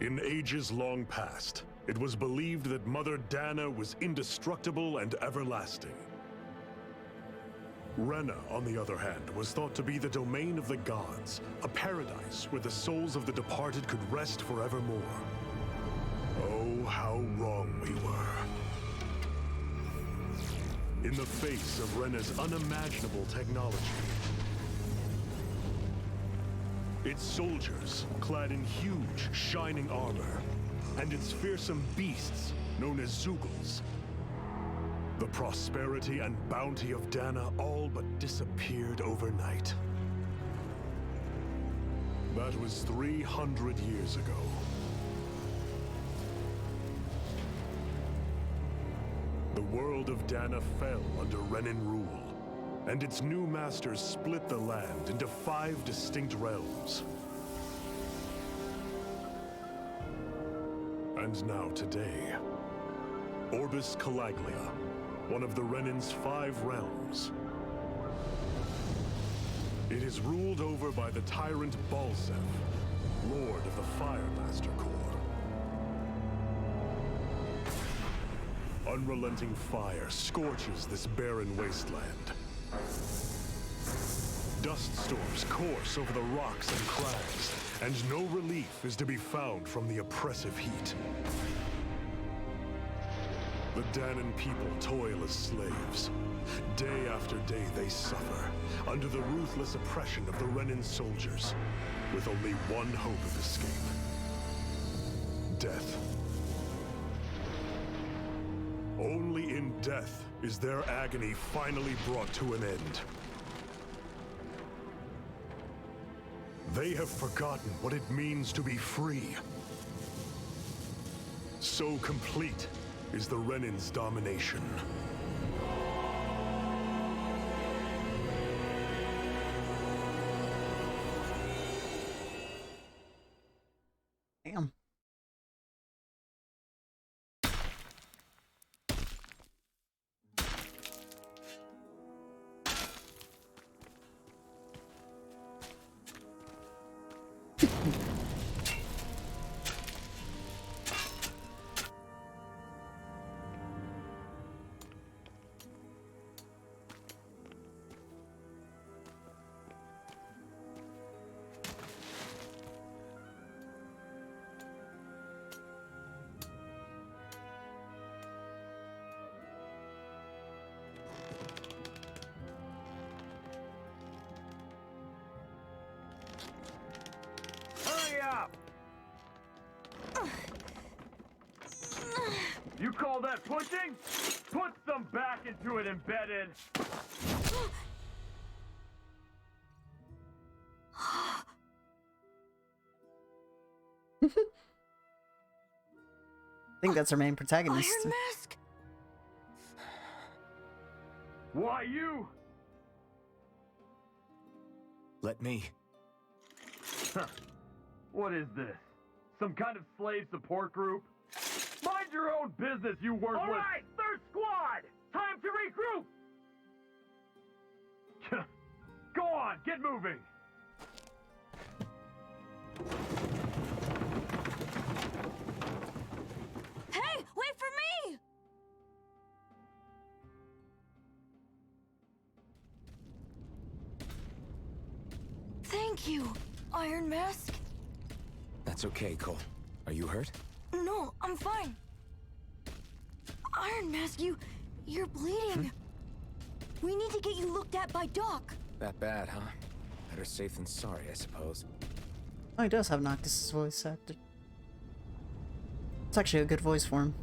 In ages long past, it was believed that Mother Dahna was indestructible and everlasting. Rena, on the other hand, was thought to be the domain of the gods, a paradise where the souls of the departed could rest forevermore. Oh, how wrong we were. In the face of Rena's unimaginable technology, its soldiers, clad in huge, shining armor, and its fearsome beasts, known as Zeugles. The prosperity and bounty of Dahna all but disappeared overnight. That was 300 years ago. The world of Dahna fell under Renan rule, and its new masters split the land into 5 distinct realms. And now today, Orbis Calaglia, one of the Renan's 5 realms. It is ruled over by the tyrant Balsef, Lord of the Firemaster Corps. Unrelenting fire scorches this barren wasteland. Dust storms course over the rocks and crags, and no relief is to be found from the oppressive heat. The Dahnan people toil as slaves. Day after day they suffer, under the ruthless oppression of the Renan soldiers, with only one hope of escape: death. Only in death is their agony finally brought to an end. They have forgotten what it means to be free. So complete is the Renan's domination. Damn. You call that pushing? Put some back into it, embedded. I think that's our main protagonist. Iron Mask? Why you? Let me. Huh. What is this? Some kind of slave support group? Mind your own business, you worthless... All right, third squad! Time to regroup! Go on, get moving! Hey, wait for me! Thank you, Iron Mask. That's okay, Cole. Are you hurt? No, I'm fine. Iron Mask, you're bleeding. We need to get you looked at by Doc. That bad, huh? Better safe than sorry, I suppose. Oh, he does have Noctis' voice acted. It's actually a good voice for him.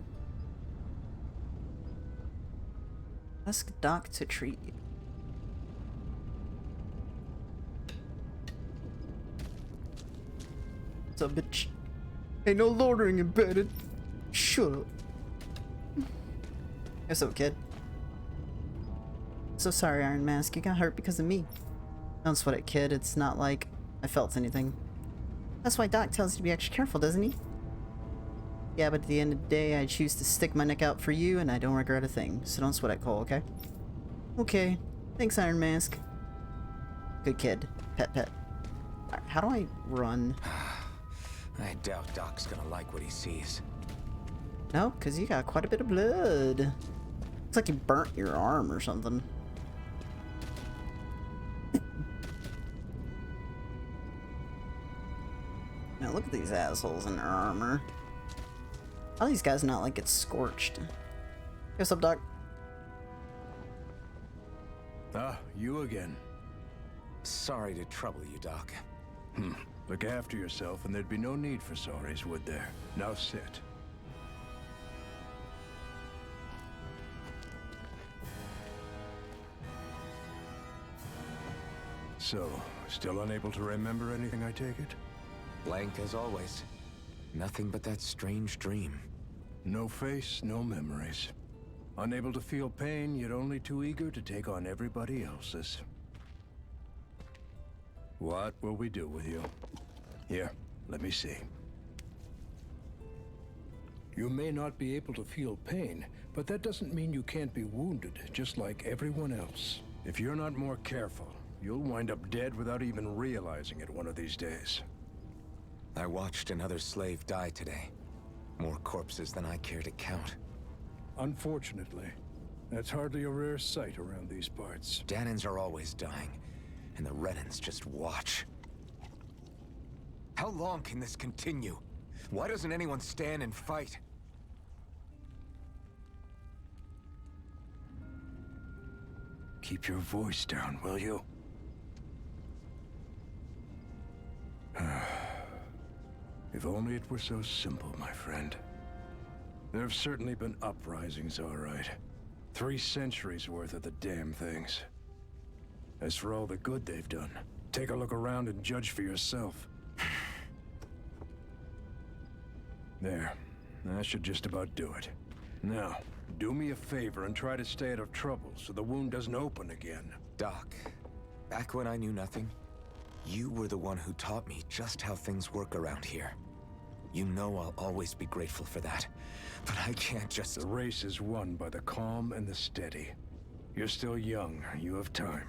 Ask Doc to treat you. What's up, bitch? Ain't no loitering embedded. Shut up. What's up, kid? So sorry, Iron Mask. You got hurt because of me. Don't sweat it, kid. It's not like I felt anything. That's why Doc tells you to be extra careful, doesn't he? Yeah, but at the end of the day, I choose to stick my neck out for you, and I don't regret a thing. So don't sweat it, Cole, okay? Okay. Thanks, Iron Mask. Good kid. Pet, pet. Alright, how do I run? I doubt Doc's gonna like what he sees. No, because you got quite a bit of blood. It's like you burnt your arm or something. Now look at these assholes in their armor. How these guys not like get scorched? Hey, what's up, Doc? Ah, you again. Sorry to trouble you, Doc. Look after yourself and there'd be no need for sorries, would there? Now sit. So, still unable to remember anything, I take it? Blank as always. Nothing but that strange dream. No face, no memories. Unable to feel pain, yet only too eager to take on everybody else's. What will we do with you? Here, let me see. You may not be able to feel pain, but that doesn't mean you can't be wounded, just like everyone else. If you're not more careful, you'll wind up dead without even realizing it one of these days. I watched another slave die today. More corpses than I care to count. Unfortunately, that's hardly a rare sight around these parts. Dahnans are always dying, and the Renans just watch. How long can this continue? Why doesn't anyone stand and fight? Keep your voice down, will you? If only it were so simple, my friend. There have certainly been uprisings, all right. 3 centuries worth of the damn things. As for all the good they've done, take a look around and judge for yourself. There. That should just about do it. Now, do me a favor and try to stay out of trouble so the wound doesn't open again. Doc, back when I knew nothing, you were the one who taught me just how things work around here. You know I'll always be grateful for that, but I can't just... The race is won by the calm and the steady. You're still young, you have time.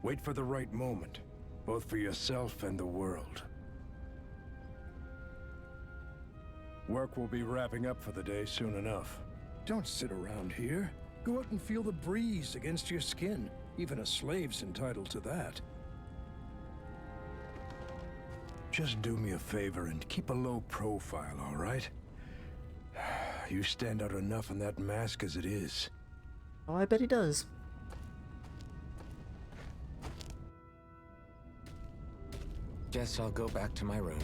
Wait for the right moment, both for yourself and the world. Work will be wrapping up for the day soon enough. Don't sit around here. Go out and feel the breeze against your skin. Even a slave's entitled to that. Just do me a favor and keep a low profile, all right? You stand out enough in that mask as it is. Oh, I bet he does. Guess I'll go back to my room.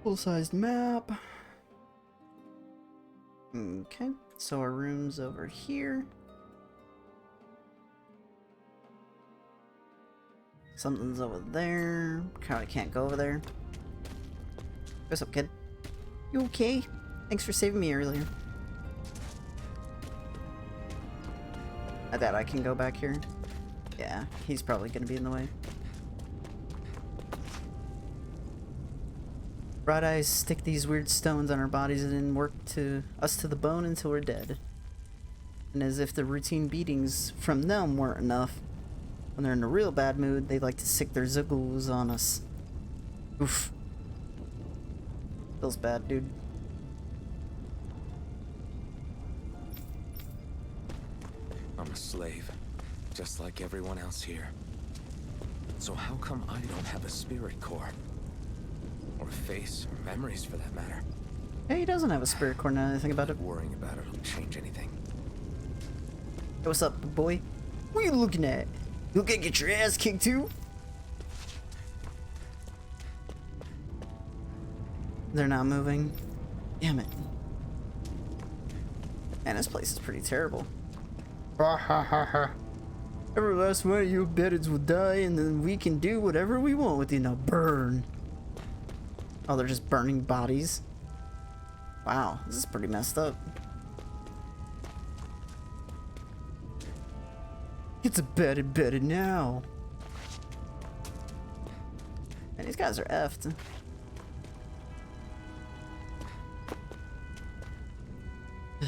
Full-sized map. Okay, so our room's over here. Something's over there. Kinda can't go over there. What's up, kid? You okay? Thanks for saving me earlier. I bet I can go back here. Yeah, he's probably gonna be in the way. Bright eyes stick these weird stones on our bodies and then work us to the bone until we're dead. And as if the routine beatings from them weren't enough, when they're in a real bad mood, they like to sick their zuggles on us. Oof. Feels bad, dude. I'm a slave, just like everyone else here. So how come I don't have a spirit core? Or a face, or memories for that matter? Yeah, he doesn't have a spirit core now that I think about it. Worrying about it will change anything. Hey, what's up, boy? What are you looking at? You gonna get your ass kicked too? They're not moving. Damn it. Man, this place is pretty terrible. Ha ha ha ha. Every last one of you beddeds will die and then we can do whatever we want with you. Now burn. Oh, they're just burning bodies. Wow, this is pretty messed up. It's a bedded now. And these guys are effed. No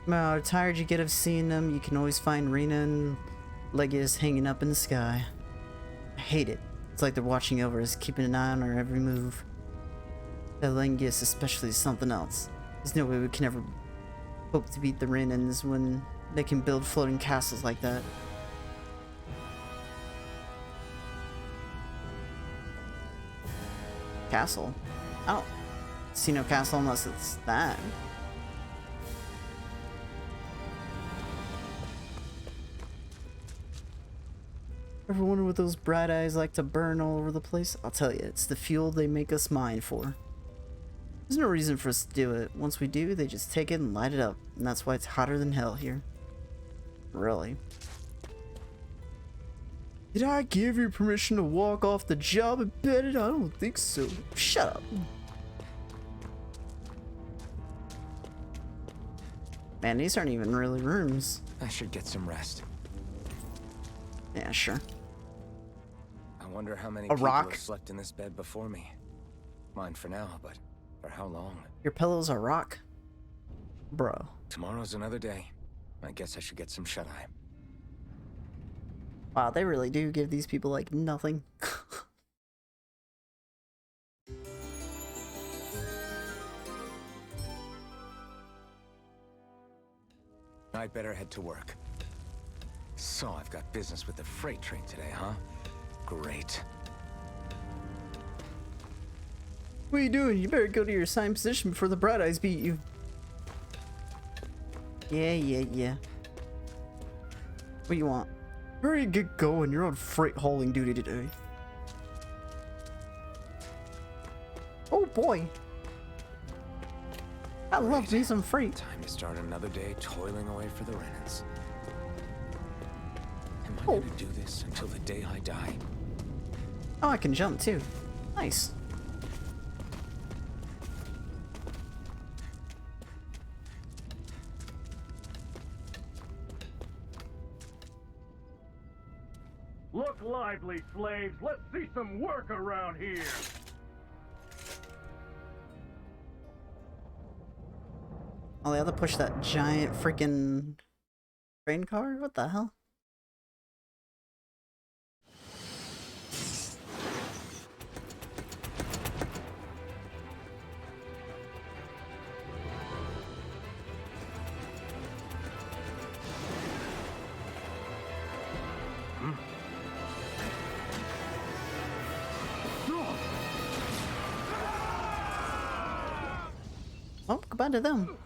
matter how tired you get of seeing them, you can always find Rena and Calaglia is hanging up in the sky. I hate it. It's like they're watching over us, keeping an eye on our every move. Calaglia is especially something else. There's no way we can ever hope to beat the Renans when they can build floating castles like that. Castle? I don't see no castle unless it's that. Ever wonder what those bright eyes like to burn all over the place? I'll tell you, it's the fuel they make us mine for. There's no reason for us to do it. Once we do, they just take it and light it up. And that's why it's hotter than hell here. Really. Did I give you permission to walk off the job embedded? I don't think so. Shut up. Man, these aren't even really rooms. I should get some rest. Yeah, sure. I wonder how many A people rock? have slept in this bed before me. Mine for now, but for how long? Your pillow's a rock? Bro. Tomorrow's another day. I guess I should get some shut-eye. Wow, they really do give these people, like, nothing. I'd better head to work. So I've got business with the freight train today, huh? Great. What are you doing? You better go to your assigned position before the Bright Eyes beat you. Yeah. What do you want? Hurry, get going. You're on freight hauling duty today. Oh boy. I love me some freight. Time to start another day toiling away for the Renans. Am I Oh. going to do this until the day I die? Oh, I can jump too. Nice. Look lively, slaves. Let's see some work around here. Oh, they have to push that giant freaking train car? What the hell? Oh, goodbye to them.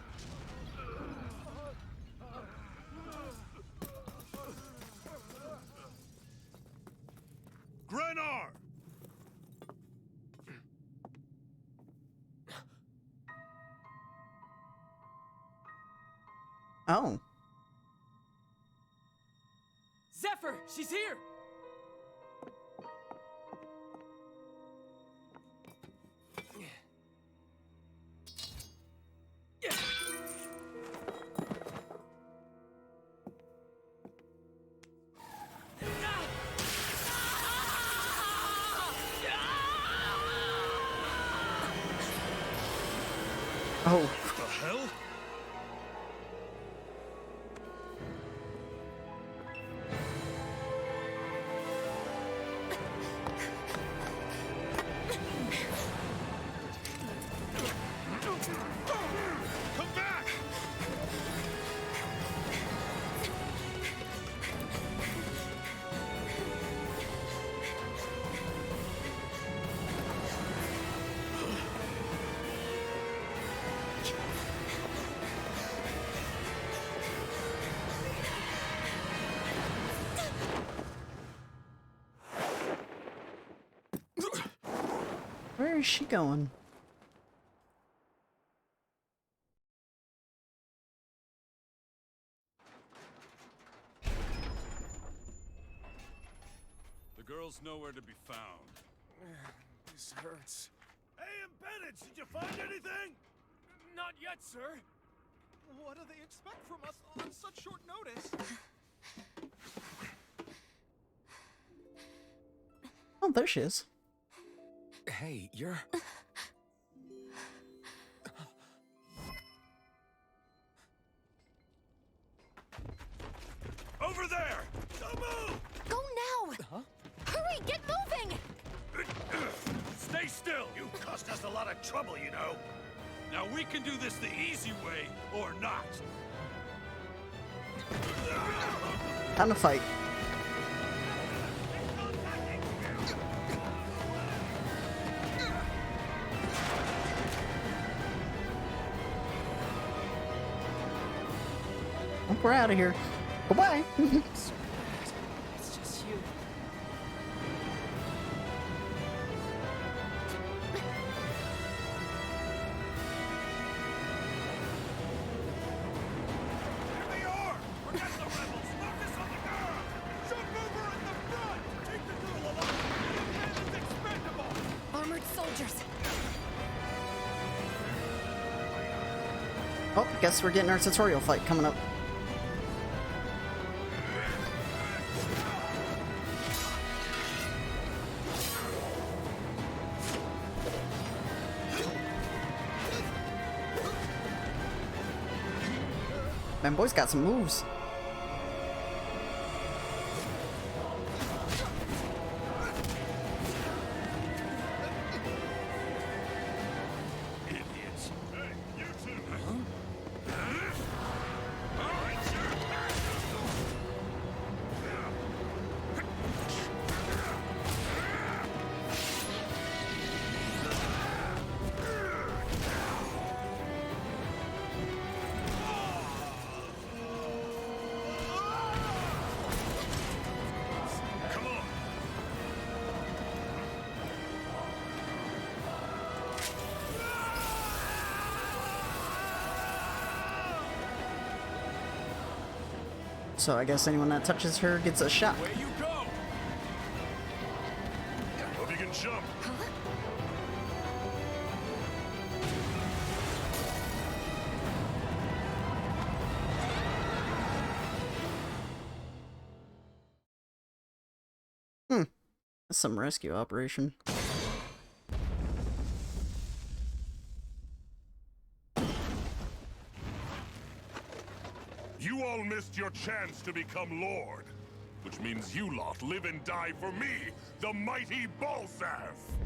Grenar! Oh. Zephyr, she's here! Oh. The hell? Come back! Where is she going? The girl's nowhere to be found. This hurts. Hey, embedded, did you find anything? Not yet, sir. What do they expect from us on such short notice? Oh, there she is. Hey, you're... Over there! Come on! trouble, you know. Now we can do this the easy way, or not. Time to fight. Oh, we're out of here. Goodbye. It's just you. Here they are! Forget the rebels! Focus on the girl! Shoot Vtuber in the front! Take the girl along! The man is expendable! Armored soldiers. Oh, guess we're getting our tutorial fight coming up. Man, boy's got some moves. Idiots! Hey, you two! Come on! So I guess anyone that touches her gets a shot. Away you go! Hope you can jump. That's some rescue operation. You all missed your chance to become Lord. Which means you lot live and die for me, the mighty Balsath!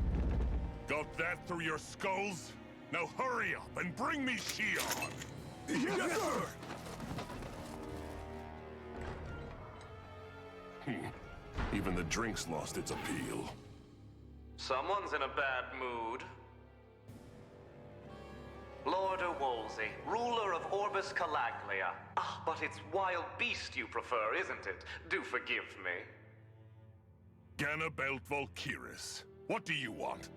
Got that through your skulls? Now hurry up and bring me Shion! Yes, sir! Even the drink's lost its appeal. Someone's in a bad mood. Lord Wolsey, ruler of Orbis Calaglia. Ah, but it's wild beast you prefer, isn't it? Do forgive me. Ganabelt Volkiris, what do you want?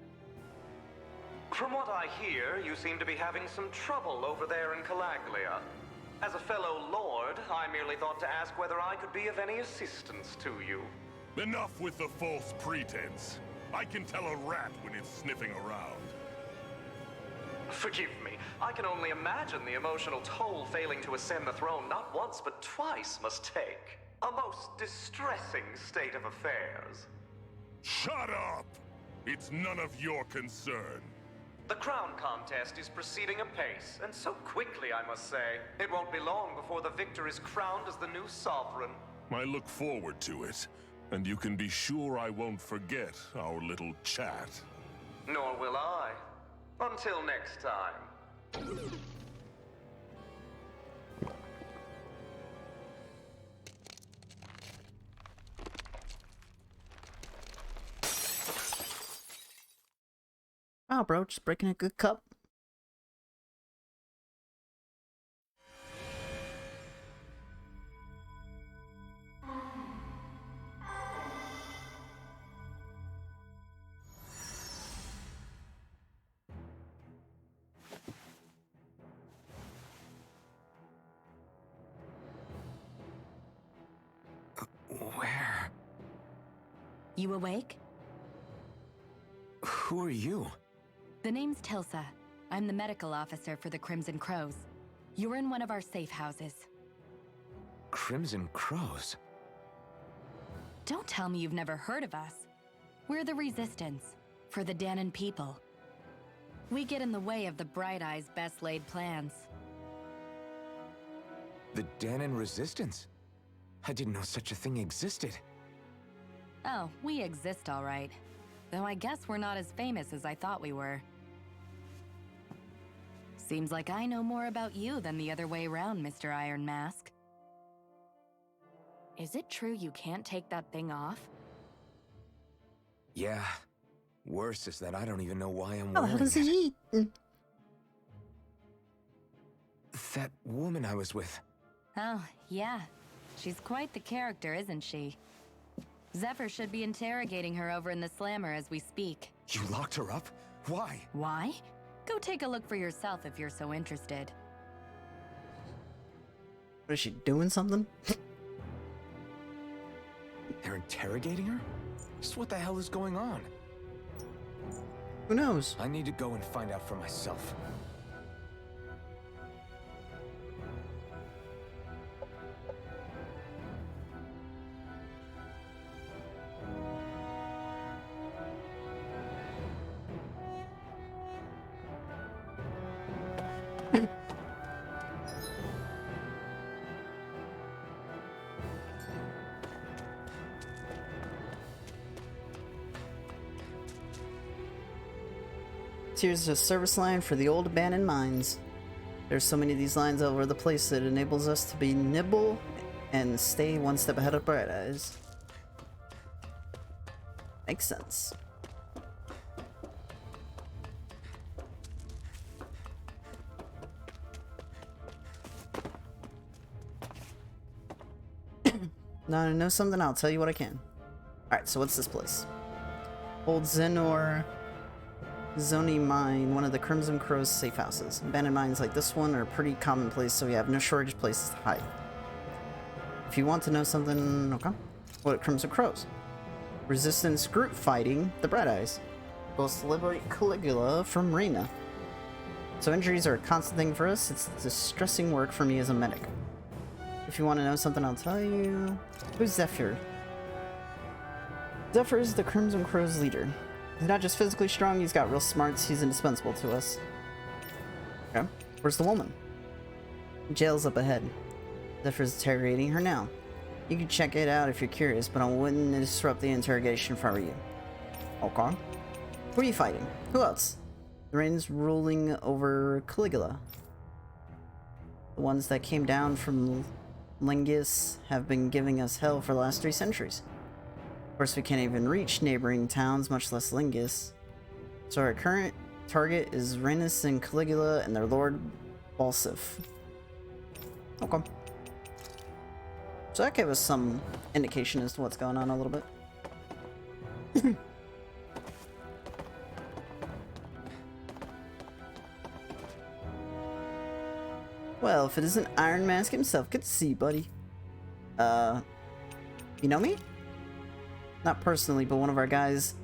From what I hear, you seem to be having some trouble over there in Calaglia. As a fellow lord, I merely thought to ask whether I could be of any assistance to you. Enough with the false pretense. I can tell a rat when it's sniffing around. Forgive me, I can only imagine the emotional toll failing to ascend the throne not once but twice must take. A most distressing state of affairs. Shut up! It's none of your concern. The crown contest is proceeding apace, and so quickly, I must say. It won't be long before the victor is crowned as the new sovereign. I look forward to it, and you can be sure I won't forget our little chat. Nor will I. Until next time. Wow, bro, just breaking a good cup. Where? You awake? Who are you? The name's Tilsa. I'm the medical officer for the Crimson Crows. You're in one of our safe houses. Crimson Crows? Don't tell me you've never heard of us. We're the Resistance, for the Dahnan people. We get in the way of the Bright Eye's best laid plans. The Dahnan Resistance? I didn't know such a thing existed. Oh, we exist all right. Though I guess we're not as famous as I thought we were. Seems like I know more about you than the other way around, Mr. Iron Mask. Is it true you can't take that thing off? Yeah. Worse is that I don't even know why I'm How the hell wearing does it. he eat? That woman I was with. Oh, yeah. She's quite the character, isn't she? Zephyr should be interrogating her over in the slammer as we speak. You locked her up? Why? Why? Go take a look for yourself if you're so interested. What, is she doing something? They're interrogating her? Just what the hell is going on? Who knows? I need to go and find out for myself. Here's a service line for the old abandoned mines. There's so many of these lines all over the place that it enables us to be nimble and stay one step ahead of Bright Eyes. Makes sense. Now to know something, I'll tell you what I can. Alright, so what's this place? Old Zenor Zoni Mine, one of the Crimson Crow's safe houses. Abandoned mines like this one are pretty commonplace, so we have no shortage of places to hide. If you want to know something, okay. What Crimson Crows? Resistance group fighting the Bright Eyes. Goals to liberate Calaglia from Rena. So injuries are a constant thing for us. It's distressing work for me as a medic. If you want to know something, I'll tell you. Who's Zephyr? Zephyr is the Crimson Crow's leader. He's not just physically strong, he's got real smarts, he's indispensable to us. Okay, where's the woman? Jail's up ahead. Zephyr's interrogating her now. You can check it out if you're curious, but I wouldn't disrupt the interrogation if I were you. Okay. Who are you fighting? Who else? The rain's ruling over Calaglia. The ones that came down from Lingus have been giving us hell for the last 3 centuries. Of course, we can't even reach neighboring towns, much less Lingus. So our current target is Renus and Calaglia and their lord, Balsif. Okay. So that gave us some indication as to what's going on a little bit. Well, if it isn't Iron Mask himself, good to see you, buddy. You know me? Not personally, but one of our guys,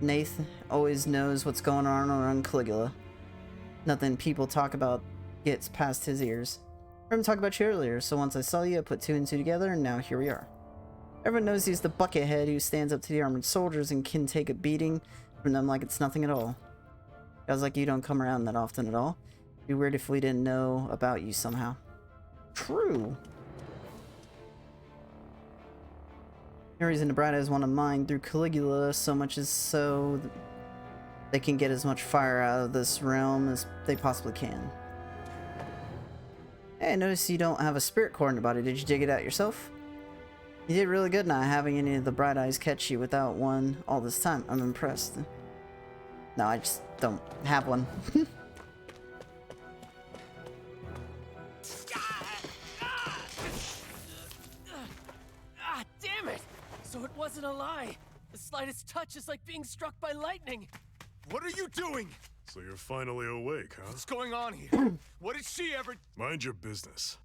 Nath, always knows what's going on around Calaglia. Nothing people talk about gets past his ears. I heard him talk about you earlier, so once I saw you, I put 2 and 2 together, and now here we are. Everyone knows he's the buckethead who stands up to the armored soldiers and can take a beating from them like it's nothing at all. Guys like you don't come around that often at all. It'd be weird if we didn't know about you somehow. True. The reason the Bright Eyes want to mine through Calaglia so much is so they can get as much fire out of this realm as they possibly can. Hey, I noticed you don't have a spirit core in your body. Did you dig it out yourself? You did really good not having any of the Bright Eyes catch you without one all this time. I'm impressed. No, I just don't have one. Damn it! So it wasn't a lie. The slightest touch is like being struck by lightning. What are you doing? So you're finally awake, huh? What's going on here? What did she ever... Mind your business.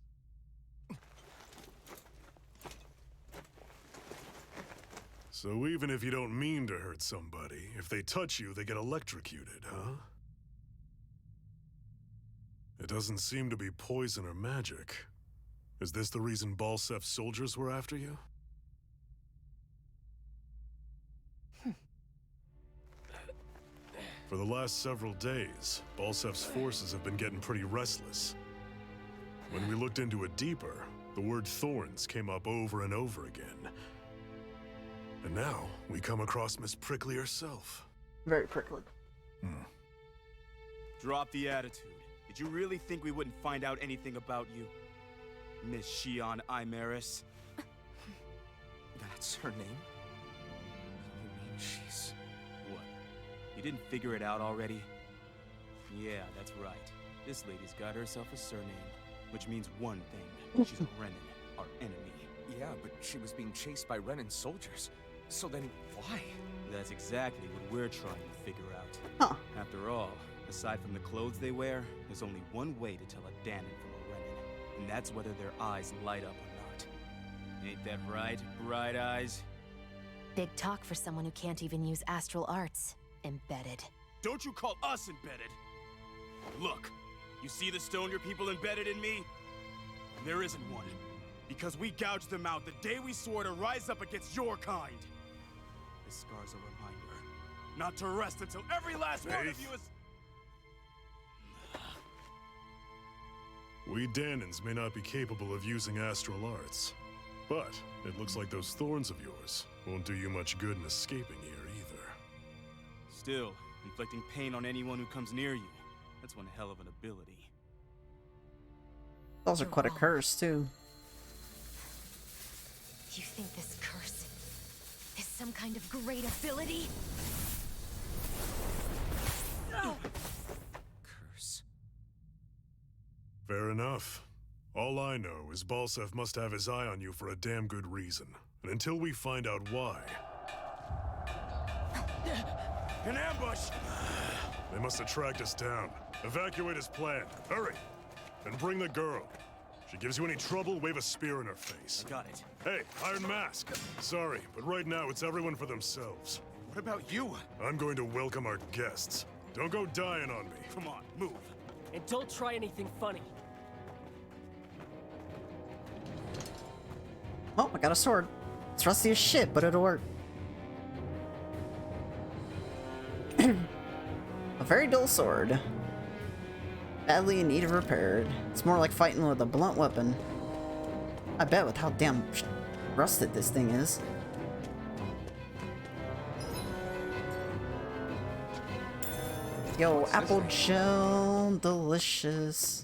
So even if you don't mean to hurt somebody, if they touch you, they get electrocuted, huh? It doesn't seem to be poison or magic. Is this the reason Balsef's soldiers were after you? For the last several days, Balsef's forces have been getting pretty restless. When we looked into it deeper, the word thorns came up over and over again. And now, we come across Miss Prickly herself. Very prickly. Drop the attitude. Did you really think we wouldn't find out anything about you? Miss Shion Imaris? That's her name? You mean she's... What? You didn't figure it out already? Yeah, that's right. This lady's got herself a surname, which means one thing. She's a Renin, our enemy. Yeah, but she was being chased by Renin soldiers. So then, why? That's exactly what we're trying to figure out. Huh. After all, aside from the clothes they wear, there's only one way to tell a Dahnan from a Renin, and that's whether their eyes light up or not. Ain't that right, Bright Eyes? Big talk for someone who can't even use astral arts. Embedded. Don't you call us embedded! Look, you see the stone your people embedded in me? There isn't one. Because we gouged them out the day we swore to rise up against your kind. This scar's a reminder, not to rest until every last one of you is... We Dahnans may not be capable of using astral arts, but it looks like those thorns of yours won't do you much good in escaping here either. Still, inflicting pain on anyone who comes near you, that's one hell of an ability. Those are quite a curse, too. You think this curse is some kind of great ability? Curse. Fair enough. All I know is Balsev must have his eye on you for a damn good reason. And until we find out why... An ambush! They must have tracked us down. Evacuate as planned. Hurry! And bring the girl. If she gives you any trouble, wave a spear in her face. I got it. Hey, Iron Mask. Sorry, but right now it's everyone for themselves. What about you? I'm going to welcome our guests. Don't go dying on me. Come on, move. And don't try anything funny. Oh, I got a sword. It's rusty as shit, but it'll work. A very dull sword. Badly in need of repaired. It's more like fighting with a blunt weapon. I bet with how damn rusted this thing is. Yo, apple gel, delicious.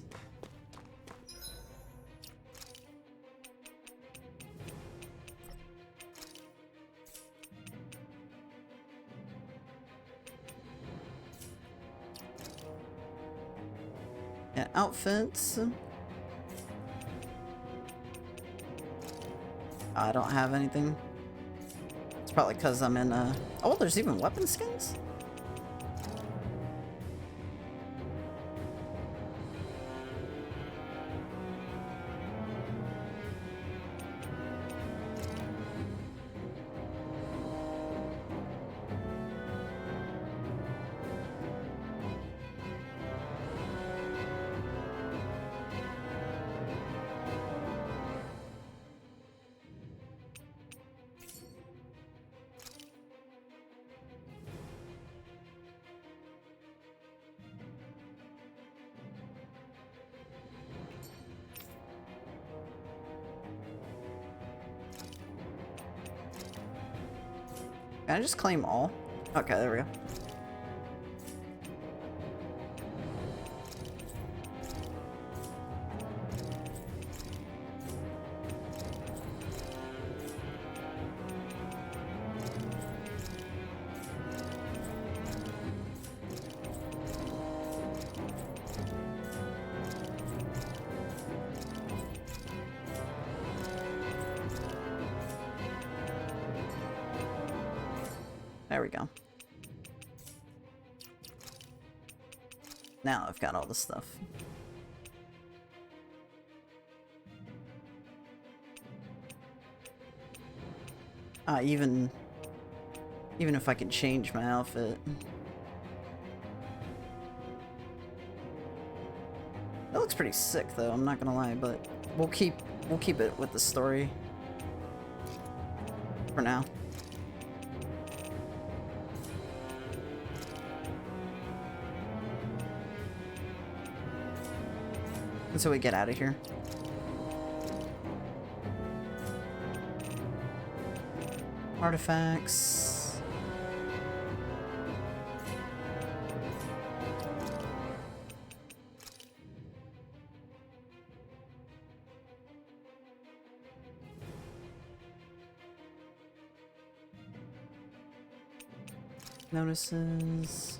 Yeah, outfits. I don't have anything. It's probably because I'm in oh, there's even weapon skins? Can I just claim all? Okay, there we go. There we go. Now I've got all the stuff. Even if I can change my outfit. That looks pretty sick though, I'm not gonna lie, but we'll keep it with the story for now. Until we get out of here. Artifacts. Notices.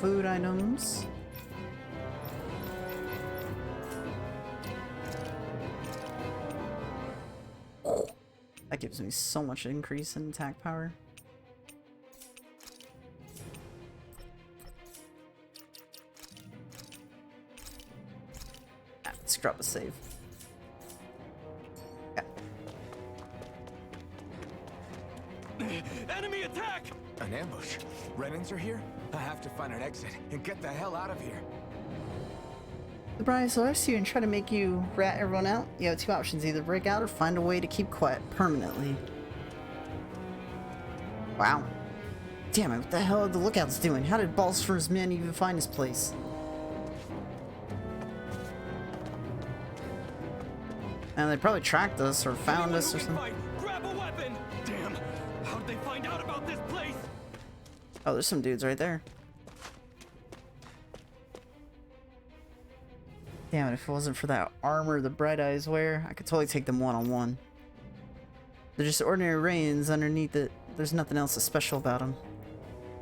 Food items. That gives me so much increase in attack power. Let's drop a save. Enemy attack! An ambush. Renans are here? I have to find an exit and get the hell out of here. The bride selects you and try to make you rat everyone out. You have two options, either break out or find a way to keep quiet permanently. Wow. Damn it, what the hell are the lookouts doing? How did Balsford's men even find this place? And they probably tracked us or found us or something. Grab a weapon! Damn! How'd they find out about this place? Oh, there's some dudes right there. Damn it, if it wasn't for that armor the Bright Eyes wear, I could totally take them one-on-one. They're just ordinary Rains underneath it. There's nothing else special about them.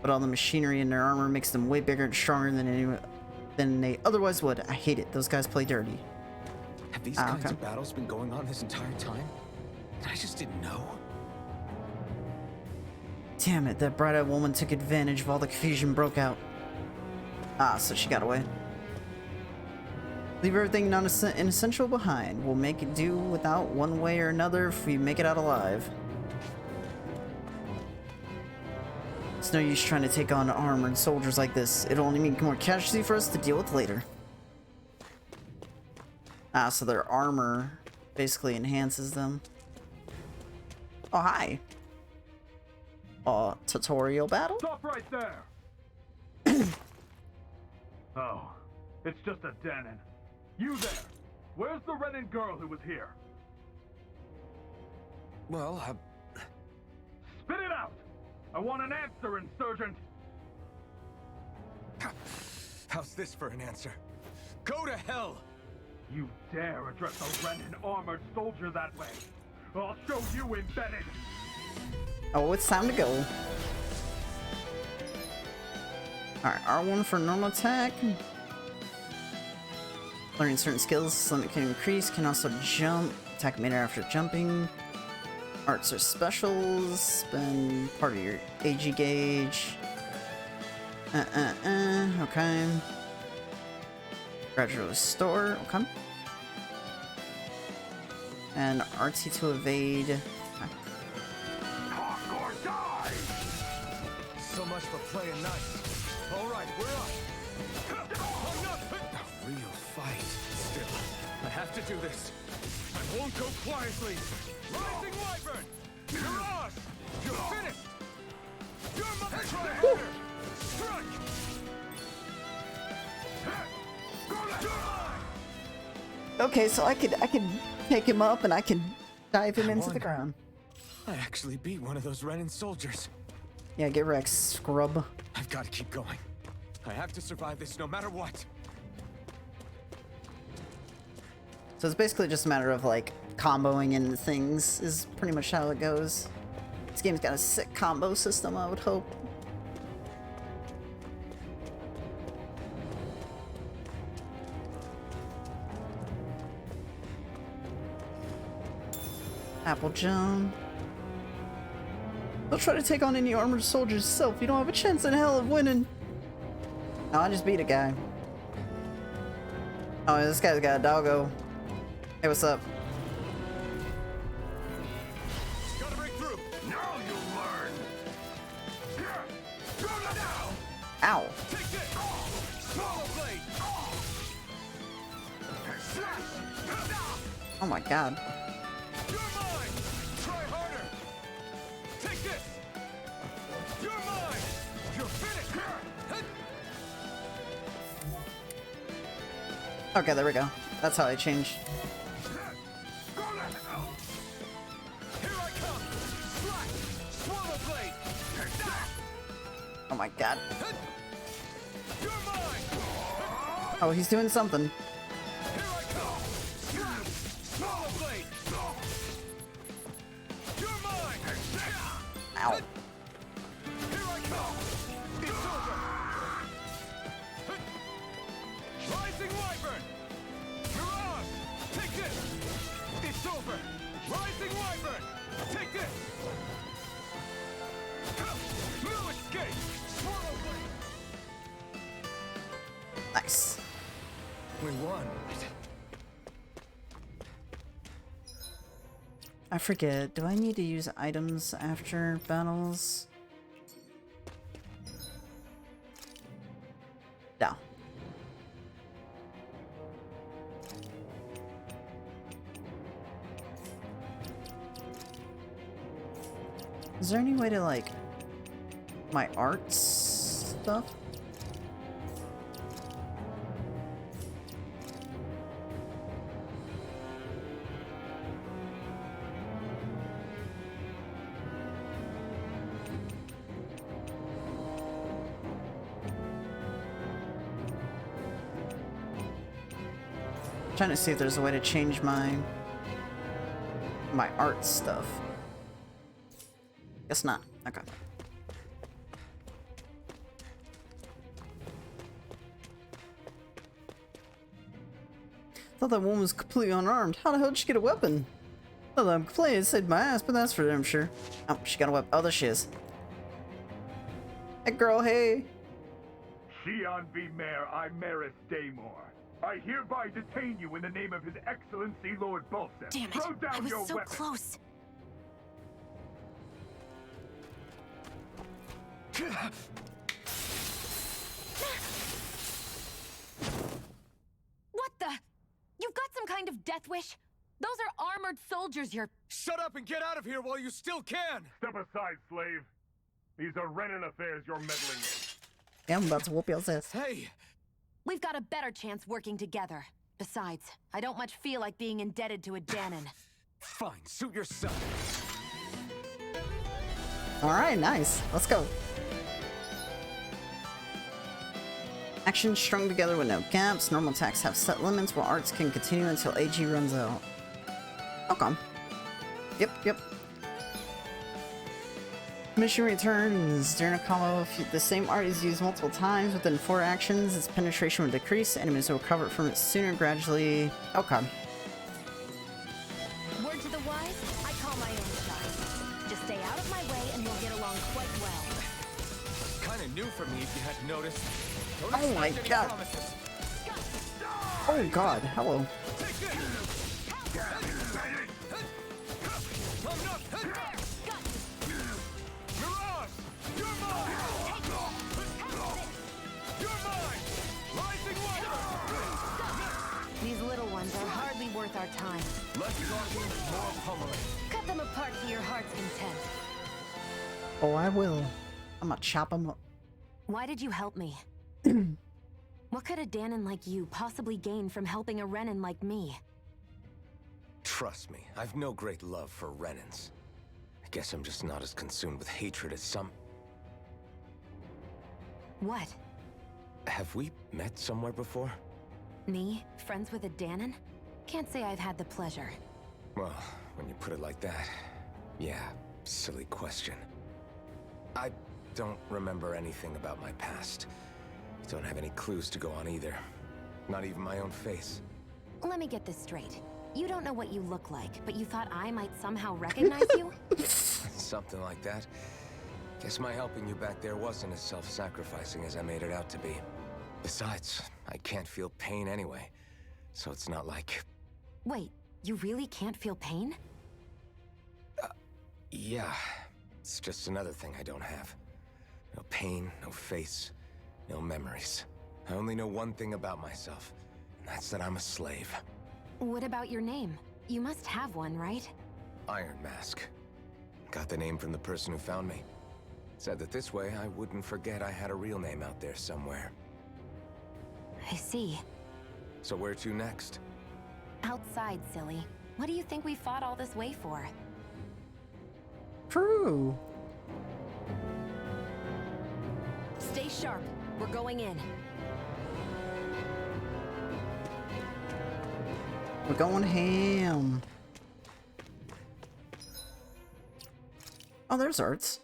But all the machinery in their armor makes them way bigger and stronger than they otherwise would. I hate it. Those guys play dirty. Have these kinds of battles been going on this entire time? I just didn't know. Damn it, that bright-eyed woman took advantage of all the confusion broke out. Ah, so she got away. Leave everything inessential behind. We'll make it do without one way or another if we make it out alive. It's no use trying to take on armored soldiers like this. It'll only mean more casualty for us to deal with later. Ah, so their armor basically enhances them. Oh, hi. Tutorial battle? Stop right there! Oh, it's just a Dahna. You there! Where's the Renin girl who was here? Well, Spit it out! I want an answer, insurgent! How's this for an answer? Go to hell! You dare address a Renin armored soldier that way? I'll show you embedded! Oh, it's time to go. Alright, R1 for normal attack. Learning certain skills, limit can increase, can also jump. Attack made after jumping. Arts are specials. Spend part of your AG gauge. Okay. Gradual restore. Okay. And RT to evade. Talk or die! So much for playing nice. Alright, we're up. A real fight. Still, I have to do this. I won't go quietly. Rising Wyvern! Mirage! You're finished! You're my try harder! Strike! Okay, so I could take him up and I can dive him into the ground. I actually beat one of those Renin soldiers. Yeah, get wrecked, scrub. I've got to keep going. I have to survive this no matter what. So it's basically just a matter of like comboing into things is pretty much how it goes. This game's got a sick combo system, I would hope. Apple Jump. Don't try to take on any armored soldiers yourself. You don't have a chance in hell of winning. No, I just beat a guy. Oh, this guy's got a doggo. Hey, what's up? Gotta break through. Now you'll learn! Ow. Take this! Swallow blade! Oh my god. You're mine! Try harder! Take this! You're mine! You're finished! Okay, there we go. That's how I changed. Oh my god. Oh, he's doing something. Ow. Rising Wyvern! Mirage! Take this! It's over! Rising Wyvern! Take this! No escape! Swallow blade! Nice. We won. I forget. Do I need to use items after battles? No. Is there any way to, like, my arts stuff? Trying to see if there's a way to change my art stuff. Guess not. Okay. Thought that woman was completely unarmed. How the hell did she get a weapon? Well, I'm playing it saved my ass, but that's for damn sure. Oh, she got a weapon. Oh, there she is. Hey, girl, hey. Shion V. Mayor Imeris Daymore. I hereby detain you in the name of His Excellency Lord Bolseth. Damn it! Throw down I was your so weapon. close. What the? You've got some kind of death wish? Those are armored soldiers you're... Shut up and get out of here while you still can! Step aside, slave. These are Renan affairs you're meddling in. Yeah, I'm about to whoop your ass. Hey! We've got a better chance working together. Besides, I don't much feel like being indebted to a Dahnan. Fine, suit yourself. Alright, nice. Let's go. Actions strung together with no gaps. Normal attacks have set limits, while arts can continue until AG runs out. Okay. Yep. Mission returns. During a combo, if the same art is used multiple times within 4 actions, its penetration will decrease. Enemies will recover from it sooner, gradually. Okay. Word to the wise, I call my own shot. Just stay out of my way and we'll get along quite well. Kinda new for me if you hadn't noticed. Don't Oh my expect any god. promises. Oh god, hello. Take this! Coming up! Mirage! You're mine! You're mine! Rising Wyvern! These little ones are hardly worth our time. Less talking, more pummeling. Cut them apart to your heart's content. Oh, I will. I'm gonna chop them up. Why did you help me? What could a Dahnan like you possibly gain from helping a Renan like me? Trust me, I've no great love for Renans. I guess I'm just not as consumed with hatred as some... What? Have we met somewhere before? Me? Friends with a Dahnan? Can't say I've had the pleasure. Well, when you put it like that, yeah, silly question. I don't remember anything about my past. Don't have any clues to go on either. Not even my own face. Let me get this straight. You don't know what you look like, but you thought I might somehow recognize you? Something like that. Guess my helping you back there wasn't as self-sacrificing as I made it out to be. Besides, I can't feel pain anyway, so it's not like... Wait, you really can't feel pain? Yeah. It's just another thing I don't have. No pain, no face, no memories. I only know one thing about myself, and that's that I'm a slave. What about your name? You must have one, right? Iron Mask. Got the name from the person who found me. Said that this way I wouldn't forget I had a real name out there somewhere. I see. So where to next? Outside, silly. What do you think we fought all this way for? True. Stay sharp. We're going in. We're going ham. Oh, there's arts.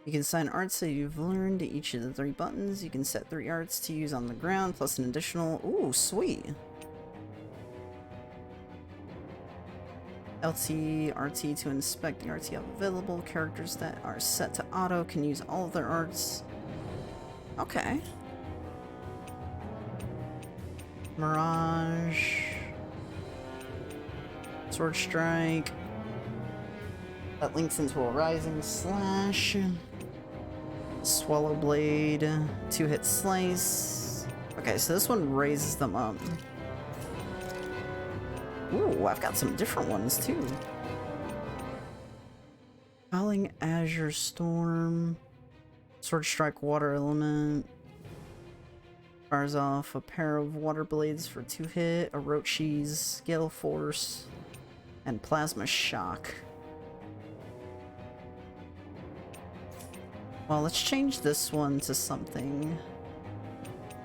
You can assign arts that you've learned to each of the 3 buttons. You can set 3 arts to use on the ground, plus an additional... Ooh, sweet. LT, RT to inspect the RT available. Characters that are set to auto can use all of their arts. Okay. Mirage. Sword Strike. That links into a Rising Slash. Swallow Blade. 2-hit Slice. Okay, so this one raises them up. Ooh, I've got some different ones too. Calling Azure Storm. Sword Strike Water Element. Fires off a pair of water blades for 2-hit, Orochi's Gale Force, and Plasma Shock. Well, let's change this one to something.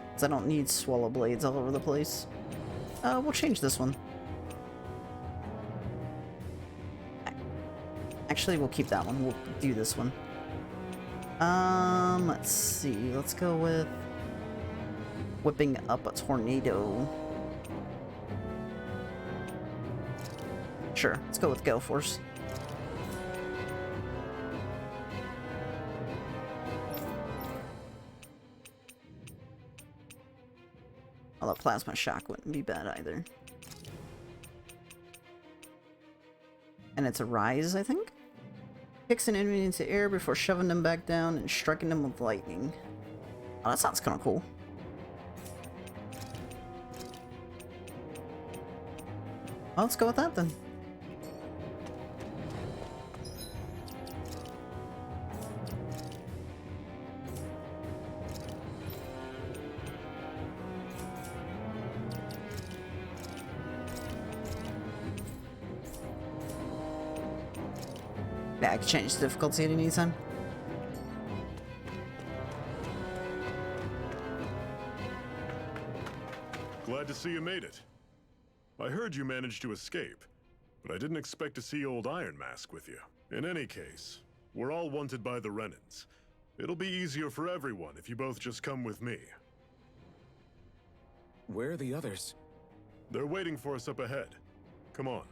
Because I don't need Swallow Blades all over the place. We'll change this one. Actually, we'll keep that one. We'll do this one. Let's see. Let's go with whipping up a tornado. Sure, let's go with Gale Force. Although Plasma Shock wouldn't be bad either. And it's a Rise, I think? Kicks an enemy into air before shoving them back down and striking them with lightning. Oh, that sounds kind of cool. Well, let's go with that then. Yeah, I can change the difficulty at any time. Glad to see you made it. I heard you managed to escape, but I didn't expect to see old Iron Mask with you. In any case, we're all wanted by the Renans. It'll be easier for everyone if you both just come with me. Where are the others? They're waiting for us up ahead. Come on.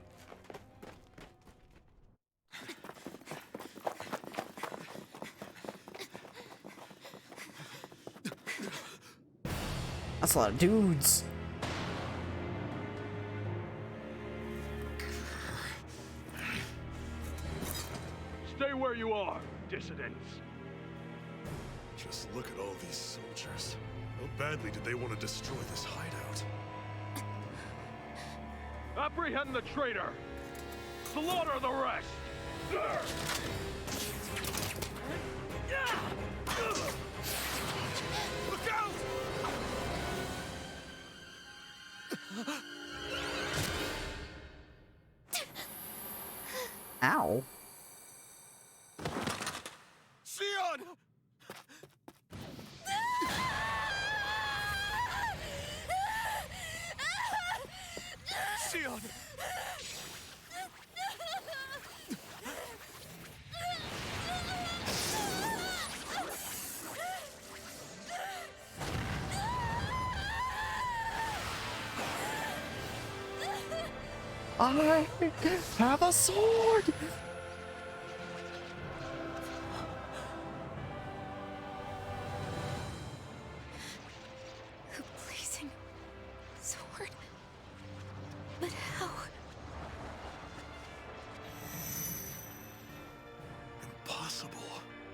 That's a lot of dudes. Stay where you are, dissidents. Just look at all these soldiers. How badly did they want to destroy this hideout? Apprehend the traitor! Slaughter the rest! Look out! Ow. Sion! Sion! I have a sword! A blazing sword? But how? Impossible.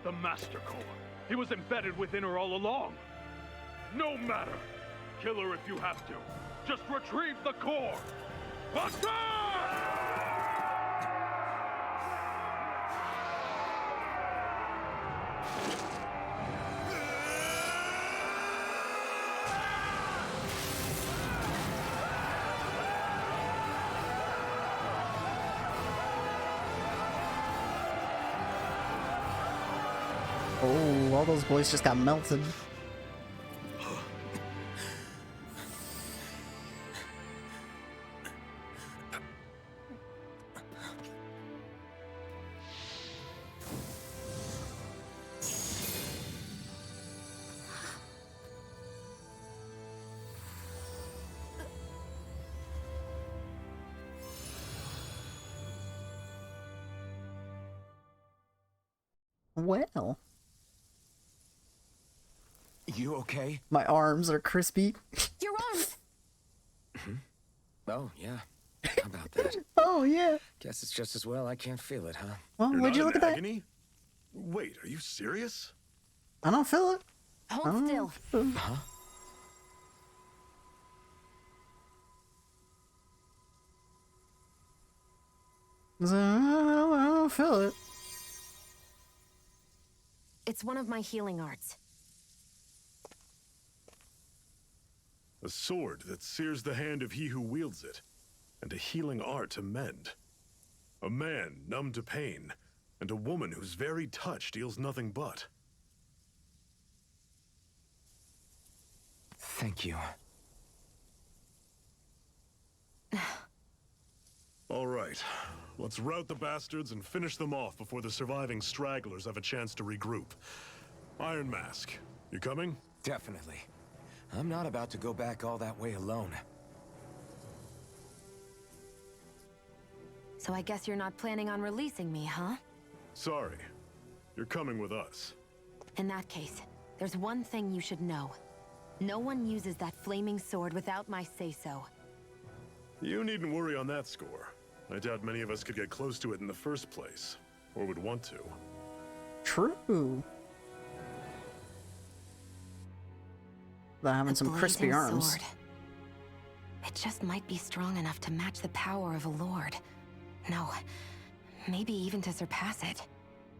The Master Core. He was embedded within her all along. No matter. Kill her if you have to. Just retrieve the core. Oh, all those boys just got melted. Well. You okay? My arms are crispy. Your arms! Oh, yeah. How about that? Oh, yeah. Guess it's just as well I can't feel it, huh? Well, You're would not you in look at that? agony? Wait, are you serious? I don't feel it. Hold still. Huh? I don't feel it. It's one of my healing arts. A sword that sears the hand of he who wields it, and a healing art to mend. A man numb to pain, and a woman whose very touch deals nothing but. Thank you. All right, let's rout the bastards and finish them off before the surviving stragglers have a chance to regroup. Iron Mask, you coming? Definitely. I'm not about to go back all that way alone. So I guess you're not planning on releasing me, huh? Sorry, you're coming with us. In that case, there's one thing you should know. No one uses that flaming sword without my say-so. You needn't worry on that score. I doubt many of us could get close to it in the first place, or would want to. True. Without having some crispy blazing arms. sword. It just might be strong enough to match the power of a lord. No, maybe even to surpass it.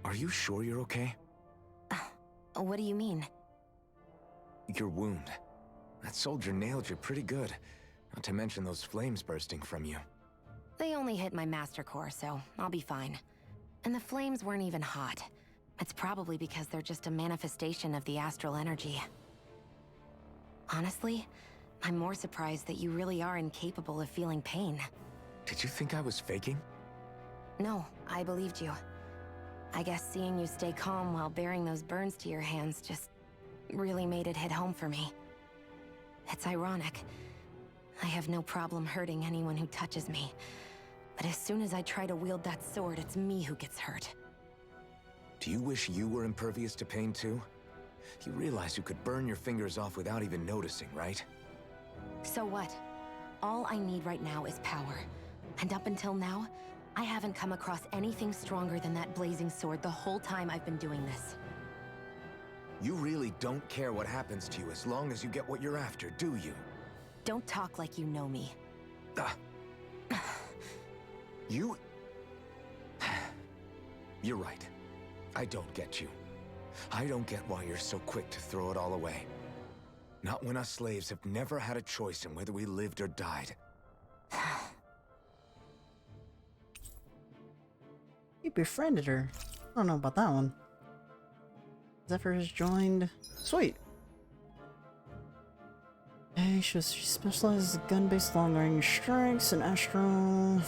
Are you sure you're okay? What do you mean? Your wound. That soldier nailed you pretty good. Not to mention those flames bursting from you. They only hit my master core, so I'll be fine. And the flames weren't even hot. It's probably because they're just a manifestation of the astral energy. Honestly, I'm more surprised that you really are incapable of feeling pain. Did you think I was faking? No, I believed you. I guess seeing you stay calm while bearing those burns to your hands just really made it hit home for me. It's ironic. I have no problem hurting anyone who touches me. But as soon as I try to wield that sword, it's me who gets hurt. Do you wish you were impervious to pain too? You realize you could burn your fingers off without even noticing, right? So what? All I need right now is power. And up until now, I haven't come across anything stronger than that blazing sword the whole time I've been doing this. You really don't care what happens to you as long as you get what you're after, do you? Don't talk like you know me. You... You're right. I don't get you. I don't get why you're so quick to throw it all away. Not when us slaves have never had a choice in whether we lived or died. You befriended her. I don't know about that one. Zephyr has joined. Sweet. Hey, she specializes in gun-based long-range strikes and astral.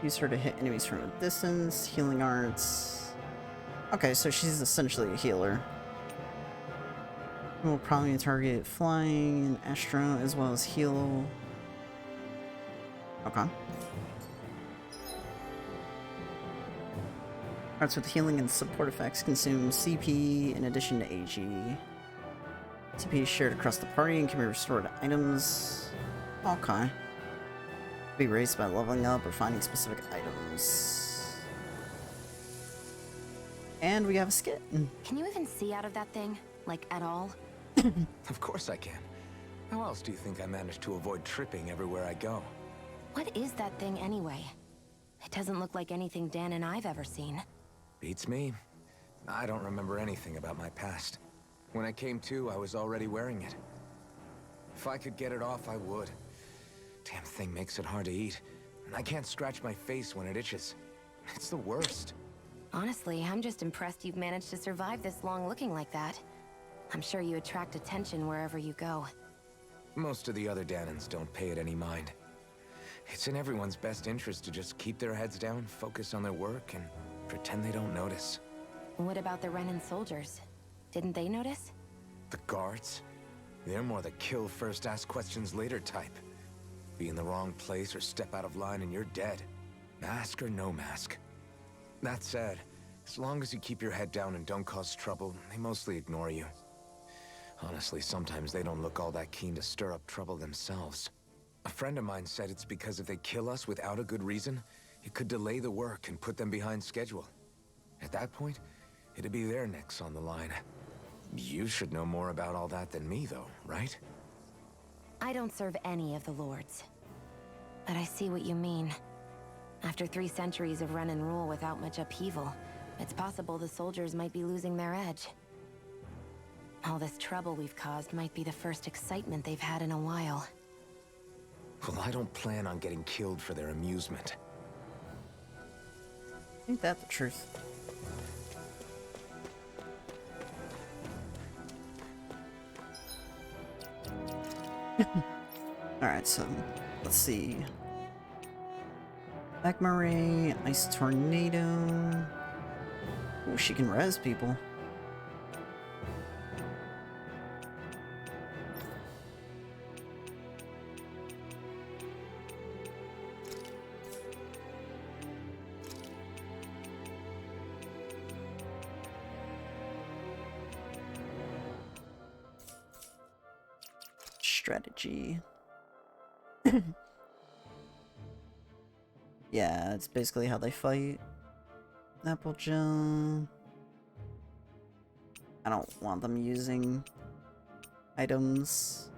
Use her to hit enemies from a distance. Healing arts. Okay, so she's essentially a healer. Will probably target flying and astro as well as heal. Okay. Arts with healing and support effects consume CP in addition to AG. CP is shared across the party and can be restored to items. Okay. Be raised by leveling up or finding specific items. And we have a skit. Can you even see out of that thing? Like, at all? Of course I can. How else do you think I managed to avoid tripping everywhere I go? What is that thing anyway? It doesn't look like anything Dan and I've ever seen. Beats me. I don't remember anything about my past. When I came to, I was already wearing it. If I could get it off, I would. Damn thing makes it hard to eat. And I can't scratch my face when it itches. It's the worst. Honestly, I'm just impressed you've managed to survive this long looking like that. I'm sure you attract attention wherever you go. Most of the other Dahnans don't pay it any mind. It's in everyone's best interest to just keep their heads down, focus on their work, and pretend they don't notice. What about the Renan soldiers? Didn't they notice? The guards? They're more the kill first, ask questions later type. Be in the wrong place or step out of line and you're dead. Mask or no mask. That said, as long as you keep your head down and don't cause trouble, they mostly ignore you. Honestly, sometimes they don't look all that keen to stir up trouble themselves. A friend of mine said it's because if they kill us without a good reason, it could delay the work and put them behind schedule. At that point, it'd be their necks on the line. You should know more about all that than me, though, right? I don't serve any of the lords. But I see what you mean. After 3 centuries of run and rule without much upheaval, it's possible the soldiers might be losing their edge. All this trouble we've caused might be the first excitement they've had in a while. Well, I don't plan on getting killed for their amusement. Ain't that the truth? Alright, so let's see. Magma Ray, Ice Tornado. Oh, she can res people. Strategy. Yeah, it's basically how they fight. Apple gel. I don't want them using items.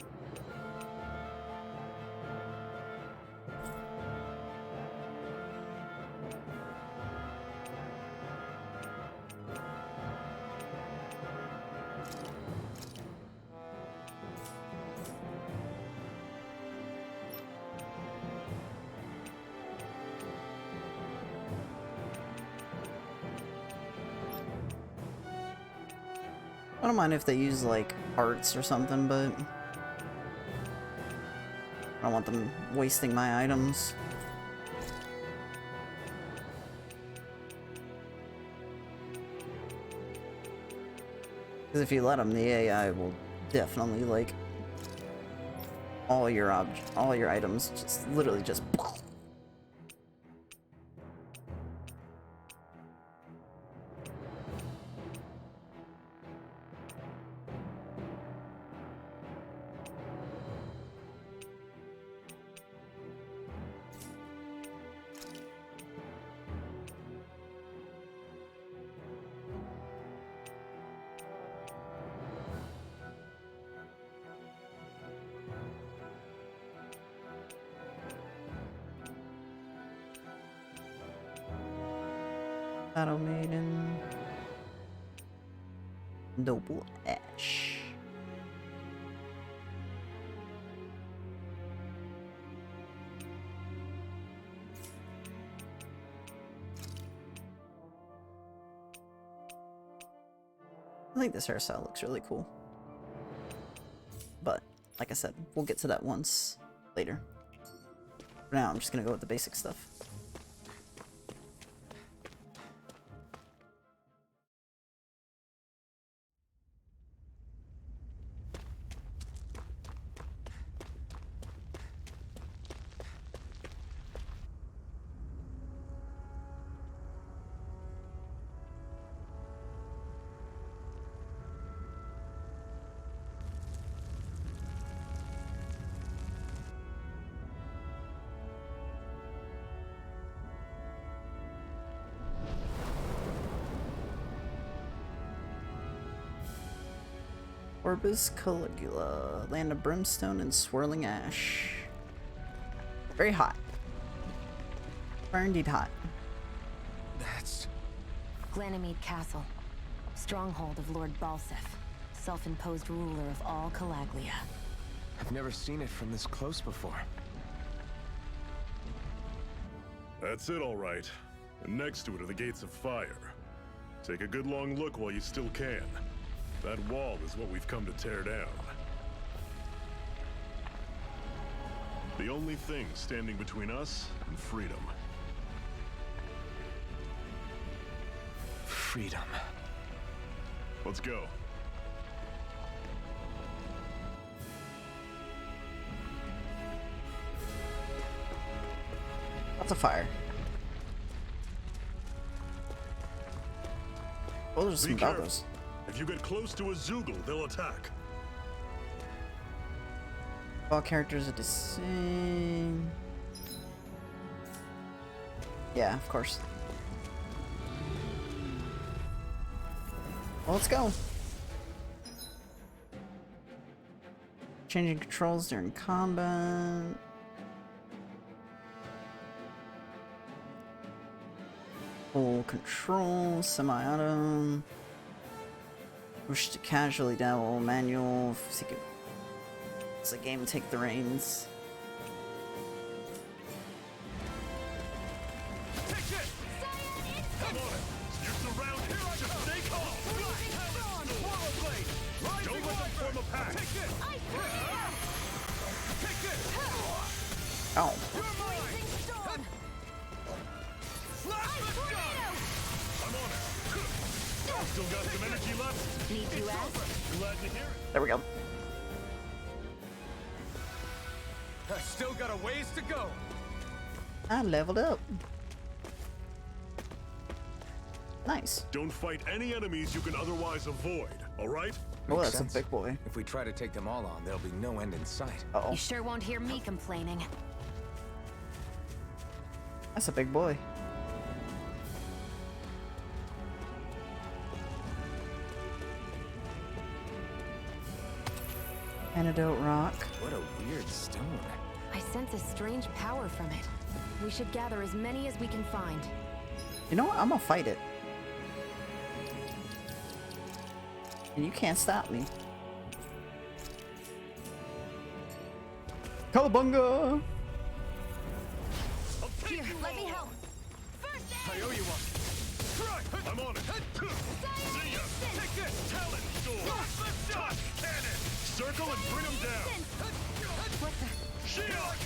I don't mind if they use, like, arts or something, but I don't want them wasting my items. Because if you let them, the AI will definitely, like, all your items just literally just... Shadow Maiden. Noble Ash. I think this hairstyle looks really cool. But, like I said, we'll get to that once later. For now, I'm just gonna go with the basic stuff. Orbis Calaglia, land of brimstone and swirling ash. Very hot. Very indeed hot. That's... Glanamede Castle. Stronghold of Lord Balsef, self-imposed ruler of all Calaglia. I've never seen it from this close before. That's it, all right. And next to it are the Gates of Fire. Take a good long look while you still can. That wall is what we've come to tear down. The only thing standing between us and freedom. Freedom. Let's go. Lots of fire. Oh, there's some Be careful. doggos. If you get close to a Zoogle, they'll attack. All characters are the same. Yeah, of course. Well, let's go. Changing controls during combat. Full control, semi-auto. Push to casually dabble, manual. It's a game, take the reins. Take it! Come on! You're surrounded! Just stay calm! Don't let them form a pack! Take it! Take it! Oh. You're mine! Slash the gun! I'm on it! Still got some energy left? Need you ask? Glad to hear it. There we go. I still got a ways to go. I leveled up. Nice. Don't fight any enemies you can otherwise avoid, alright? Oh, Makes that's sense. a big boy. If we try to take them all on, there'll be no end in sight. Uh-oh. You sure won't hear me complaining. That's a big boy. Antidote rock. What a weird stone. I sense a strange power from it. We should gather as many as we can find. You know what? I'm gonna fight it. And you can't stop me. Calabunga! Here, let me help. I owe you one. I'm on it! See ya! Take this! Talent sword! Tusk cannon! Circle and bring them down! What the? Shield!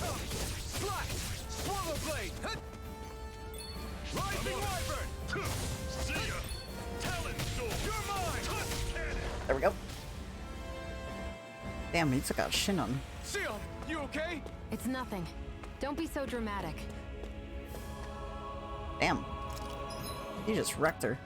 Slash! Swallow blade! Rising wyvern! See ya! Talent sword! You're mine! Tusk cannon! There we go. Damn, he took out shin on. Seal, you okay? It's nothing. Don't be so dramatic. Damn. He just wrecked her.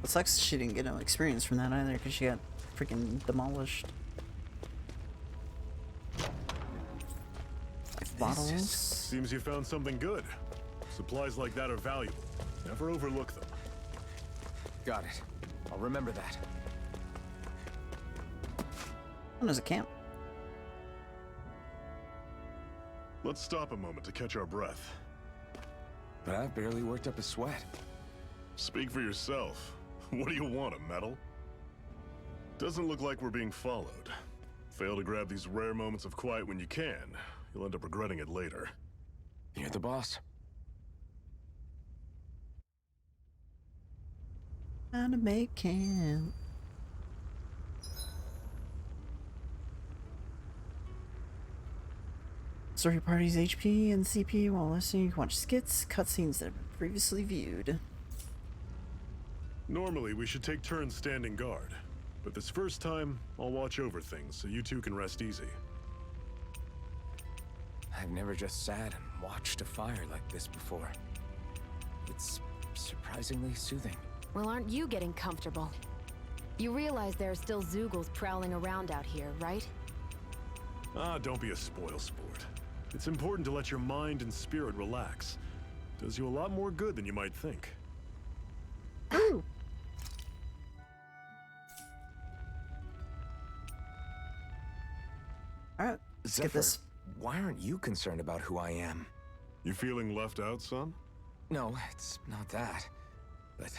It sucks she didn't get no experience from that either because she got freaking demolished. 5 bottles. Seems you found something good. Supplies like that are valuable. Never overlook them. Got it. I'll remember that. Oh, there's a camp. Let's stop a moment to catch our breath. But I've barely worked up a sweat. Speak for yourself. What do you want, a medal? Doesn't look like we're being followed. Fail to grab these rare moments of quiet when you can, you'll end up regretting it later. You're the boss. How to make camp. Story parties HP and CP while listening. You can watch skits, cutscenes that have been previously viewed. Normally, we should take turns standing guard. But this first time, I'll watch over things so you two can rest easy. I've never just sat and watched a fire like this before. It's surprisingly soothing. Well, aren't you getting comfortable? You realize there are still Zeugles prowling around out here, right? Ah, don't be a spoil sport. It's important to let your mind and spirit relax. Does you a lot more good than you might think. Ooh. Alright, let's get Zephyr, this. why aren't you concerned about who I am? You feeling left out, son? No, it's not that. But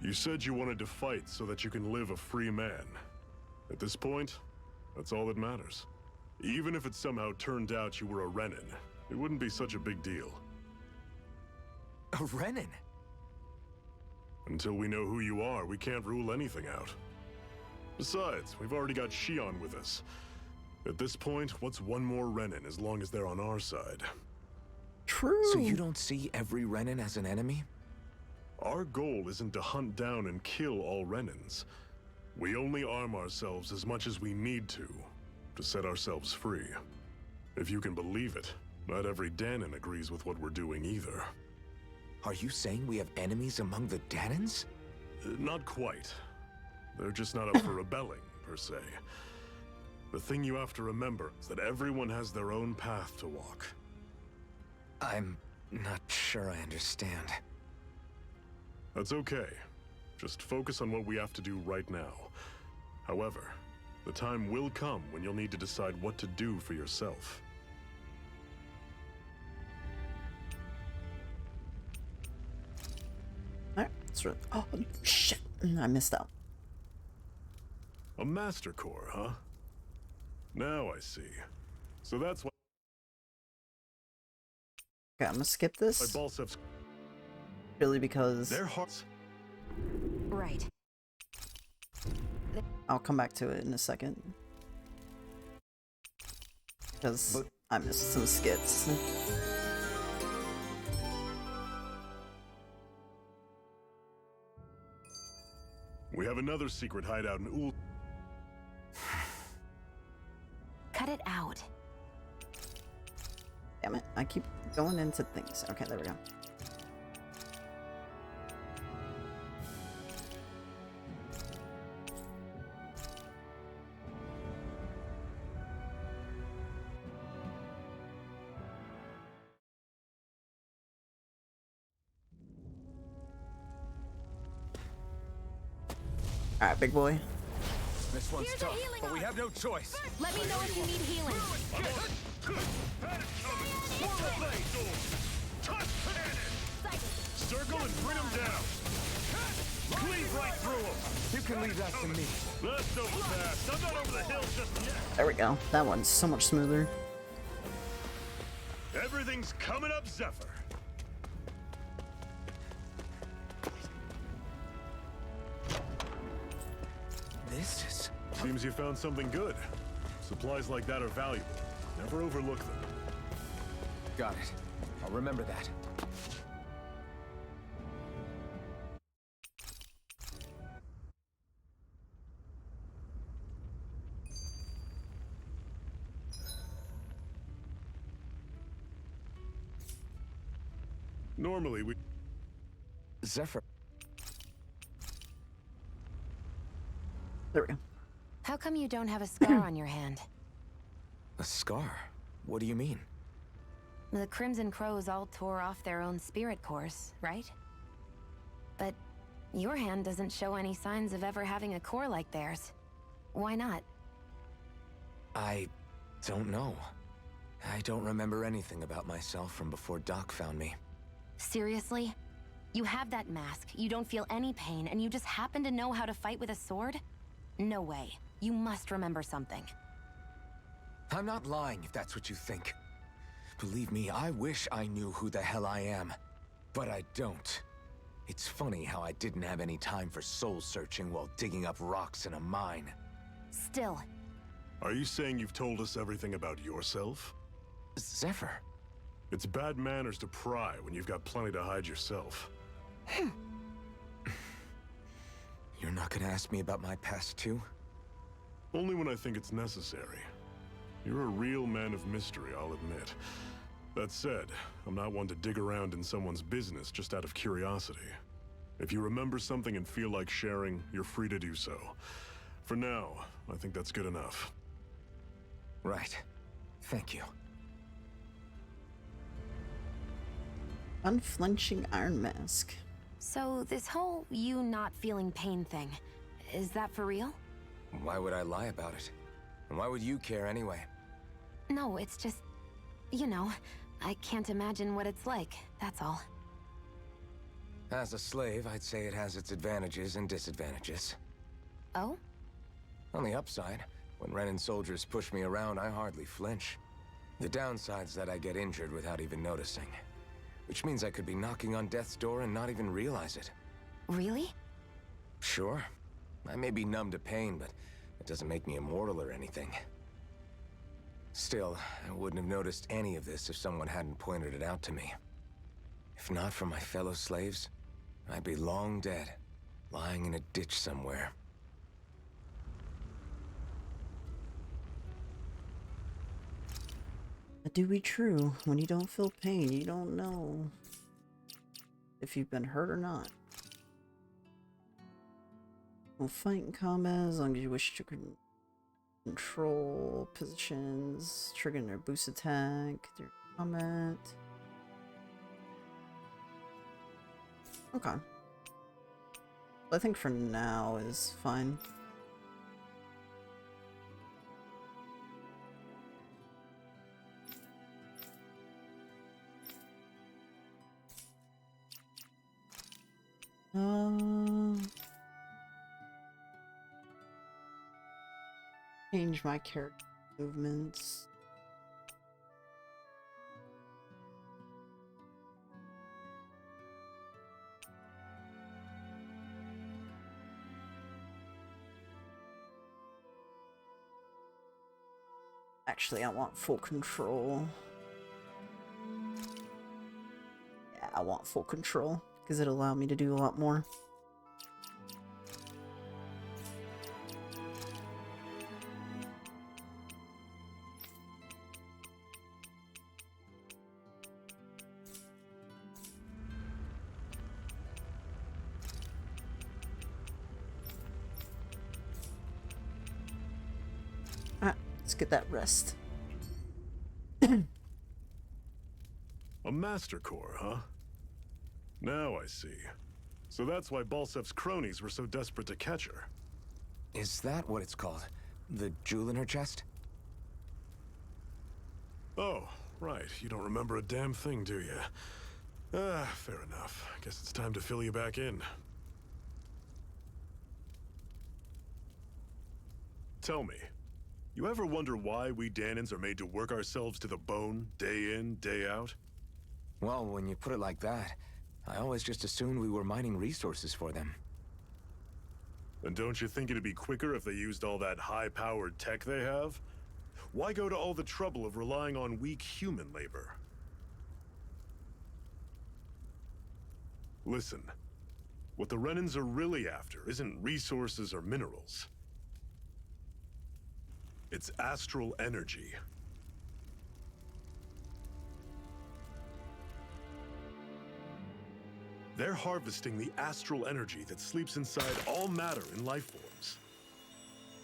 You said you wanted to fight so that you can live a free man. At this point, that's all that matters. Even if it somehow turned out you were a Renin, it wouldn't be such a big deal. a Renin? Until we know who you are, we can't rule anything out. Besides, we've already got Shion with us. At this point, what's one more Renin as long as they're on our side? True. So you don't see every Renin as an enemy? Our goal isn't to hunt down and kill all Renins. We only arm ourselves as much as we need to set ourselves free. If you can believe it, not every Dahnan agrees with what we're doing either. Are you saying we have enemies among the Dahnans? Not quite. They're just not up for rebelling, per se. The thing you have to remember is that everyone has their own path to walk. I'm not sure I understand. That's okay. Just focus on what we have to do right now. However, the time will come when you'll need to decide what to do for yourself. Alright, let's run. Oh, shit. I missed out. A Master Core, huh? Now I see. So that's why Okay, I'm gonna skip this. Balsev's Purely because their hearts. Right. I'll come back to it in a second. Because I missed some skits. We have another secret hideout in Ul. Cut it out. Damn it, I keep going into things. Okay, there we go. Alright, big boy. This one's Here's a tough, healing but we arm. have no choice. Let me know if you need healing. Circle and bring him down. Cleave right through him. You can leave that to me. That's over fast. I'm not over the hill just yet. There we go. That one's so much smoother. Everything's coming up, Zephyr. This is... Seems you found something good. Supplies like that are valuable. Never overlook them. Got it. I'll remember that. Normally, we... Zephyr. There we go. How come you don't have a scar on your hand? A scar? What do you mean? The Crimson Crows all tore off their own spirit cores, right? But your hand doesn't show any signs of ever having a core like theirs. Why not? I don't know. I don't remember anything about myself from before Doc found me. Seriously? You have that mask, you don't feel any pain, and you just happen to know how to fight with a sword? No way. You must remember something. I'm not lying if that's what you think. Believe me, I wish I knew who the hell I am. But I don't. It's funny how I didn't have any time for soul searching while digging up rocks in a mine. Still, Are you saying you've told us everything about yourself? Zephyr. It's bad manners to pry when you've got plenty to hide yourself. You're not gonna ask me about my past too? Only when I think it's necessary. You're a real man of mystery, I'll admit. That said, I'm not one to dig around in someone's business just out of curiosity. If you remember something and feel like sharing, you're free to do so. For now, I think that's good enough. Right. Thank you. Unflinching Iron Mask. So this whole you not feeling pain thing, is that for real? Why would I lie about it? And why would you care anyway? No, it's just, you know, I can't imagine what it's like, that's all. As a slave, I'd say it has its advantages and disadvantages. Oh? On the upside, when Renan soldiers push me around, I hardly flinch. The downside's that I get injured without even noticing. Which means I could be knocking on death's door and not even realize it. Really? Sure. I may be numb to pain, but it doesn't make me immortal or anything. Still, I wouldn't have noticed any of this if someone hadn't pointed it out to me. If not for my fellow slaves, I'd be long dead, lying in a ditch somewhere. Do be true. When you don't feel pain, you don't know if you've been hurt or not. We'll fight in combat as long as you wish to control positions, triggering their boost attack, their combat. Okay. I think for now is fine. Change my character movements. Actually, I want full control. Yeah, I want full control because it'll allow me to do a lot more. Let's get that rest. A Master Core, huh? Now I see. So that's why Balsef's cronies were so desperate to catch her. Is that what it's called? The jewel in her chest? Oh, right. You don't remember a damn thing, do you? Fair enough. Guess it's time to fill you back in. Tell me, you ever wonder why we Dahnans are made to work ourselves to the bone, day in, day out? Well, when you put it like that, I always just assumed we were mining resources for them. And don't you think it'd be quicker if they used all that high-powered tech they have? Why go to all the trouble of relying on weak human labor? Listen, what the Renans are really after isn't resources or minerals. It's astral energy. They're harvesting the astral energy that sleeps inside all matter in life forms.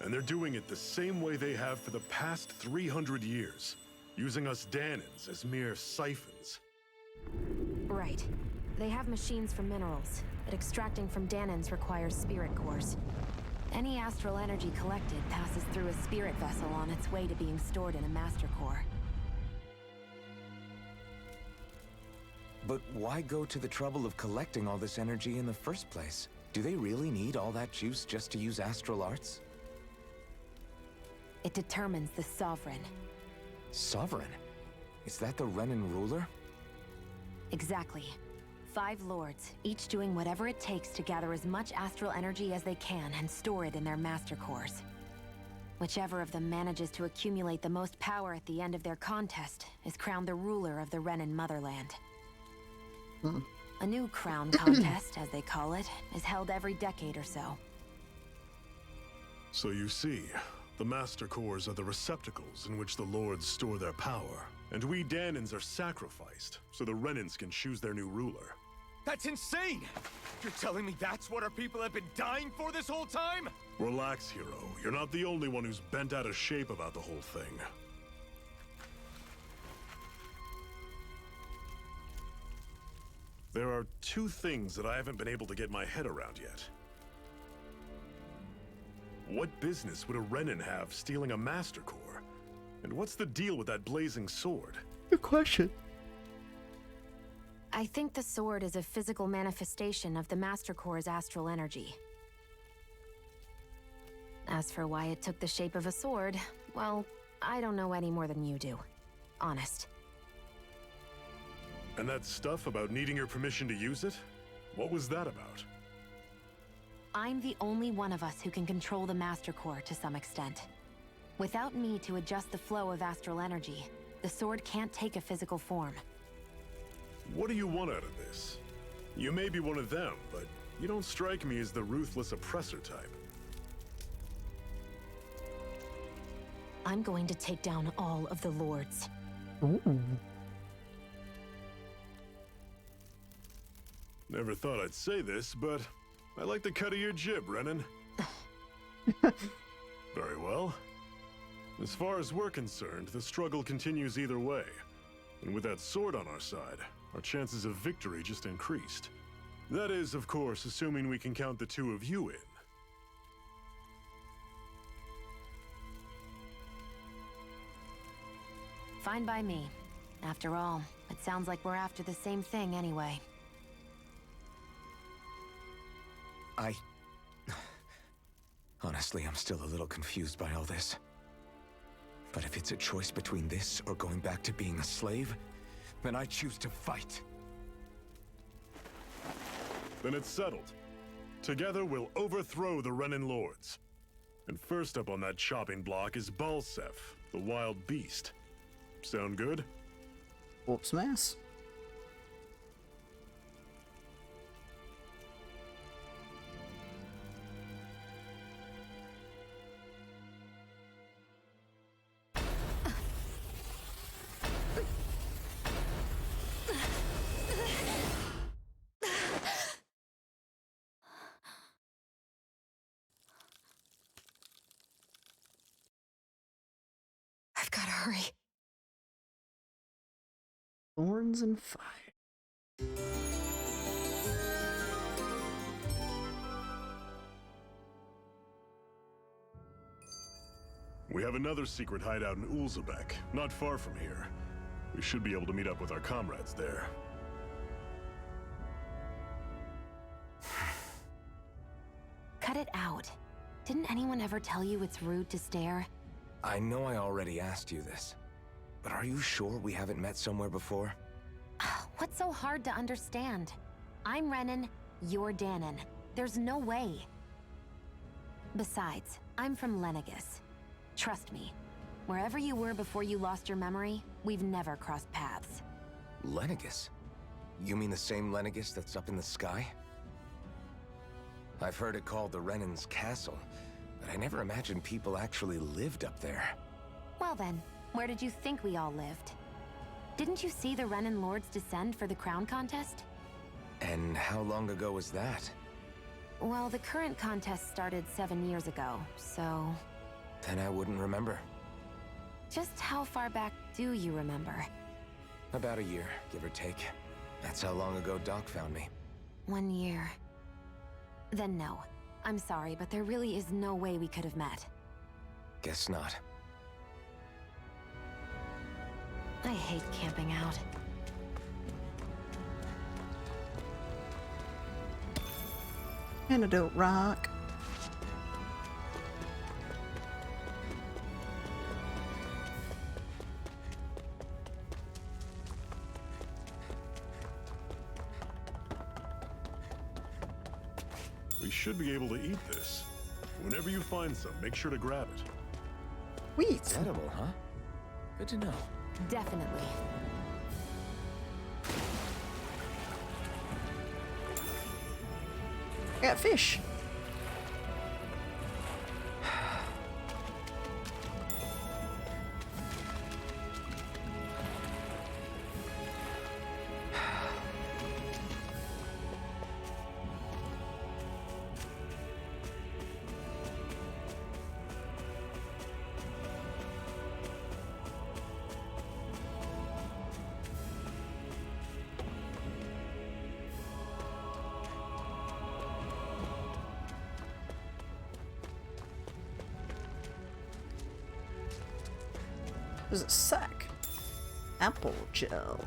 And they're doing it the same way they have for the past 300 years, using us Dahnans as mere siphons. Right. They have machines for minerals, but extracting from Dahnans requires spirit cores. Any astral energy collected passes through a spirit vessel on its way to being stored in a master core. But why go to the trouble of collecting all this energy in the first place? Do they really need all that juice just to use astral arts? It determines the Sovereign. Sovereign? Is that the Renan ruler? Exactly. 5 lords, each doing whatever it takes to gather as much astral energy as they can and store it in their master cores. Whichever of them manages to accumulate the most power at the end of their contest is crowned the ruler of the Renan motherland. A new crown contest, as they call it, is held every decade or so. So you see, The Master Cores are the receptacles in which the Lords store their power. And we Dahnans are sacrificed, so the Renans can choose their new ruler. That's insane! You're telling me that's what our people have been dying for this whole time? Relax, hero. You're not the only one who's bent out of shape about the whole thing. There are two things that I haven't been able to get my head around yet. What business would a Renan have stealing a Master Core? And what's the deal with that blazing sword? Good question. I think the sword is a physical manifestation of the Master Core's astral energy. As for why it took the shape of a sword, well, I don't know any more than you do. Honest. And that stuff about needing your permission to use it? What was that about? I'm the only one of us who can control the Master Core to some extent. Without me to adjust the flow of astral energy, the sword can't take a physical form. What do you want out of this? You may be one of them, but you don't strike me as the ruthless oppressor type. I'm going to take down all of the Lords. Ooh. Never thought I'd say this, but I like the cut of your jib, Renan. Very well. As far as we're concerned, the struggle continues either way. And with that sword on our side, our chances of victory just increased. That is, of course, assuming we can count the two of you in. Fine by me. After all, it sounds like we're after the same thing anyway. Honestly, I'm still a little confused by all this. But if it's a choice between this or going back to being a slave, then I choose to fight. Then it's settled. Together we'll overthrow the Renan Lords. And first up on that chopping block is Balsef, the wild beast. Sound good? Whoops, mass. I've gotta hurry. Thorns and fire. We have another secret hideout in Ulzebek, not far from here. We should be able to meet up with our comrades there. Cut it out. Didn't anyone ever tell you it's rude to stare? I know I already asked you this, but are you sure we haven't met somewhere before? What's so hard to understand? I'm Renan, you're Dahnan. There's no way. Besides, I'm from Lenegis. Trust me, wherever you were before you lost your memory, we've never crossed paths. Lenegis? You mean the same Lenegis that's up in the sky? I've heard it called the Renan's Castle, but I never imagined people actually lived up there. Well then, where did you think we all lived? Didn't you see the Renan Lords descend for the crown contest? And how long ago was that? Well, the current contest started 7 years ago, so... Then I wouldn't remember. Just how far back do you remember? About a year, give or take. That's how long ago Doc found me. 1 year. Then no. I'm sorry, but there really is no way we could have met. Guess not. I hate camping out. Antidote rock. We should be able to eat this. Whenever you find some, make sure to grab it. Wheat. Edible, huh? Good to know. Definitely. I got fish. There's a sack. Apple gel.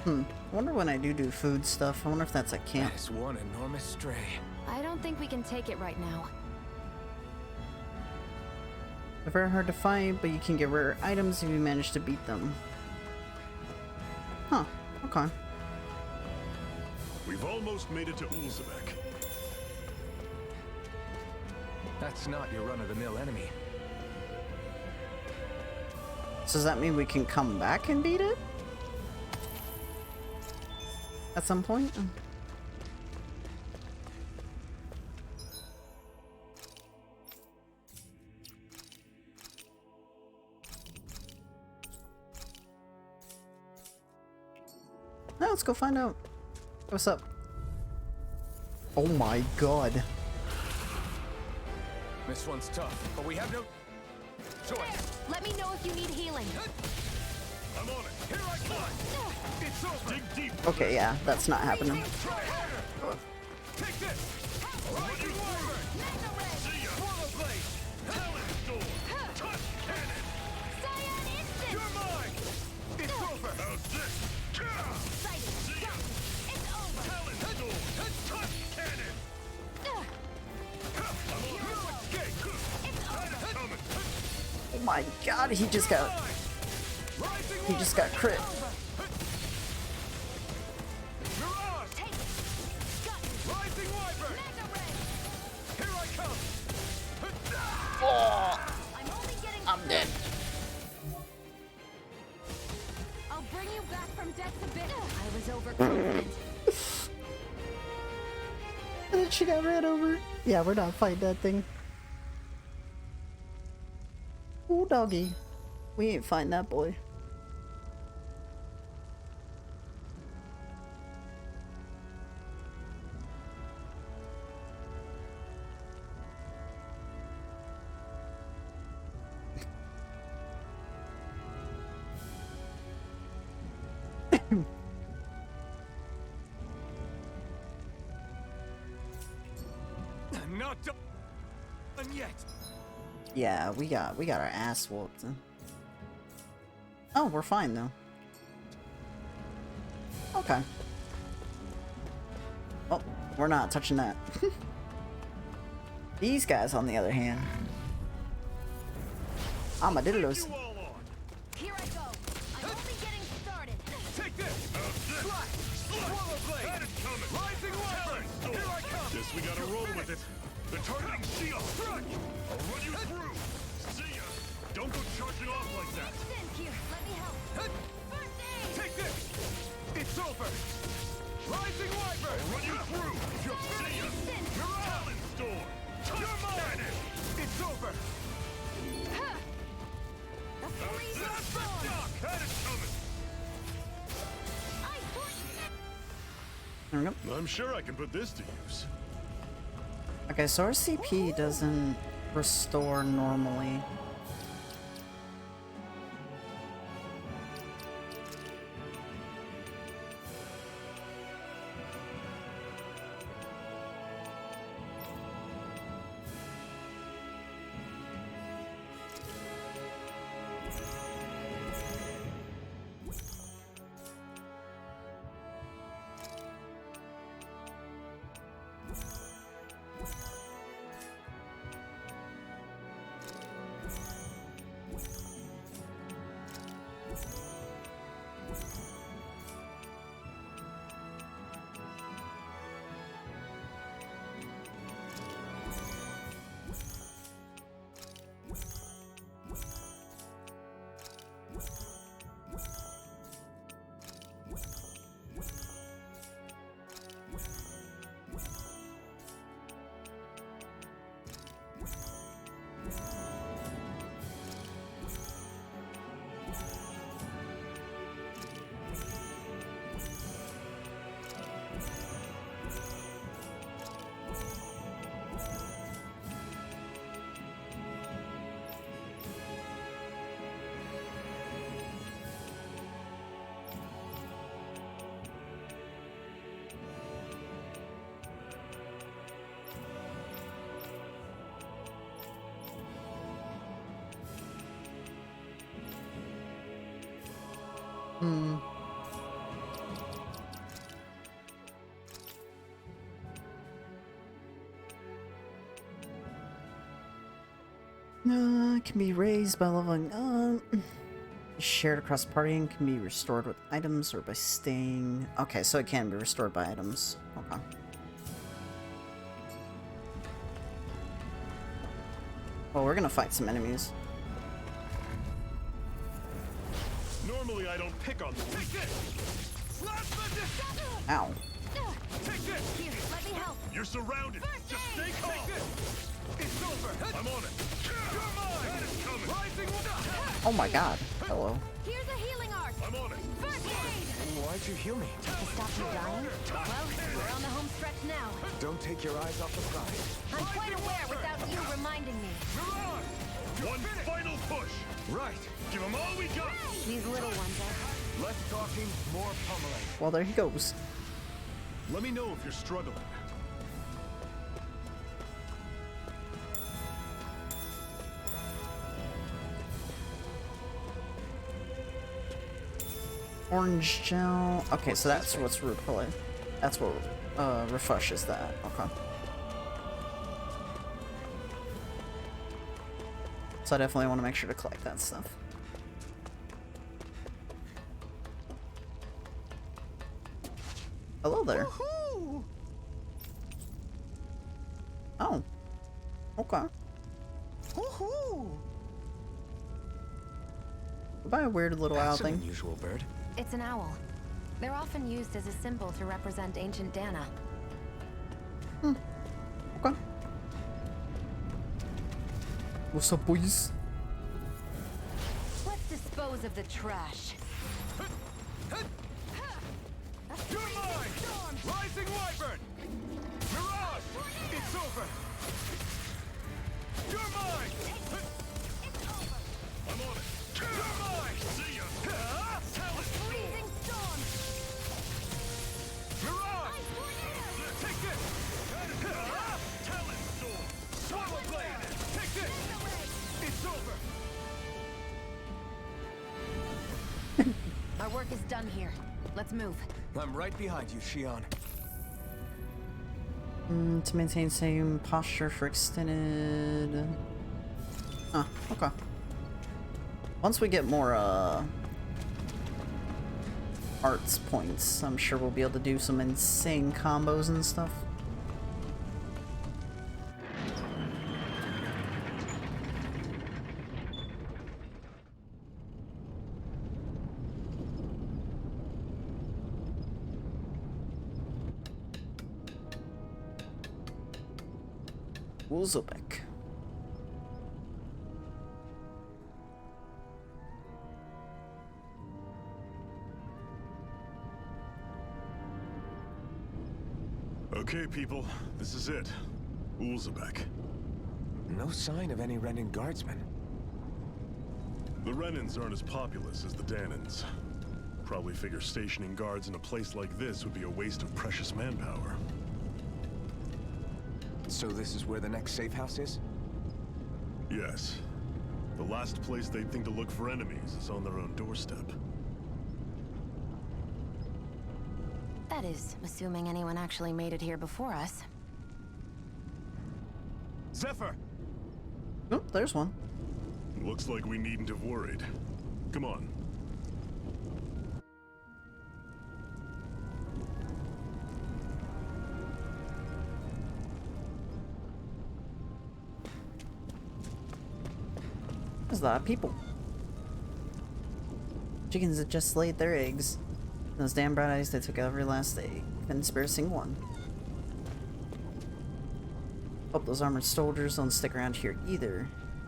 I wonder when I do food stuff. I wonder if that's a camp. That is one enormous stray. I don't think we can take it right now. They're very hard to find, but you can get rare items if you manage to beat them. Huh. Okay. We've almost made it to Ulzebek. That's not your run-of-the-mill enemy. So does that mean we can come back and beat it? At some point? Now let's go find out. What's up? Oh my god. This one's tough, but we have no choice. Let me know if you need healing. I'm on it. Here I come. It's over. Dig deep. Okay, yeah, that's not happening. Take this! Rising Wyvern! See ya. Swallow Blade! Talon Storm. Touch Cannon. Cyan Instant! You're mine! It's over! How's this? Sighted. See ya. It's over! Talon Storm. Touch Cannon. I'm on No escape! It's over! coming. Oh my god, he just got crit. Mirage! Take it! Got you! Rising Wyvern! Mega Ray! Here I come! I'm only getting I'm dead. I'll bring you back from death to bit. I was overconfident. And then she got ran over. Yeah, we're not fighting that thing. Ooh, doggy. We ain't fighting that boy. I'm not done yet. Yeah, we got our ass whooped. Oh, we're fine though. Okay. Oh, we're not touching that. These guys, on the other hand, armadillos. You all on! Here I go. I'm only getting started. Take this! Slash! Swallow Blade! That is coming. Rising Wyvern! Storm. Here I come! Guess we gotta roll with it. They're targeting Shield. I'll run you through. See ya. Don't go charging off like that. Instant here. Let me help. First aid! Take this! It's over! Rising Wyvern! I'll run you through. See ya. Instant! Talon Storm. You're mine! It's over! The freezing storm! That is coming. I thought... There we go. I'm sure I can put this to use. Okay, so our CP doesn't restore normally. Hmm. Can be raised by leveling up. Shared across the party and can be restored with items or by staying. Okay, so it can be restored by items. Okay. Well, we're gonna fight some enemies. Normally I don't pick on the weak. Ow. Here, let me help. You're surrounded. Just stay calm. It's over. I'm on it. You're mine. That is coming. Rising Oh my god. Hello. Here's a healing art. I'm on it. First aid. Why'd you heal me? To stop you dying? Well, we're on the home stretch now. Don't take your eyes off the prize. I'm quite aware without you reminding me. One final push. Right. Give them all we got. These little ones are... Less talking, more pummeling. Well, there he goes. Let me know if you're struggling. Orange gel. Okay, so that's what's repelling. That's what refreshes that. Okay. So I definitely want to make sure to collect that stuff. Hello there. Oh. Okay. Goodbye, weird little owl That's an thing. unusual bird. It's an owl. They're often used as a symbol to represent ancient Dahna. Okay. What's up, boys? Let's dispose of the trash. You're mine. Rising wyvern. Mirage. It's over. You're mine. I'm on it. You're mine. See ya. Freezing storm. Mirage. Take this. Talon storm. Swallow blade. Take this. It's over. Our work is done here. Let's move. I'm right behind you, Shion. To maintain same posture for extended. Huh, okay. Once we get more arts points, I'm sure we'll be able to do some insane combos and stuff. Uzbek. Okay, people. This is it. Ulzebek. No sign of any Renin guardsmen. The Renins aren't as populous as the Dahnans. Probably figure stationing guards in a place like this would be a waste of precious manpower. So this is where the next safe house is? Yes. The last place they'd think to look for enemies is on their own doorstep. That is, assuming anyone actually made it here before us. Zephyr. Oh, there's one. Looks like we needn't have worried. Come on. There's a lot of people. Chickens that just laid their eggs. Those damn bright eyes, they took every last egg. Couldn't spare a single one. Hope those armored soldiers don't stick around here either.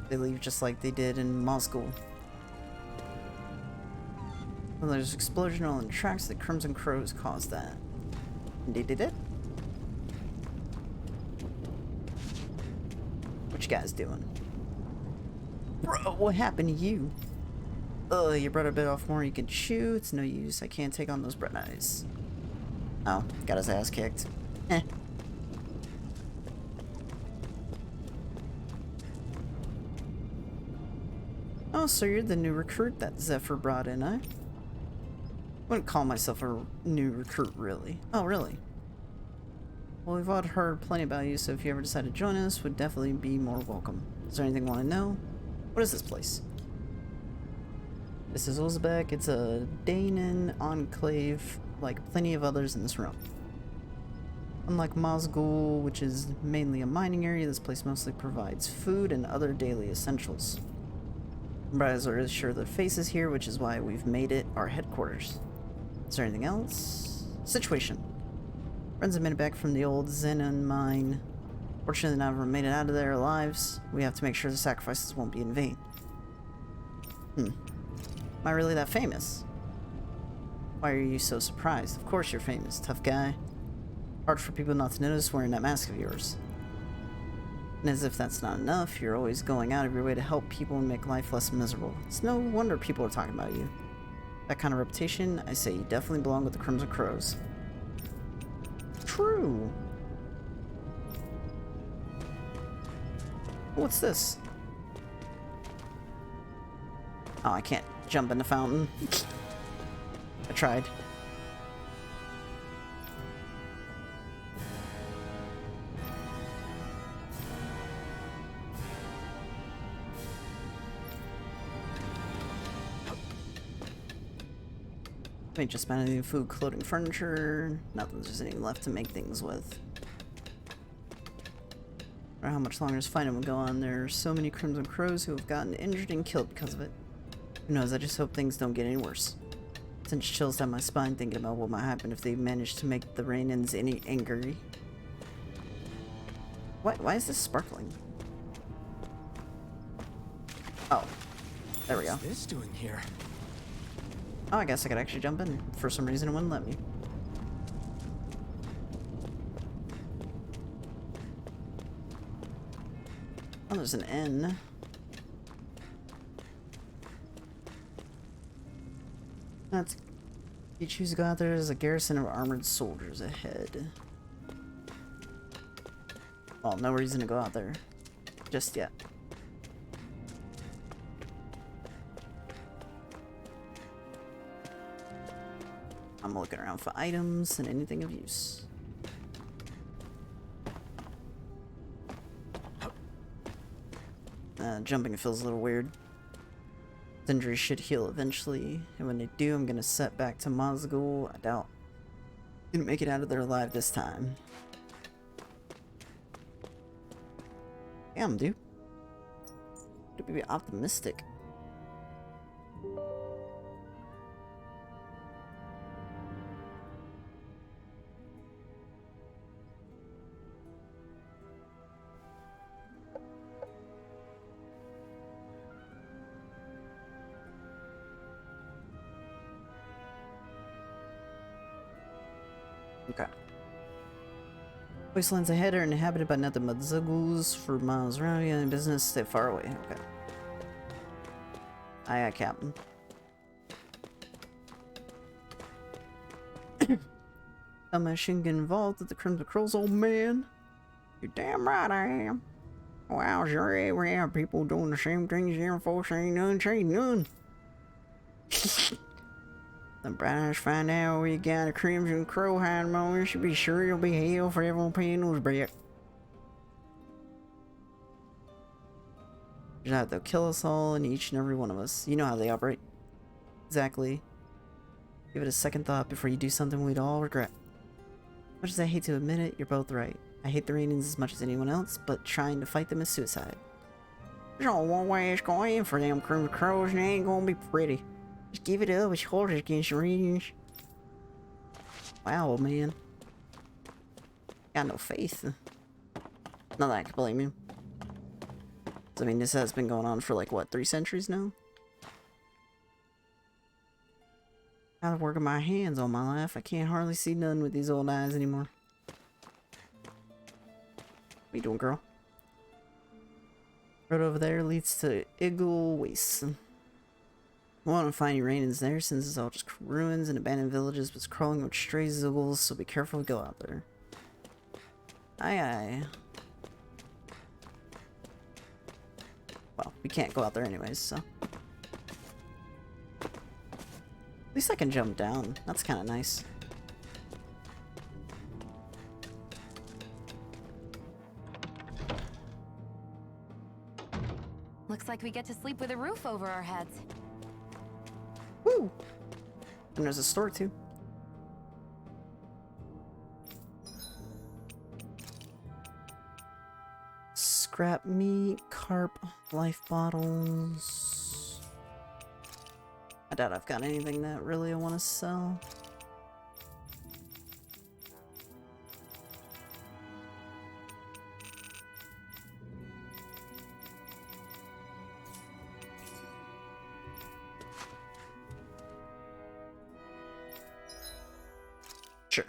They leave just like they did in Moscow. Well, there's an explosion on the tracks. The Crimson Crows caused that. Indeed they did. What you guys doing? Bro, what happened to you? You brought a bit off more you can chew. It's no use. I can't take on those bread eyes. Oh, got his ass kicked. Eh. Oh, so you're the new recruit that Zephyr brought in, eh? Wouldn't call myself a new recruit, really. Oh, really? Well, we've all heard plenty about you, so if you ever decide to join us, would definitely be more welcome. Is there anything you want to know? What is this place? This is Uzbek. It's a Dahnan enclave, like plenty of others in this realm. Unlike Mazgul, which is mainly a mining area, this place mostly provides food and other daily essentials. Brothers are sure their faces here, which is why we've made it our headquarters. Is there anything else? Situation. Friends have made it back from the old Xenon mine. Fortunately, none of them made it out of there alive. We have to make sure the sacrifices won't be in vain. Am I really that famous? Why are you so surprised? Of course you're famous, tough guy. Hard for people not to notice wearing that mask of yours. And as if that's not enough, you're always going out of your way to help people and make life less miserable. It's no wonder people are talking about you. That kind of reputation, I say you definitely belong with the Crimson Crows. True. What's this? Oh, I can't jump in the fountain. I tried. I mean, just managing food, clothing, furniture. Not that there's any left to make things with. Or how much longer this fighting will go on. There are so many Crimson Crows who have gotten injured and killed because of it. Who knows, I just hope things don't get any worse. Sends chills down my spine thinking about what might happen if they manage to make the Rainans any angry. Why is this sparkling? Oh. There we go. What's this doing here? Oh, I guess I could actually jump in. For some reason, it wouldn't let me. Oh, there's an N. That's... You choose to go out there, there's a garrison of armored soldiers ahead. Well, no reason to go out there. Just yet. I'm looking around for items and anything of use. Jumping feels a little weird. Injuries should heal eventually, and when they do, I'm gonna set back to Mazgul. I doubt I'm gonna make it out of there alive this time. Damn, dude. To be optimistic. Okay. Wastelands ahead are inhabited by nothing but Zuggles for miles around. Any business, stay far away. Okay. Aye, aye, Captain. Am I shouldn't get involved with the Crimson Crows, old man? You're damn right I am. Wow, sure every people doing the same things here, folks ain't none change none. The British find out we got a Crimson Crow hiding among us, you be sure you'll be hell for everyone paying those back. They'll kill us all and each and every one of us. You know how they operate. Exactly. Give it a second thought before you do something we'd all regret. Much as I hate to admit it, you're both right. I hate the Rainans as much as anyone else, but trying to fight them is suicide. There's only one way it's going to end for them Crimson Crows, and it ain't going to be pretty. Just give it up, it's shoulders against the Rainans. Wow, man. Got no faith. Not that I can blame you. I mean, this has been going on for like, what, 3 centuries now? Out of work of my hands all my life, I can't hardly see none with these old eyes anymore. What you doing, girl? Road over there leads to Eagle Waste. I want to find Rainans there since it's all just ruins and abandoned villages, but it's crawling with stray Zuggles, so be careful to go out there. Aye aye. Well, we can't go out there anyways, so. At least I can jump down. That's kind of nice. Looks like we get to sleep with a roof over our heads. Woo! And there's a store too. Scrap meat, carp, life bottles. I doubt I've got anything that really I want to sell. Sure.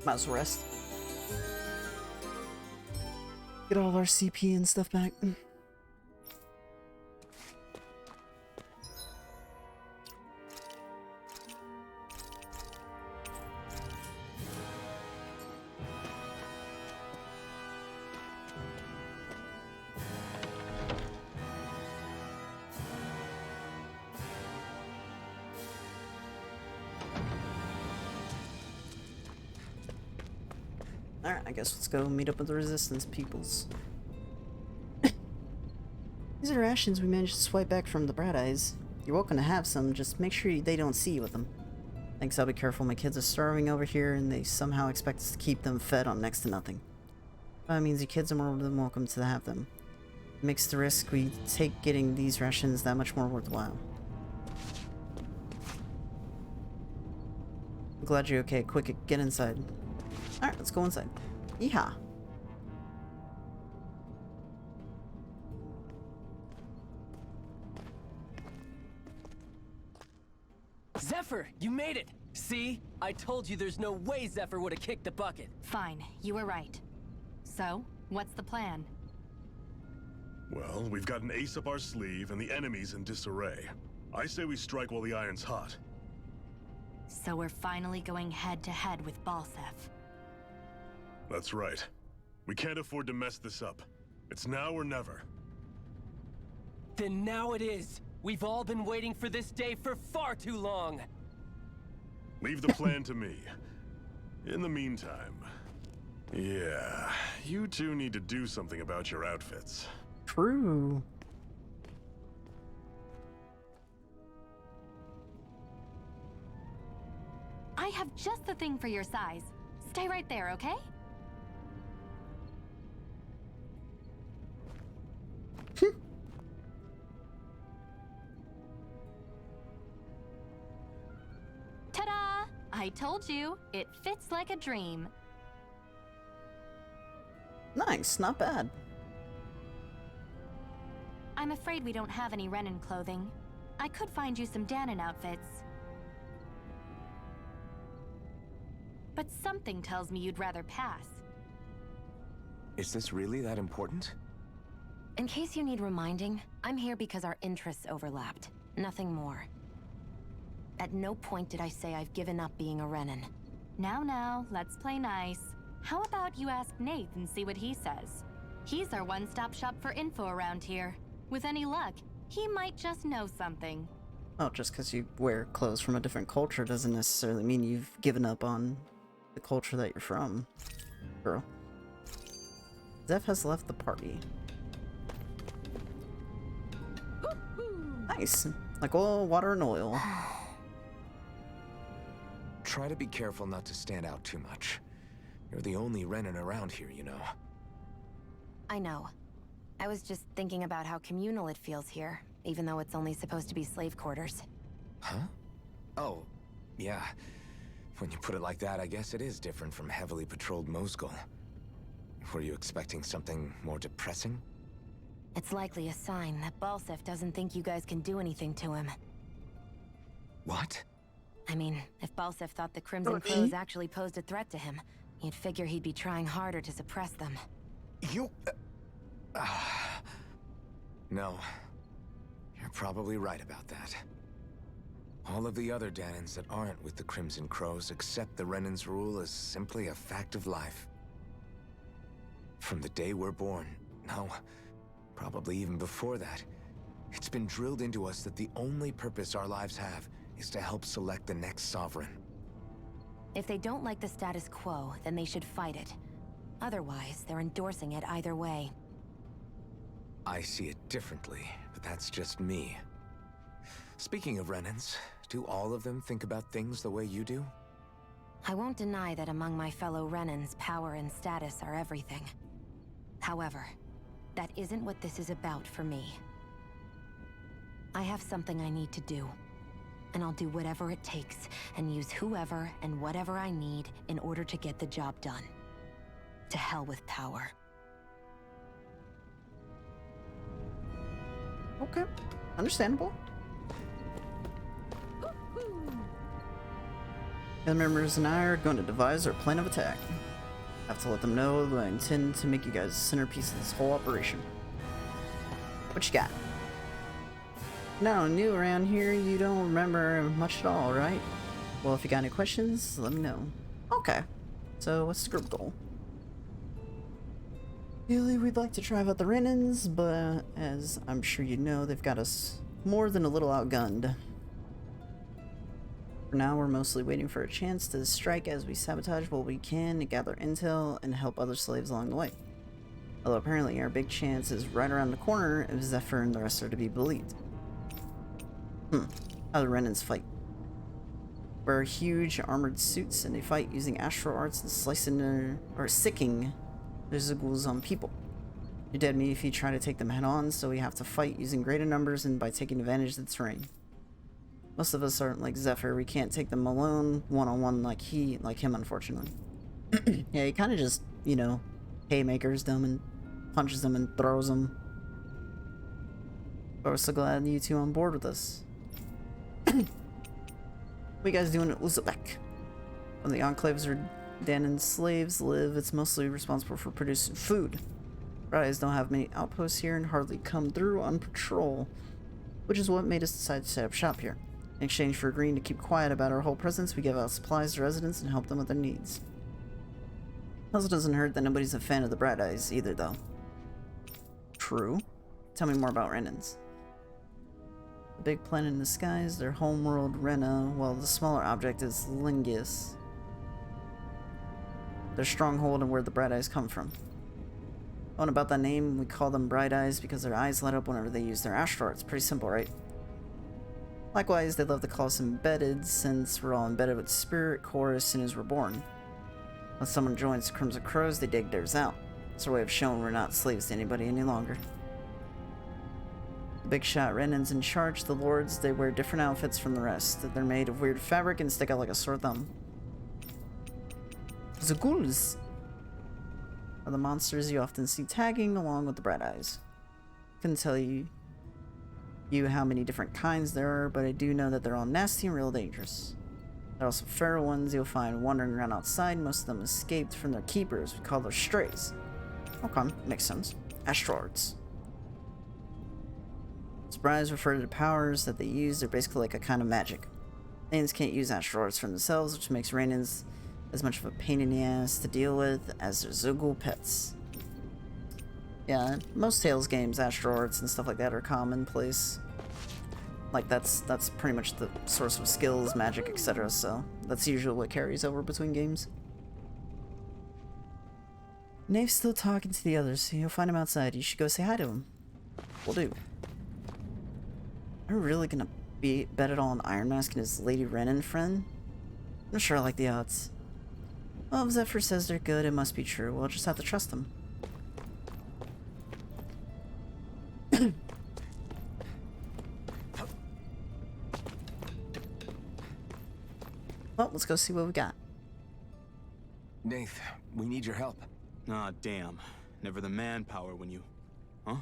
Might as well rest. Get all our CP and stuff back. Alright, I guess let's go meet up with the resistance peoples. These are rations we managed to swipe back from the Bright Eyes. You're welcome to have some, just make sure they don't see you with them. Thanks, I'll be careful. My kids are starving over here and they somehow expect us to keep them fed on next to nothing. That means your kids are more than welcome to have them. It makes the risk we take getting these rations that much more worthwhile. I'm glad you're okay. Quick, get inside. Alright, let's go inside. Yeehaw. Zephyr, you made it! See? I told you there's no way Zephyr would have kicked the bucket. Fine, you were right. So, what's the plan? Well, we've got an ace up our sleeve and the enemy's in disarray. I say we strike while the iron's hot. So we're finally going head to head with Balsef. That's right. We can't afford to mess this up. It's now or never. Then now it is! We've all been waiting for this day for far too long! Leave the plan to me. In the meantime... Yeah, you two need to do something about your outfits. True. I have just the thing for your size. Stay right there, okay? Ta-da! I told you, it fits like a dream. Nice, not bad. I'm afraid we don't have any Renin clothing. I could find you some Dahna outfits. But something tells me you'd rather pass. Is this really that important? In case you need reminding, I'm here because our interests overlapped. Nothing more. At no point did I say I've given up being a Renin. Now, let's play nice. How about you ask Nath and see what he says? He's our one-stop shop for info around here. With any luck, he might just know something. Well, just because you wear clothes from a different culture doesn't necessarily mean you've given up on the culture that you're from, girl. Zeph has left the party. Nice. Like oil, water, and oil. Try to be careful not to stand out too much. You're the only Renin around here, you know. I know. I was just thinking about how communal it feels here, even though it's only supposed to be slave quarters. Huh? Oh, yeah. When you put it like that, I guess it is different from heavily patrolled Mosgul. Were you expecting something more depressing? It's likely a sign that Balsef doesn't think you guys can do anything to him. What? I mean, if Balsef thought the Crimson Crows actually posed a threat to him, you'd figure he'd be trying harder to suppress them. You... No. You're probably right about that. All of the other Dahnans that aren't with the Crimson Crows accept the Renin's rule as simply a fact of life. From the day we're born, no, probably even before that, it's been drilled into us that the only purpose our lives have is to help select the next sovereign. If they don't like the status quo, then they should fight it. Otherwise, they're endorsing it either way. I see it differently, but that's just me. Speaking of Renans, do all of them think about things the way you do? I won't deny that among my fellow Renans, power and status are everything. However, that isn't what this is about for me. I have something I need to do, and I'll do whatever it takes and use whoever and whatever I need in order to get the job done. To hell with power. Okay, understandable. The members and I are going to devise our plan of attack. I have to let them know that I intend to make you guys the centerpiece of this whole operation. What you got? Now, new around here, you don't remember much at all, right? Well, if you got any questions, let me know. Okay, so what's the group goal? Really, we'd like to drive out the Renans, but as I'm sure you know, they've got us more than a little outgunned. For now, we're mostly waiting for a chance to strike as we sabotage what we can to gather intel and help other slaves along the way. Although apparently our big chance is right around the corner if Zephyr and the rest are to be believed. How the Renans fight. Wear huge armored suits and they fight using astral arts and slicing or sicking their Zugul's on people. You're dead meat if you try to take them head on, so we have to fight using greater numbers and by taking advantage of the terrain. Most of us aren't like Zephyr, we can't take them alone, one-on-one like him, unfortunately. Yeah, he kind of just, you know, haymakers them and punches them and throws them. But we're so glad you two are on board with us. What you guys doing at Uzbek? When the enclaves or Dahnan slaves live, it's mostly responsible for producing food. Brides don't have many outposts here and hardly come through on patrol, which is what made us decide to set up shop here. In exchange for agreeing to keep quiet about our whole presence, we give out supplies to residents and help them with their needs. Also doesn't hurt that nobody's a fan of the Bright Eyes either, though. True. Tell me more about Renans. The big planet in the sky is their homeworld, Rena, while the smaller object is Lingus. Their stronghold and where the Bright Eyes come from. Oh, and about that name, we call them Bright Eyes because their eyes light up whenever they use their astral arts. Pretty simple, right? Likewise, they love to call us embedded, since we're all embedded with spirit core as soon as we're born. When someone joins the Crimson Crows, they dig theirs out. It's our way of showing we're not slaves to anybody any longer. The big shot Renans in charge, the lords, they wear different outfits from the rest. They're made of weird fabric and stick out like a sore thumb. The ghouls are the monsters you often see tagging along with the Bright Eyes. I couldn't tell you how many different kinds there are, but I do know that they're all nasty and real dangerous. There are also feral ones you'll find wandering around outside. Most of them escaped from their keepers. We call those strays. Okay, makes sense. Astrords. Sprites refer to the powers that they use. They're basically like a kind of magic. Renans can't use Astrords for themselves, which makes Renans as much of a pain in the ass to deal with as their Zugul pets. Yeah, most Tales games, Astrords and stuff like that are commonplace. Like that's pretty much the source of skills, magic, etc. So that's usually what carries over between games. Nave's still talking to the others, so you'll find him outside. You should go say hi to him. Will do. Are we really gonna bet it all on Iron Mask and his Lady Renan friend? I'm not sure I like the odds. Well, if Zephyr says they're good, it must be true. We'll just have to trust them. Well, let's go see what we got. Nath, we need your help. Ah, damn. Never the manpower when you... Huh?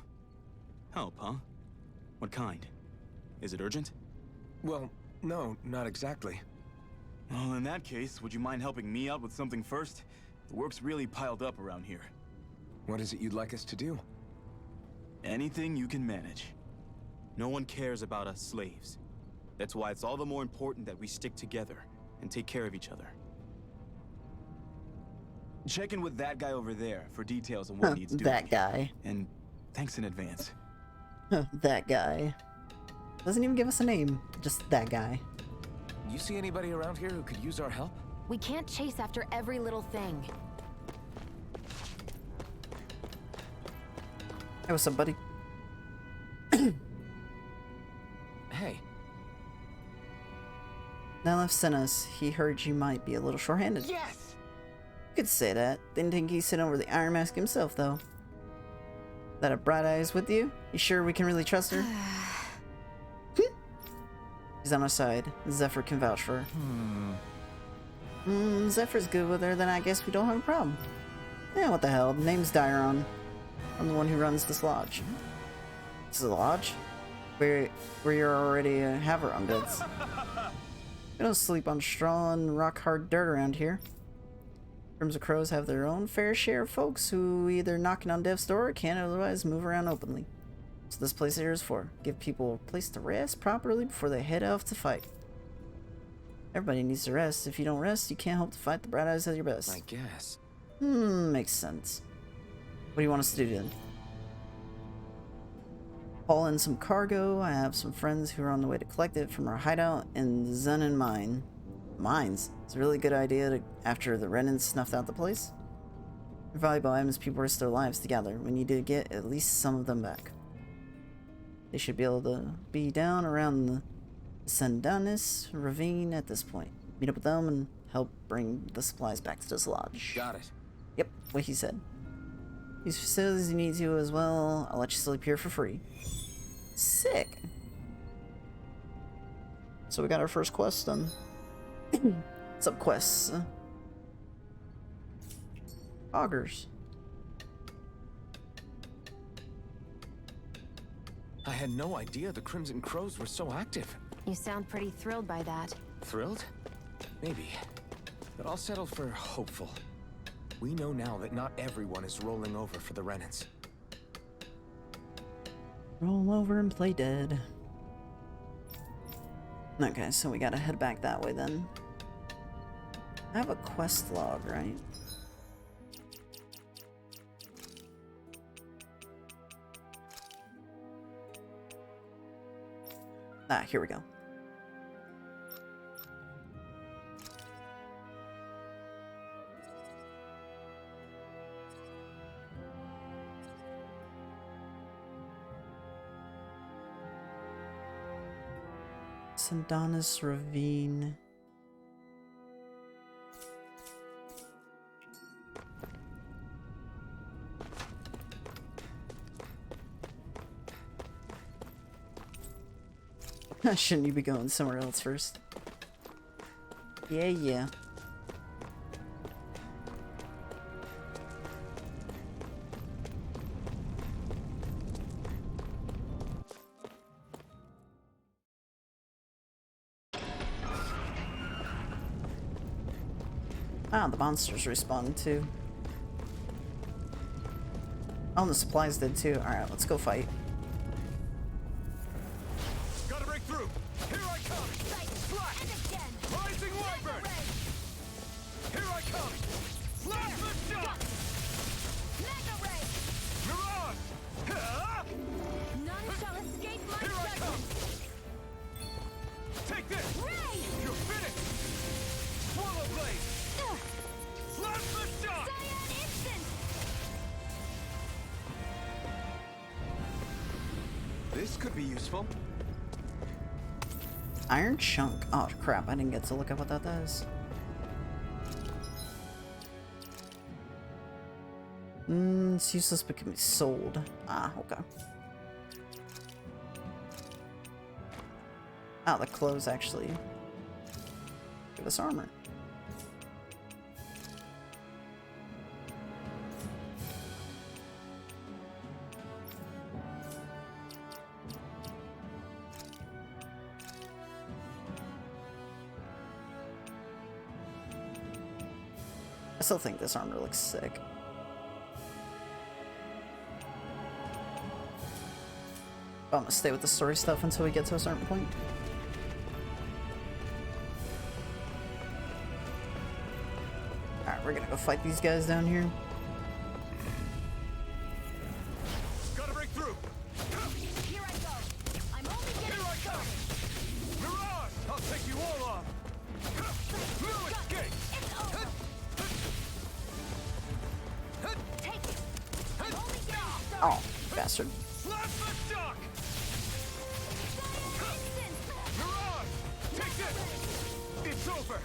Help, huh? What kind? Is it urgent? Well, no, not exactly. Well, in that case, would you mind helping me out with something first? The work's really piled up around here. What is it you'd like us to do? Anything you can manage. No one cares about us slaves. That's why it's all the more important that we stick together and take care of each other. Check in with that guy over there for details on what needs doing. That guy. And thanks in advance. That guy. Doesn't even give us a name. Just that guy. You see anybody around here who could use our help? We can't chase after every little thing. Hey, what's up, buddy? Hey. Now left sent us. He heard you might be a little short-handed. Yes! You could say that. Didn't think he'd sit over the Iron Mask himself, though. That a Bright Eyes with you? You sure we can really trust her? She's on our side. Zephyr can vouch for her. Zephyr's good with her, then I guess we don't have a problem. Yeah, what the hell? The name's Dairon. I'm the one who runs this lodge. This is a lodge? Where you already have our undeads. We don't sleep on straw and rock-hard dirt around here. Crimson Crows have their own fair share of folks who either knocking on death's door or can't otherwise move around openly. So this place here is for. Give people a place to rest properly before they head off to fight. Everybody needs to rest. If you don't rest, you can't hope to fight the Bright Eyes at your best. I guess. Makes sense. What do you want us to do then? Haul in some cargo. I have some friends who are on the way to collect it from our hideout in the Zenon mine. Mines? It's a really good idea to, after the Renans snuffed out the place. They're valuable items people risk their lives to gather. We need to get at least some of them back. They should be able to be down around the Sendanis ravine at this point. Meet up with them and help bring the supplies back to this lodge. Got it. Yep, what he said. These facilities you need to as well. I'll let you sleep here for free. Sick. So we got our first quest done. Sub-quests. Augers. I had no idea the Crimson Crows were so active. You sound pretty thrilled by that. Thrilled? Maybe. But I'll settle for hopeful. We know now that not everyone is rolling over for the Renans. Roll over and play dead. Okay, so we gotta head back that way then. I have a quest log, right? Ah, here we go. Sandanis Ravine. Shouldn't you be going somewhere else first? Yeah. Ah, the monsters respawned too. Oh, and the supplies did too. Alright, let's go fight. Gotta break through! Here I come! Flash! And again! Rising Wyvern! Here I come! Flash the shot! Mega ray! Mirage! Huh? None shall escape my Here I come! presence! Take this! Ray! You're finished! Swallow blade! Flash the shot! Cyan instant! This could be useful. Iron chunk. Oh crap, I didn't get to look up what that does. It's useless but can be sold. Ah, okay. Ah, the clothes actually give us armor. I still think this armor looks sick. I'm gonna stay with the story stuff until we get to a certain point. Alright, we're gonna go fight these guys down here. Gotta break through! Here I go! I'm only getting Here I come! Mirage! I'll take you all on! Oh, bastard. Slap the duck! Mirage! Take this! It's over!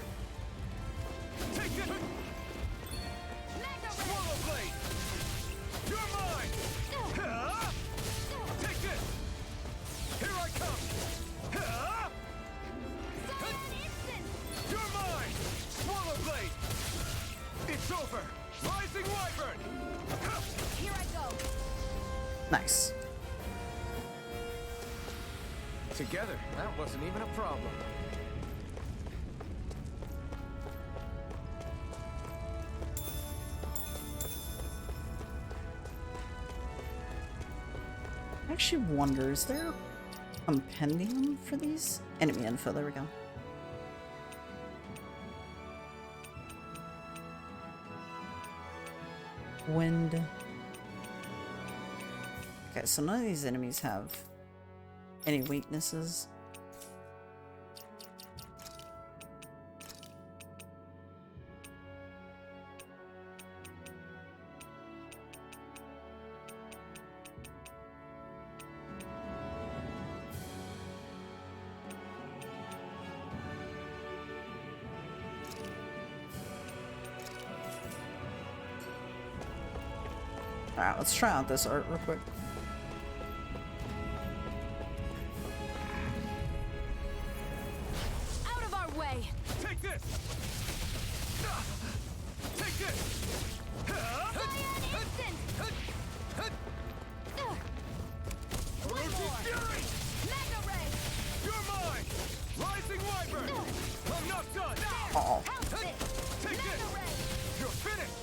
Take it! Swallow blade! You're mine! Huh? Take this! Here I come! Huh? You're mine! Swallow blade! It's over! Rising wyvern! Here I go. Nice. Together, that wasn't even a problem. I actually wonder, is there a compendium for these? Enemy info, there we go. Wind. Okay, so none of these enemies have any weaknesses. Alright, let's try out this art real quick. Out of our way. Take this! Take this! Cyan instant. One more. Fury! Magna ray. You're mine! Rising wyvern! I'm not done! Uh-oh. House this. Take Magna this! ray. You're finished!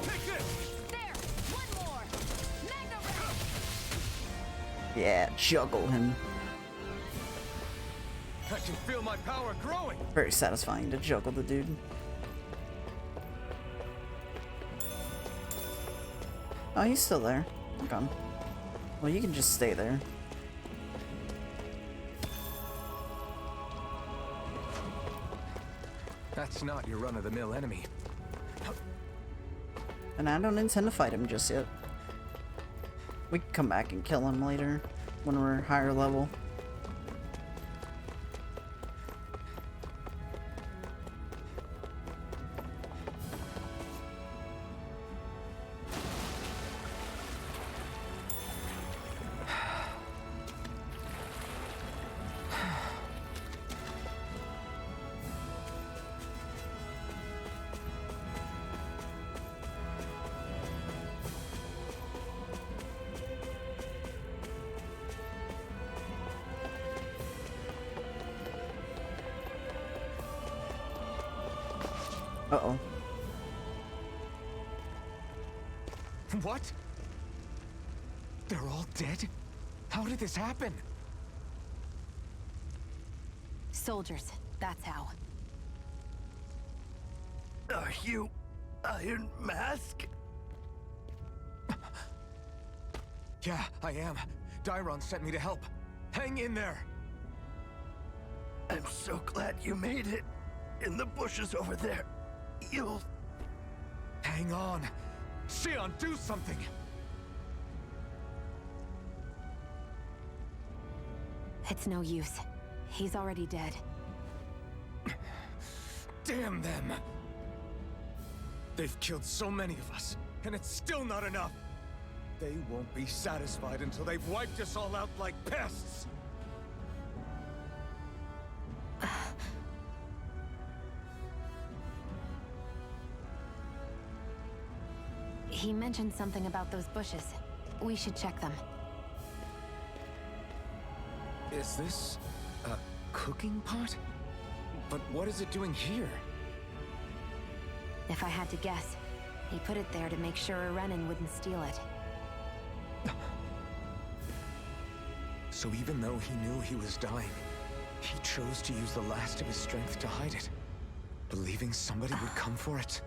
Take this! There. One more. Magna ray. Yeah, juggle him. I can feel my power growing. Very satisfying to juggle the dude. Oh, he's still there. Okay. Well, you can just stay there. That's not your run-of-the-mill enemy. And I don't intend to fight him just yet. We can come back and kill him later when we're higher level. Uh-oh. What? They're all dead? How did this happen? Soldiers. That's how. Are you Iron Mask? Yeah, I am. Dairon sent me to help. Hang in there! I'm so glad you made it. In the bushes over there. You'll... Hang on! Xion, do something! It's no use. He's already dead. Damn them! They've killed so many of us, and it's still not enough! They won't be satisfied until they've wiped us all out like pests! He mentioned something about those bushes. We should check them. Is this a cooking pot? But what is it doing here? If I had to guess, he put it there to make sure Renan wouldn't steal it. So even though he knew he was dying, he chose to use the last of his strength to hide it, believing somebody would come for it.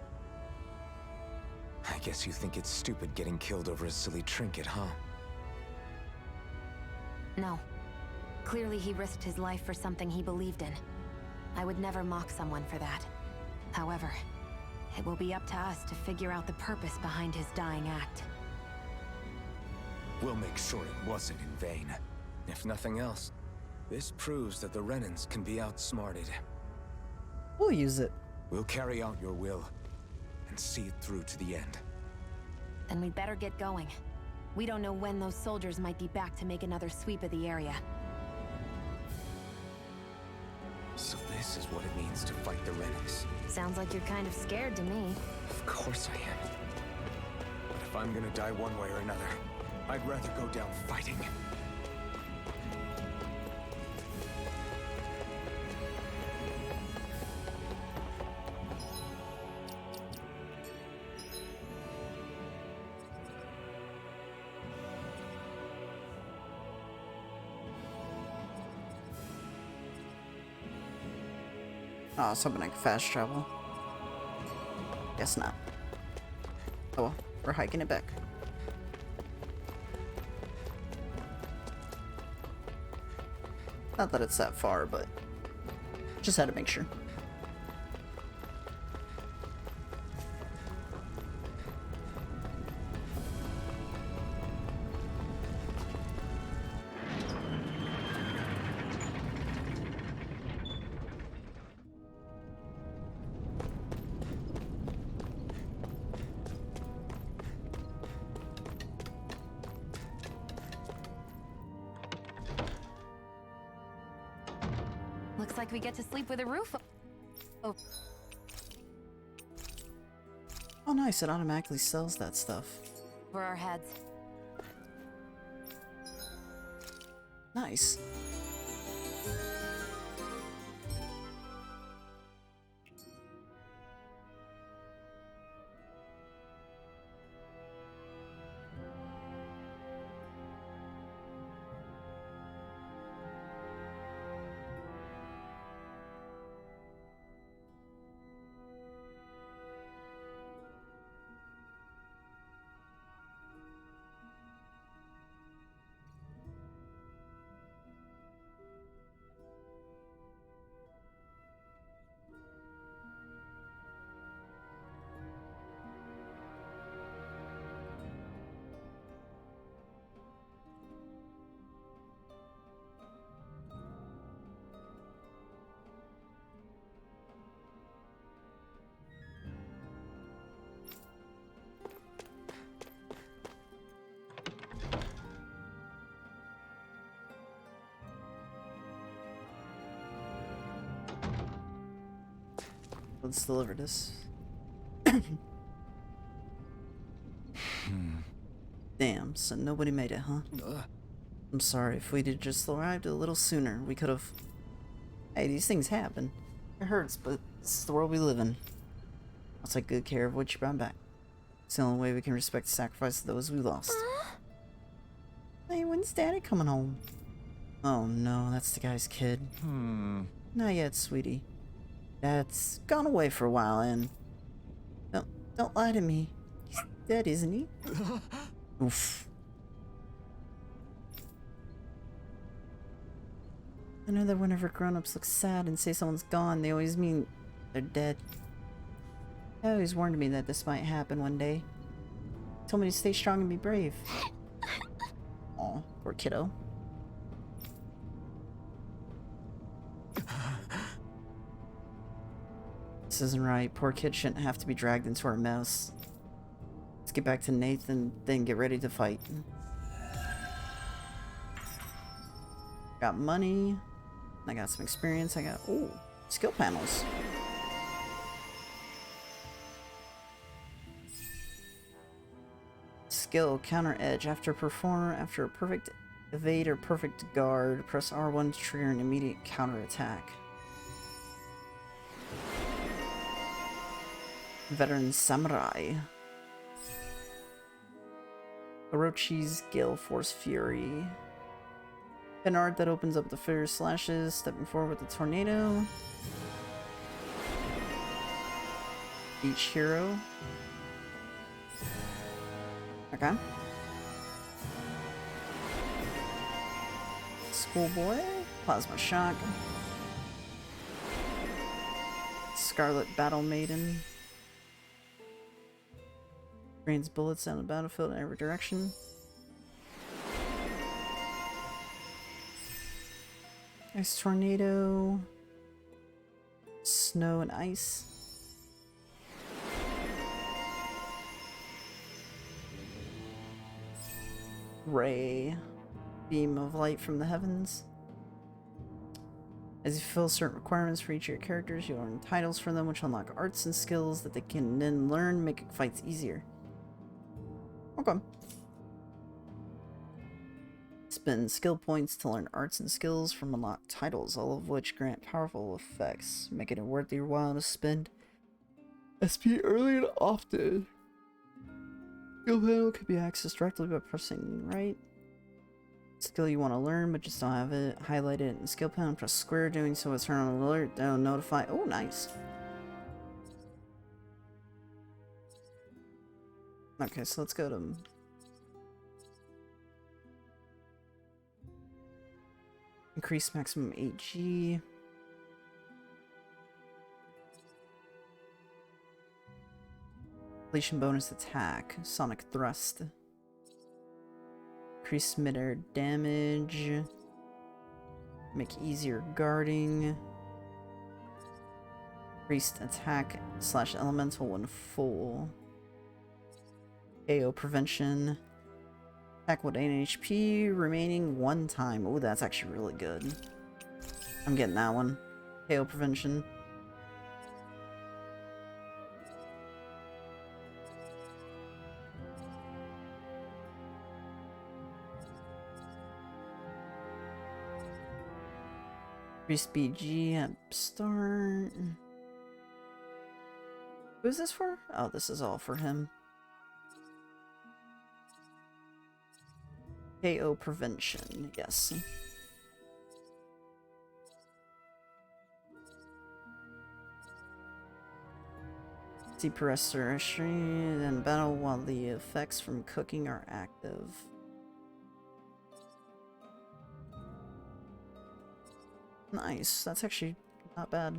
I guess you think it's stupid getting killed over a silly trinket, huh? No. Clearly he risked his life for something he believed in. I would never mock someone for that. However, it will be up to us to figure out the purpose behind his dying act. We'll make sure it wasn't in vain. If nothing else, this proves that the Renans can be outsmarted. We'll use it. We'll carry out your will and see it through to the end. Then we'd better get going. We don't know when those soldiers might be back to make another sweep of the area. So this is what it means to fight the Renans. Sounds like you're kind of scared to me. Of course I am. But if I'm gonna die one way or another, I'd rather go down fighting. Oh, I was hoping I could fast travel. Guess not. Oh well, we're hiking it back. Not that it's that far, but just had to make sure. Looks like we get to sleep with a roof. Oh, Oh nice, it automatically sells that stuff. over our heads. Nice. Let's deliver this. Damn, so nobody made it, huh? I'm sorry, if we'd have just arrived a little sooner, we could have... Hey, these things happen. It hurts, but this is the world we live in. I'll take good care of what you brought back. It's the only way we can respect the sacrifice of those we lost. Hey, when's Daddy coming home? Oh no, that's the guy's kid. Not yet, sweetie. Dad's gone away for a while, and... Don't lie to me. He's dead, isn't he? Oof. I know that whenever grown-ups look sad and say someone's gone, they always mean they're dead. He always warned me that this might happen one day. He told me to stay strong and be brave. Aw, poor kiddo. This isn't right. Poor kid shouldn't have to be dragged into our mess. Let's get back to Nathan, then get ready to fight. Got money. I got some experience. I got, ooh, skill panels. Skill, counter edge. After a perfect evade or perfect guard, press R1 to trigger an immediate counter attack. Veteran Samurai. Orochi's Gale Force Fury. An art that opens up the fierce slashes, stepping forward with the tornado. Each hero. Okay. Schoolboy. Plasma Shock. Scarlet Battle Maiden. Rains bullets down the battlefield in every direction. Ice tornado. Snow and ice. Ray. Beam of light from the heavens. As you fulfill certain requirements for each of your characters, you'll earn titles from them, which unlock arts and skills that they can then learn, making fights easier. Okay. Spend skill points to learn arts and skills from unlocked titles, all of which grant powerful effects, making it worth your while to spend SP early and often. Skill panel can be accessed directly by pressing right. Skill you want to learn, but just don't have it. Highlight it in the skill panel, press square. Doing so will turn on an alert that will notify. Oh, nice. Okay, so let's go to increase maximum AG. Completion bonus attack. Sonic thrust. Increase mid-air damage. Make easier guarding. Increased attack / elemental when full. KO prevention. Attack with 8 HP, remaining 1 time. Oh, that's actually really good. I'm getting that one. KO prevention. Increase BG at start. Who's this for? Oh, this is all for him. KO prevention, yes. Suppress restraint and battle while the effects from cooking are active. Nice, that's actually not bad.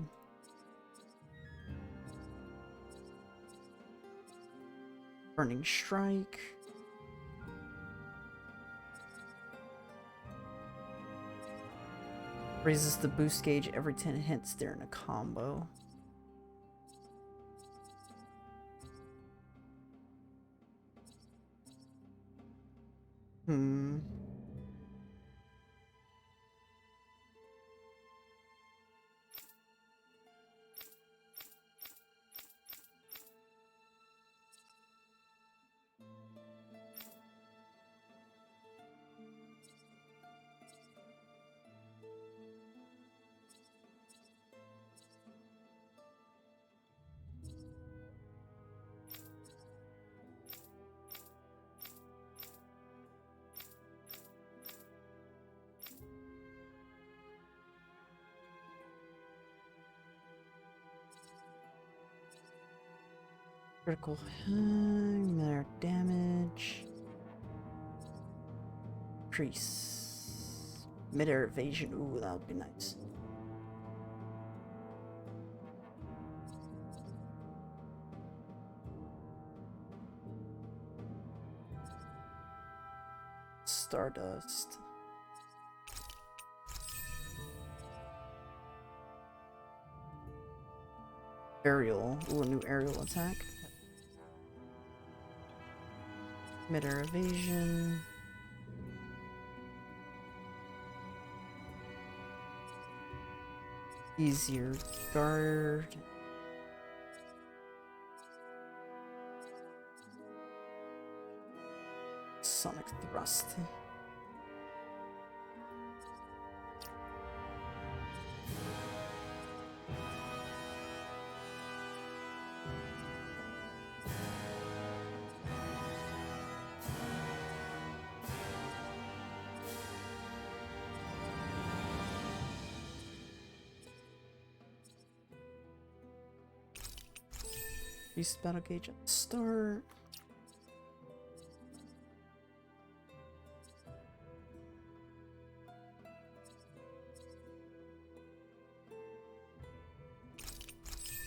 Burning Strike. Raises the boost gauge every 10 hits during a combo. Critical their damage. Increase mid-air evasion. Ooh, that would be nice. Stardust. Aerial. Ooh, a new aerial attack. Mid-air evasion. Easier guard. Sonic thrust. Increase battle gauge at the start.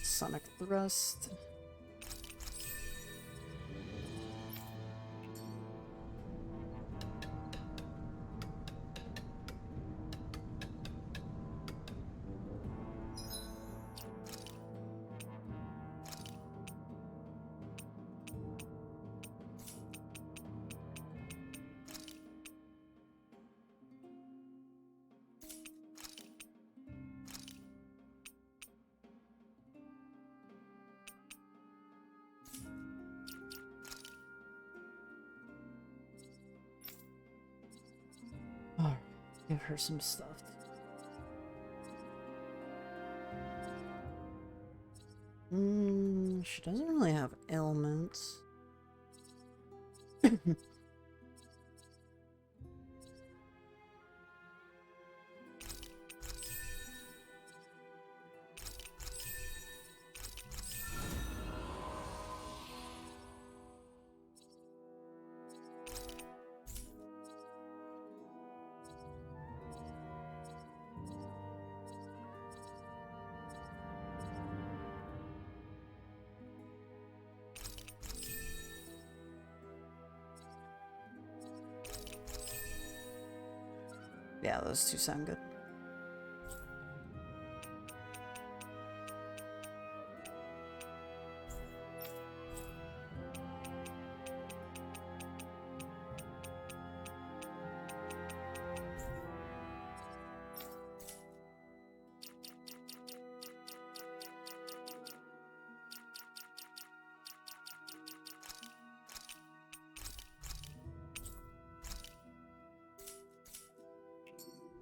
Sonic thrust. Give her some stuff. She doesn't really have ailments. Yeah, those two sound good.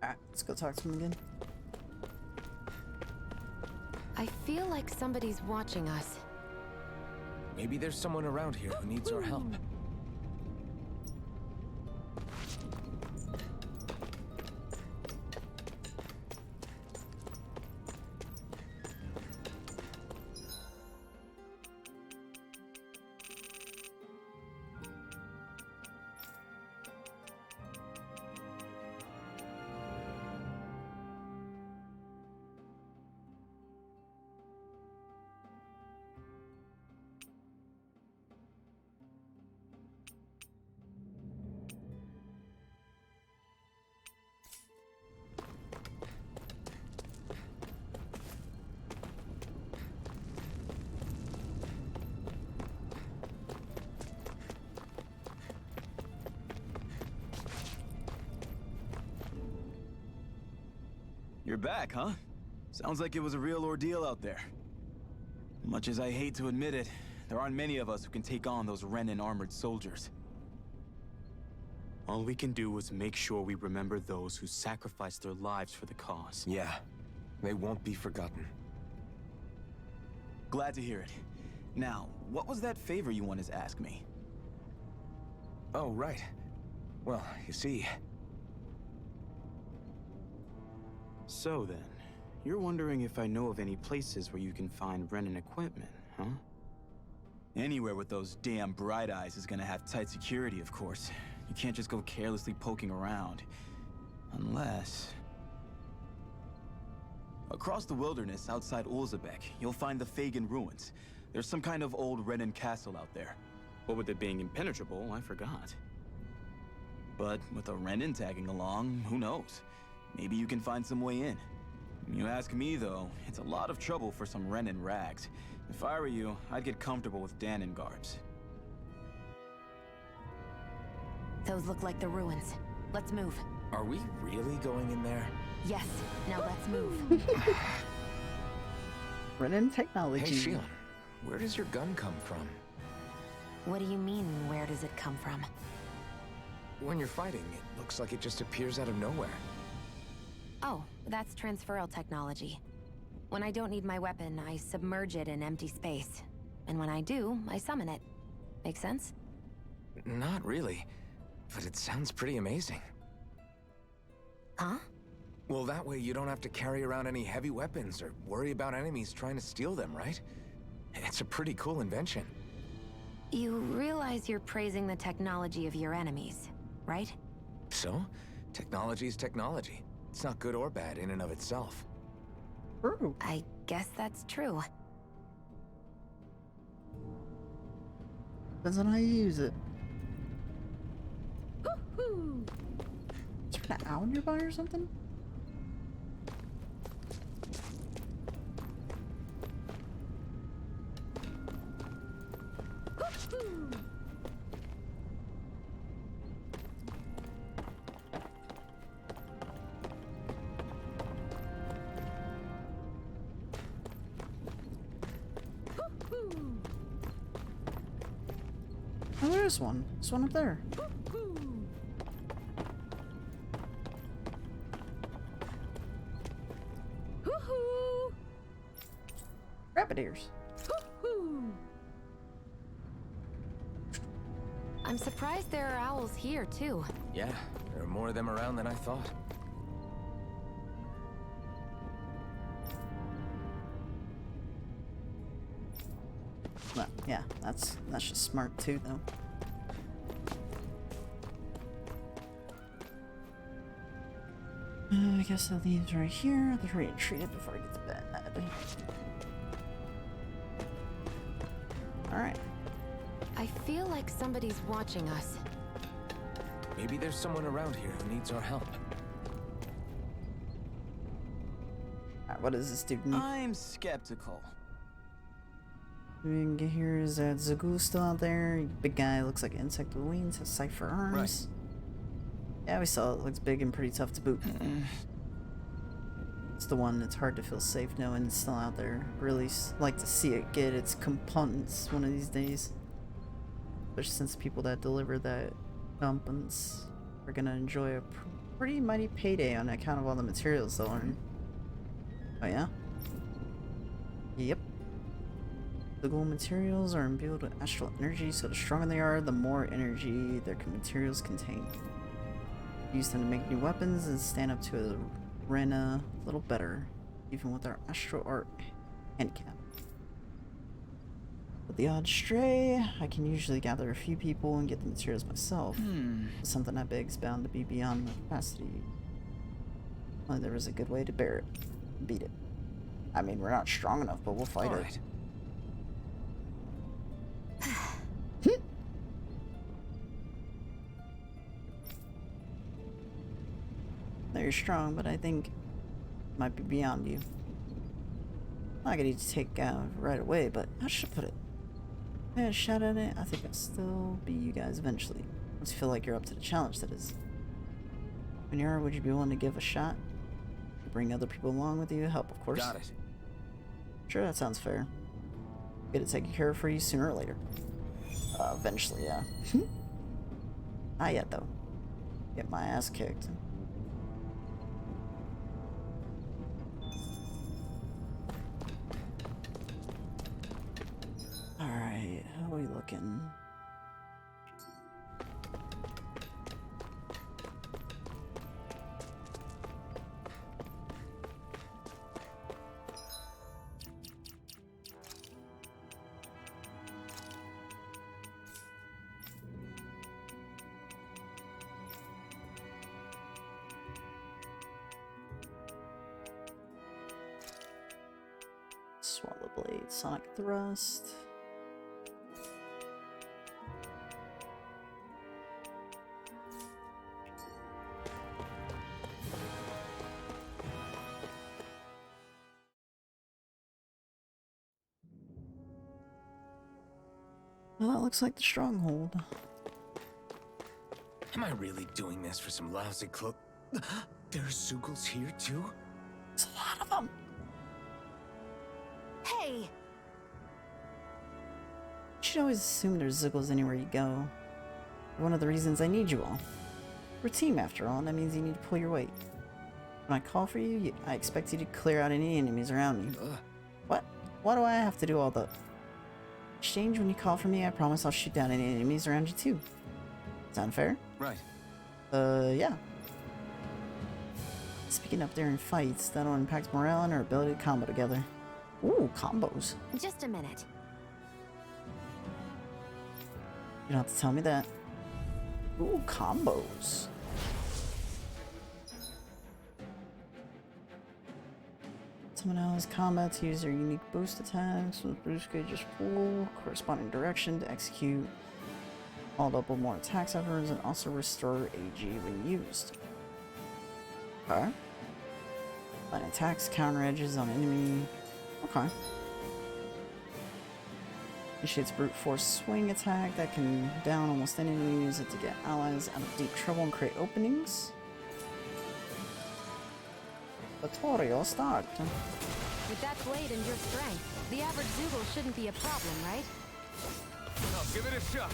Alright, let's go talk to him again. I feel like somebody's watching us. Maybe there's someone around here who needs our help. You're back, huh? Sounds like it was a real ordeal out there. Much as I hate to admit it, there aren't many of us who can take on those Renan armored soldiers. All we can do is make sure we remember those who sacrificed their lives for the cause. Yeah, they won't be forgotten. Glad to hear it. Now, what was that favor you wanted to ask me? Oh, right. Well, you see... So then, you're wondering if I know of any places where you can find Renan equipment, huh? Anywhere with those damn bright eyes is gonna have tight security, of course. You can't just go carelessly poking around. Unless... Across the wilderness outside Ulzebek, you'll find the Fagan ruins. There's some kind of old Renan castle out there. What with it being impenetrable, I forgot. But with a Renan tagging along, who knows? Maybe you can find some way in. You ask me, though, it's a lot of trouble for some Renan rags. If I were you, I'd get comfortable with Dahnan garbs. Those look like the ruins. Let's move. Are we really going in there? Yes. Now let's move. Renan technology. Hey, Shion, where does your gun come from? What do you mean, where does it come from? When you're fighting, it looks like it just appears out of nowhere. Oh, that's transferal technology. When I don't need my weapon, I submerge it in empty space. And when I do, I summon it. Make sense? Not really, but it sounds pretty amazing. Huh? Well, that way you don't have to carry around any heavy weapons or worry about enemies trying to steal them, right? It's a pretty cool invention. You realize you're praising the technology of your enemies, right? So, technology is technology. It's not good or bad in and of itself. True. I guess that's true. Depends on how you use it. Woohoo! Is there an owl nearby or something? Woohoo! Oh, there's one. There's one up there. rabbit ears. I'm surprised there are owls here, too. Yeah, there are more of them around than I thought. Well, yeah, that's just smart too, though. I guess I'll leave right here. I'll retreat it before I get to bed. Alright. I feel like somebody's watching us. Maybe there's someone around here who needs our help. Alright, what does this dude need? I'm skeptical. We can get here is that Zagul still out there. Big guy looks like an insect with wings, has cipher arms. Right. Yeah, we saw it. Looks big and pretty tough to boot. It's the one that's hard to feel safe knowing it's still out there. Really like to see it get its components one of these days. Especially since people that deliver that components are gonna enjoy a pretty mighty payday on account of all the materials they'll earn. Oh yeah? Yep. The gold materials are imbued with astral energy, so the stronger they are, the more energy their materials contain. Use them to make new weapons and stand up to a Rena a little better, even with our astral art handicap. With the odd stray, I can usually gather a few people and get the materials myself. Something that big is bound to be beyond my capacity. Only there is a good way to bear it. Beat it. I mean, we're not strong enough, but we'll fight it. You're strong, but I think it might be beyond you. I'm not gonna need to take out right away, but I should put it. If I had a shot at it, I think I'll still be you guys eventually. Once you feel like you're up to the challenge, that is. When you are, would you be willing to give a shot? Bring other people along with you? Help, of course. Got it. Sure, that sounds fair. Get it taken care of for you sooner or later. Eventually, yeah. Not yet, though. Get my ass kicked. Alright, how are we looking? Swallow Blade, Sonic Thrust. Well, that looks like the stronghold. Am I really doing this for some lousy clo- There's Zoogles here too? There's a lot of them. Hey! You should always assume there's Ziggles anywhere you go. One of the reasons I need you all. We're a team after all, and that means you need to pull your weight. When I call for you, I expect you to clear out any enemies around me. What? Why do I have to do all the... Exchange, when you call for me, I promise I'll shoot down any enemies around you too. Sound fair? Right. Yeah. Speaking up during fights, that'll impact morale and our ability to combo together. Ooh, combos. Just a minute. You don't have to tell me that. Ooh, combos. Someone else combat to use their unique boost attacks with boost gauges full, corresponding direction to execute. All double more attacks efforts and also restore AG when used. Okay. Line attacks, counter edges on enemy. Okay. Initiates brute force swing attack that can down almost any enemy, use it to get allies out of deep trouble and create openings. Tutorial start. With that blade and your strength, the average Zoogle shouldn't be a problem, right? I'll give it a shot.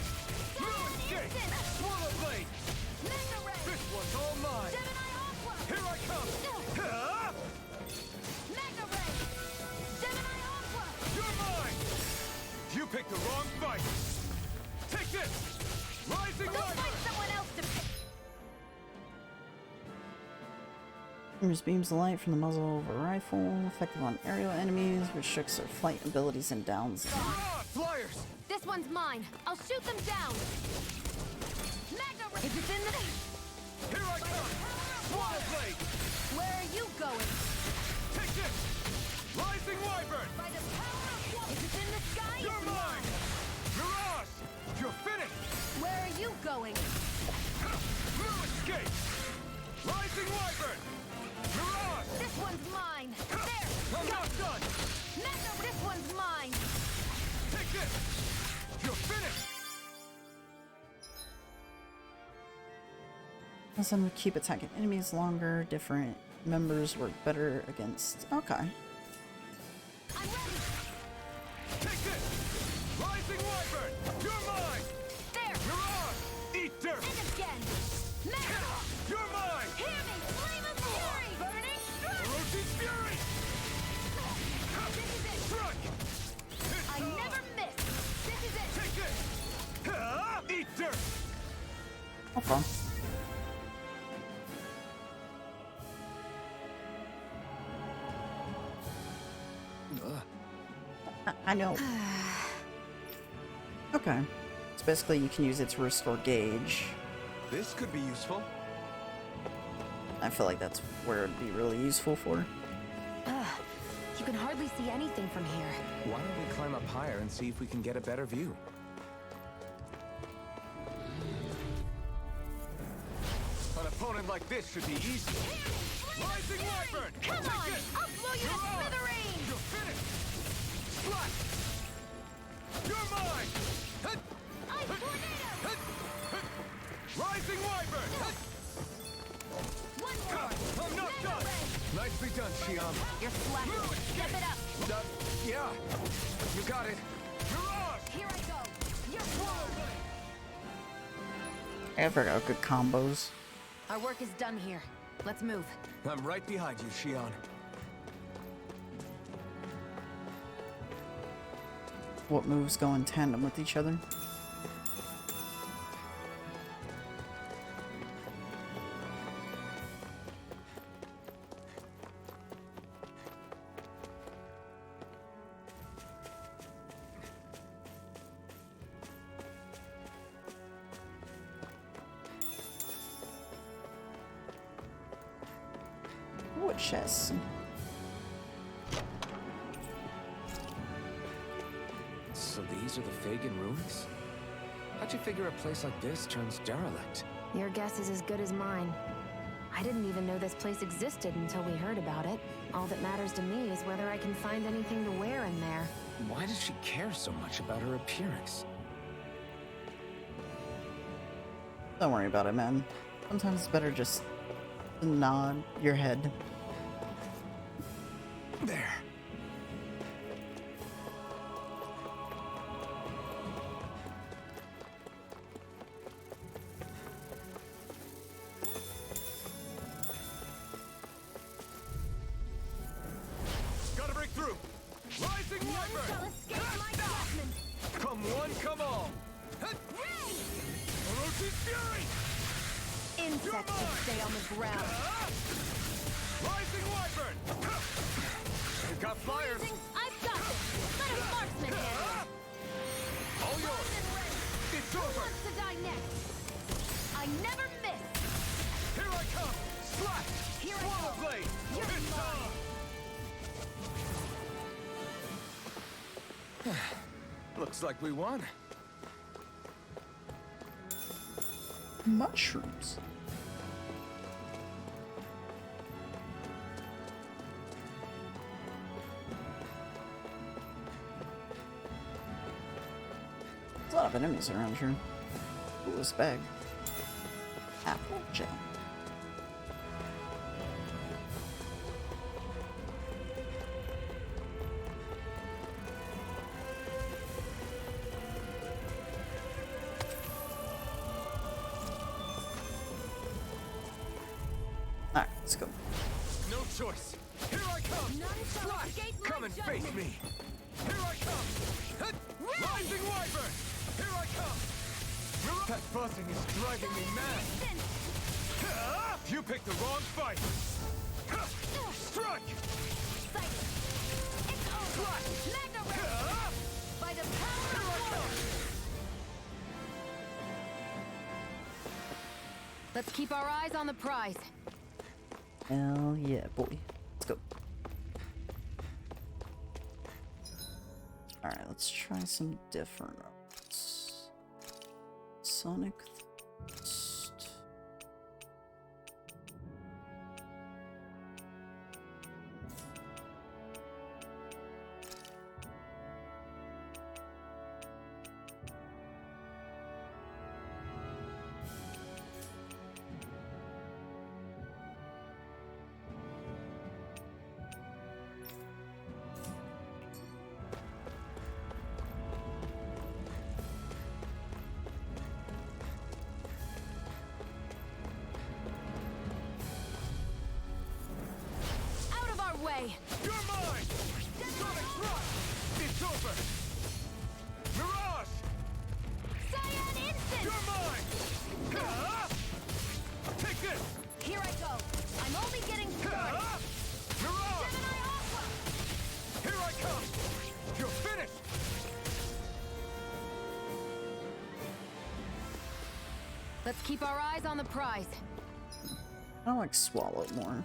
No escape! Swallow blade! This one's all mine! Here I come! Huh? You're There's beams of light from the muzzle of a rifle, effective on aerial enemies, restricts their flight abilities and downs them. Flyers! This one's mine. I'll shoot them down. If it's in the... Here I come! Swallow blade! Where are you going? Take this! Rising Wyvern! By the power of... If it's in the sky, You're it's mine! Mirage! You're finished! Where are you going? No escape! Rising Wyvern! Mirage! This one's mine. There! I'm not done! This one's mine. Take this! You're finished! Let them keep attacking enemies longer. Different members work better against. Okay. I'm ready. Take this! Rising Wyvern! You're mine! There! Mirage! Eat dirt! And again! Metal! You're mine! Hear me! Flame of fury! Burning strike! Orochi's fury! This is it! Strike! I never miss! This is it! Take this! Eat dirt! Okay. I know. Okay. So basically you can use it to restore gauge. This could be useful. I feel like that's where it'd be really useful for. You can hardly see anything from here. Why don't we climb up higher and see if we can get a better view? An opponent like this should be easy. Rising Wyvern! Come Take on! this! I'll blow you to You're on! smithereens! You're finished! Slash! You're mine! Hut! I tornado! Hut! Hut! Rising Wyvern! Hut! One more! I'm not done! Nicely done, Xion. You're slacking. Step it up! Yeah. You got it. Mirage! Here I go! You're thrown! I forgot how good combos. Our work is done here. Let's move. I'm right behind you, Xion. What moves go in tandem with each other? Wood chest. So these are the Fagin ruins? How'd you figure a place like this turns derelict? Your guess is as good as mine. I didn't even know this place existed until we heard about it. All that matters to me is whether I can find anything to wear in there. Why does she care so much about her appearance? Don't worry about it, man. Sometimes it's better just to nod your head. There. Gotta break through! Rising Wyvern! Shall escape my judgment! Come one, come all! Hut! Orochi's fury! Insects will stay on the ground. Rising Wyvern! You've got flyers! I've got this! Let a marksman handle it! All yours! It's Who over! wants to die next? I never miss! Here I come! Slash! Here I Swallow go. blade! You're It's mine. Looks like we won. Mushrooms. There's a lot of enemies around here. Ooh, this bag. Apple jam. Alright, let's go. No choice! Here I come! None shall Slash! escape my Come and face judgment. me! Here I come! Hut! Rising Wyvern! Here I come! That buzzing is driving me mad! Instant. You picked the wrong fight! Strike! Sight. It's over. Magna Ray. By the power of water. Let's keep our eyes on the prize. Hell yeah, boy. Let's go. Alright, let's try some different arts. Sonic Thrust. Out of our way. You're mine! Sonic Thrust! It's over! Mirage! Cyan Instant. You're mine! Take this! Here I go. I'm only getting started. Mirage! Gemini Aqua. Here I come! You're finished! Let's keep our eyes on the prize. I like Swallow more.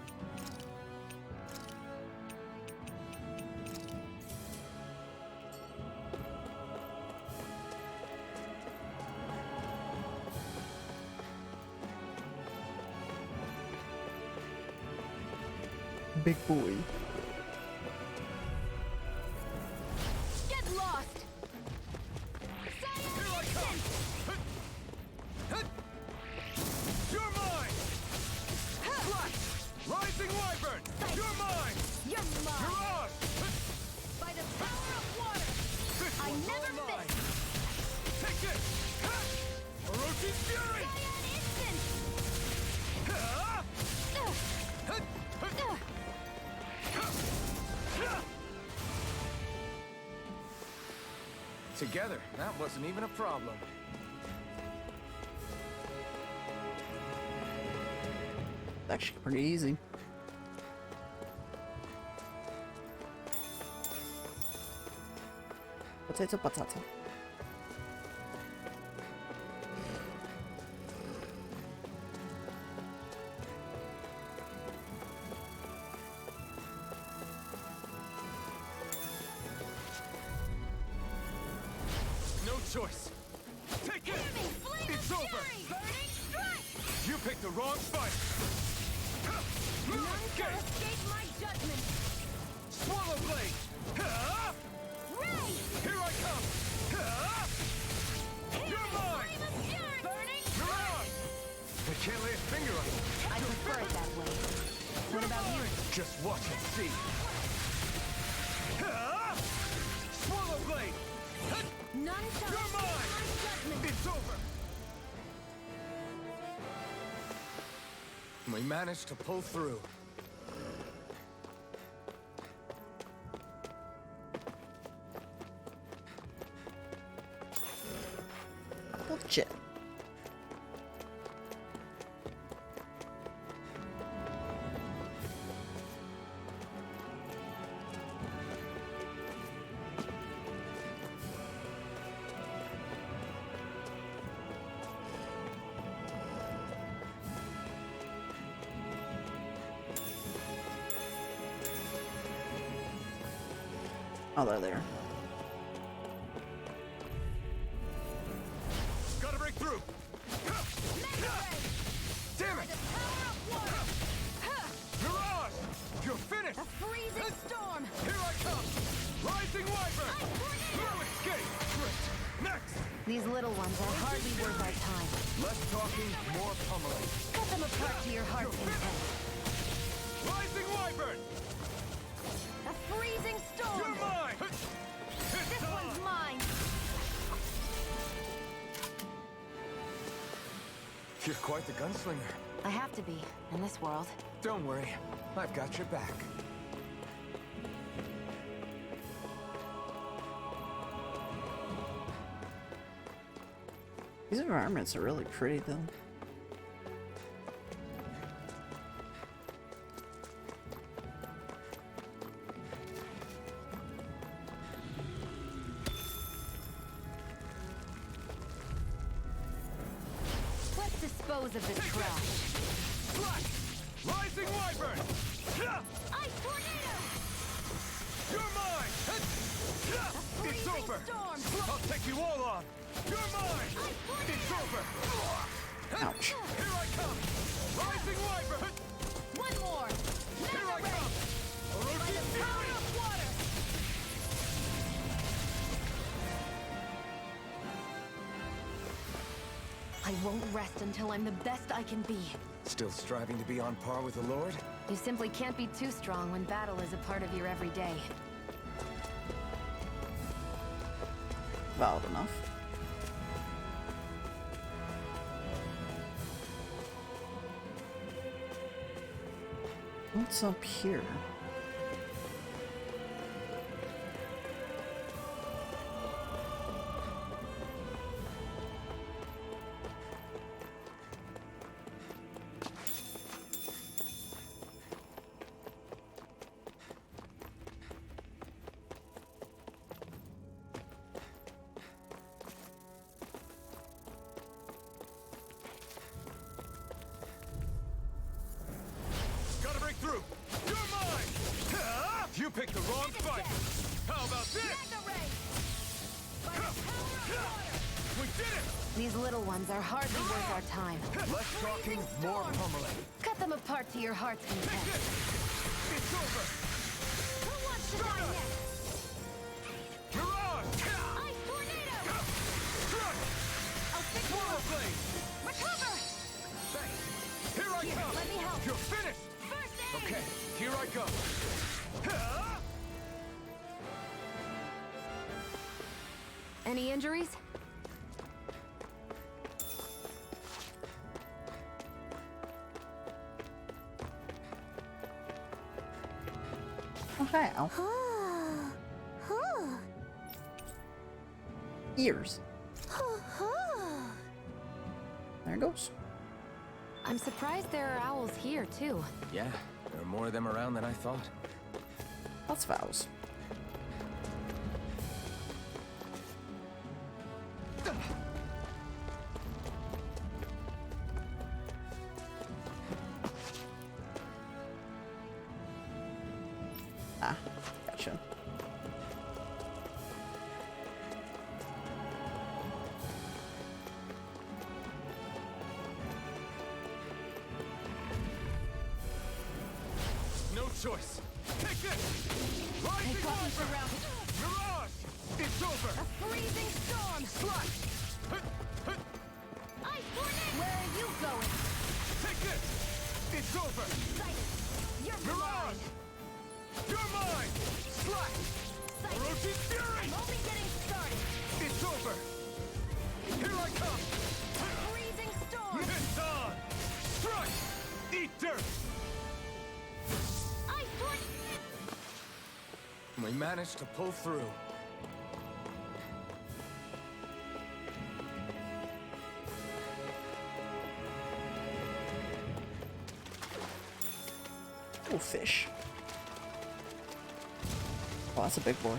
Big boy. Get lost. Cyan Here I come! Instant. You're mine! Flash! Rising Wyvern! You're mine! You're mine. Mirage! By the power of water. This I one's never all mine! miss. Take this! Orochi's Fury! Cyan Instant. Together, that wasn't even a problem. Actually pretty easy. Potato, potato. No choice! Take it! It's over! Burning strike. You picked the wrong fight! None shall escape my judgment. Swallow Blade! Ray. Here I come! You're mine! Flame of fury. Burning Mirage! I can't lay a finger on it. I prefer it that way. What about you? Just watch and see. Swallow Blade! None shall You're escape mine! my judgment. It's over! We managed to pull through. Bullshit. Oh, they're there. Gotta break through! Damn it! Mirage! You're finished! A freezing storm. Here I come! Rising Wyvern! No escape! Great! Next! These little ones are hardly worth our time. Less talking, more pummeling. Cut them apart to your heart's content. Rising Wyvern! A freezing storm. You're mine! This one's mine. You're quite the gunslinger. I have to be, in this world. Don't worry, I've got your back. These environments are really pretty, though. dispose of this trash. Slash! Rising Wyvern! Ice tornado! You're mine! It's over! Storm! I'll take you all on! You're mine! It's over! Ouch. Here I come! Rising Wyvern! One more! Here I come! By the power of water! I won't rest until I'm the best I can be. Still striving to be on par with the Lord? You simply can't be too strong when battle is a part of your everyday. Valid enough. What's up here? Gotta break through! You're mine! You picked the wrong fight! How about this? We did it! These little ones are hardly worth our time. Less talking, more pummeling. Cut them apart to your heart's Take content. this! It's over! Who wants to die next? Mirage! Ice tornado! Crush! I'll fix you Power up! blade! Recover! Thanks! Here I come! let me help. You're finished! First aid! Okay, here I go! Any injuries? Oh, how? Ears. There it goes. I'm surprised there are owls here, too. Yeah, there are more of them around than I thought. Lots of owls. Ah, gotcha. No choice! Take this! Rising Wyvern! Mirage! It's over! Freezing storm! Slash! Ice tornado! Where are you going? Take this! It's over! Sighted! You're Mirage! blind! You're mine! Slash! Sighted! Orochi's Fury! I'm only getting started! It's over! Here I come! Freezing storm! It's on! Strike! Eat dirt! Ice tornado! We managed to pull through. Oh, fish. Oh, that's a big boy.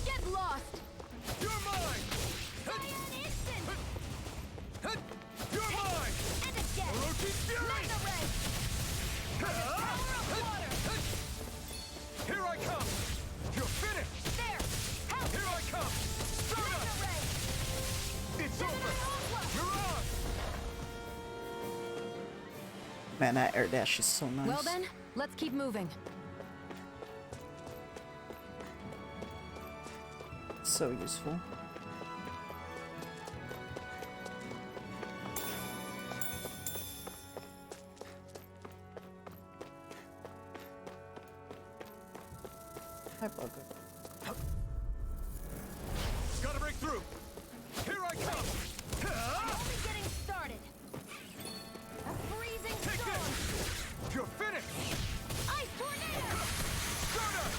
Get lost! You're mine! Cyan instant! You're mine! And again! Orochi's Fury! Mega ray! Power of water! Here I come! You're finished! There! Help! Here I come! Mega Stardust! ray! It's over! Mirage! Man, that air dash is so nice. Well then, let's keep moving. So useful. Hi, Bugger. Gotta break through! Here I come! Only getting started! A freezing Take storm! this! You're finished! Ice tornado! Stardust!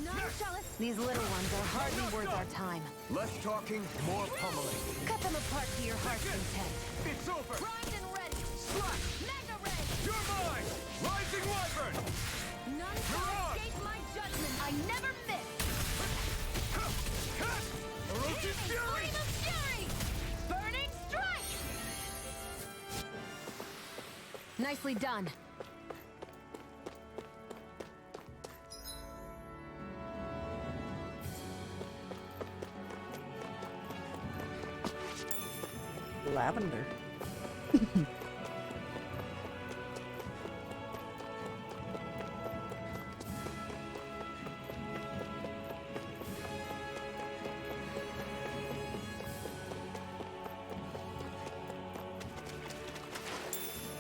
None shall escape! These little ones are hardly worth our time. Less talking, more pummeling. Cut them apart to your heart's content. It's over! Primed and ready! Slash! Mega ray! You're mine! Rising Wyvern! None shall escape my judgment! I never miss! Nicely done. Lavender.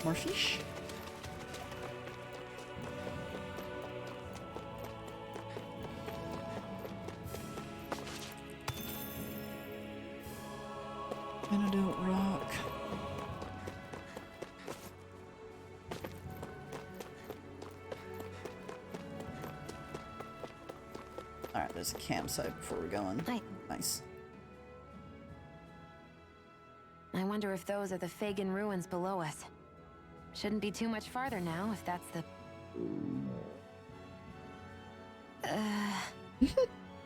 More fish. Antidote rock. Alright, there's a campsite before we go in. Hi. Nice. I wonder if those are the Fagin ruins below us. Shouldn't be too much farther now, if that's the...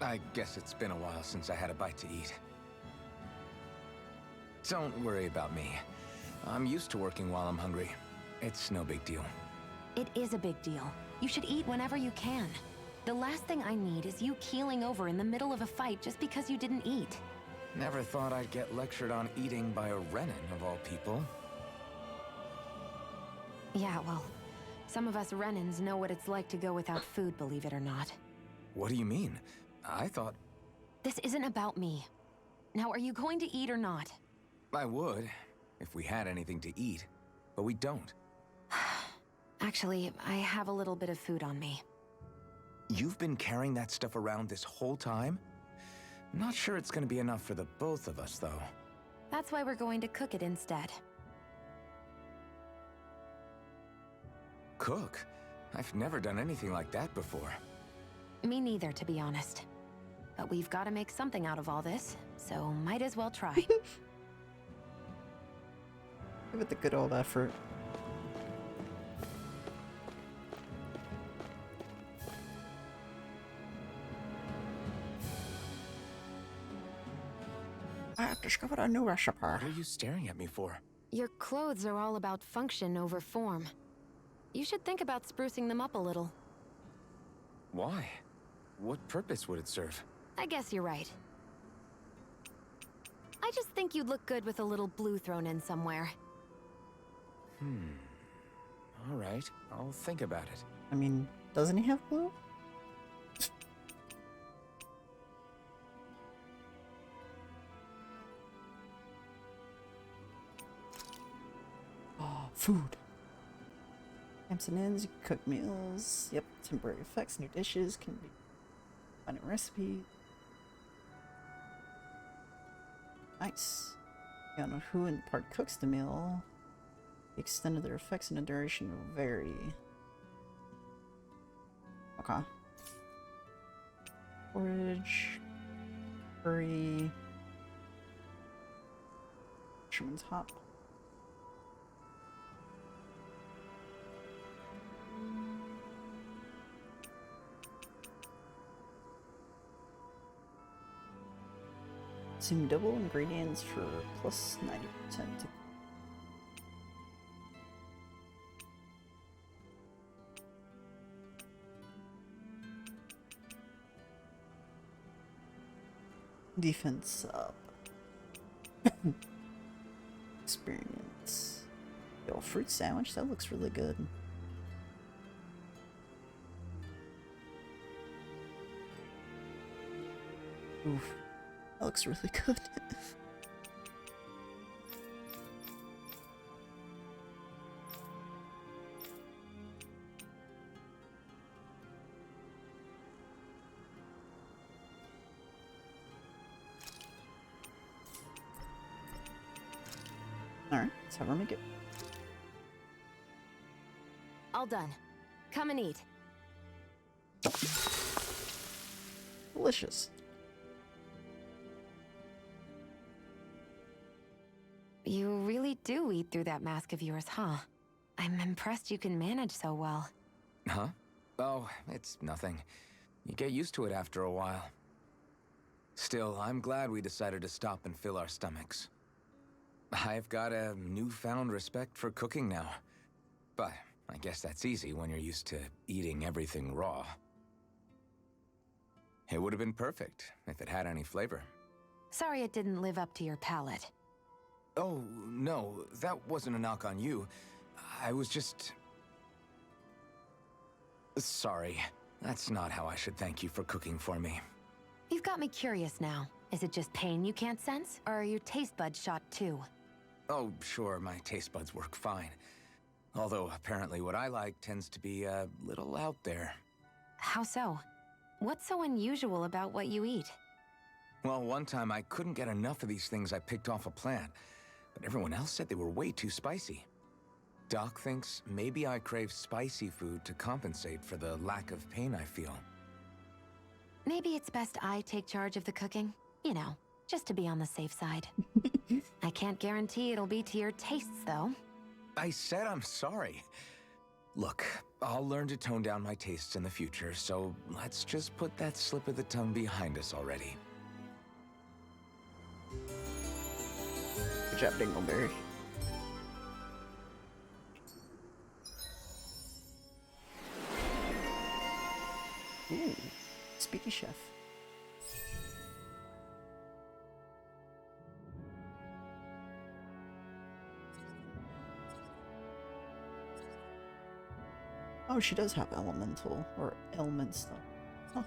I guess it's been a while since I had a bite to eat. Don't worry about me. I'm used to working while I'm hungry. It's no big deal. It is a big deal. You should eat whenever you can. The last thing I need is you keeling over in the middle of a fight just because you didn't eat. Never thought I'd get lectured on eating by a Renin, of all people. Yeah, well, some of us Renins know what it's like to go without food, believe it or not. What do you mean? I thought... This isn't about me. Now, are you going to eat or not? I would, if we had anything to eat, but we don't. Actually, I have a little bit of food on me. You've been carrying that stuff around this whole time? Not sure it's gonna be enough for the both of us, though. That's why we're going to cook it instead. Cook? I've never done anything like that before. Me neither, to be honest. But we've got to make something out of all this, so might as well try. Give it the good old effort. I have discovered a new recipe. What are you staring at me for? Your clothes are all about function over form. You should think about sprucing them up a little. Why? What purpose would it serve? I guess you're right. I just think you'd look good with a little blue thrown in somewhere. All right, I'll think about it. I mean, doesn't he have blue? Oh, food. Camps and inns, you can cook meals. Yep, temporary effects, new dishes can be find a recipe. Nice. You don't know who in part cooks the meal. The extent of their effects and the duration will vary. Okay. Porridge. Curry. Fisherman's hop. Consume double ingredients for plus 90% to defense up. Experience. Yo, fruit sandwich, that looks really good. Oof. That looks really good. Alright, let's have her make it. All done. Come and eat. Delicious. You really do eat through that mask of yours, huh? I'm impressed you can manage so well. Huh? Oh, it's nothing. You get used to it after a while. Still, I'm glad we decided to stop and fill our stomachs. I've got a newfound respect for cooking now. But I guess that's easy when you're used to eating everything raw. It would have been perfect if it had any flavor. Sorry it didn't live up to your palate. Oh, no, that wasn't a knock on you. I was just... Sorry. That's not how I should thank you for cooking for me. You've got me curious now. Is it just pain you can't sense, or are your taste buds shot too? Oh, sure, my taste buds work fine. Although, apparently what I like tends to be a little out there. How so? What's so unusual about what you eat? Well, one time I couldn't get enough of these things I picked off a plant, but everyone else said they were way too spicy. Doc thinks maybe I crave spicy food to compensate for the lack of pain I feel. Maybe it's best I take charge of the cooking. You know, just to be on the safe side. I can't guarantee it'll be to your tastes, though. I said I'm sorry. Look, I'll learn to tone down my tastes in the future, so let's just put that slip of the tongue behind us already. Good job, Dingleberry. Ooh, Speedy Chef. Oh, she does have elemental or element stuff. Huh.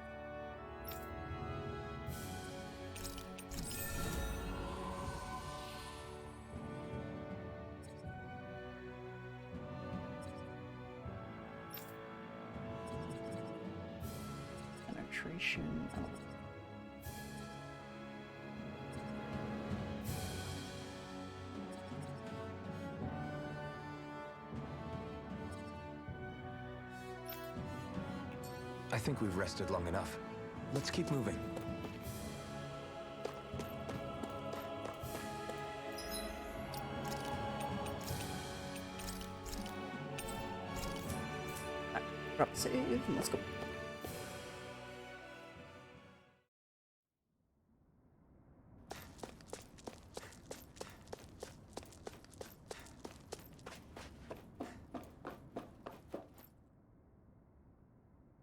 Penetration. Oh. I think we've rested long enough. Let's keep moving. Drop save and let's go.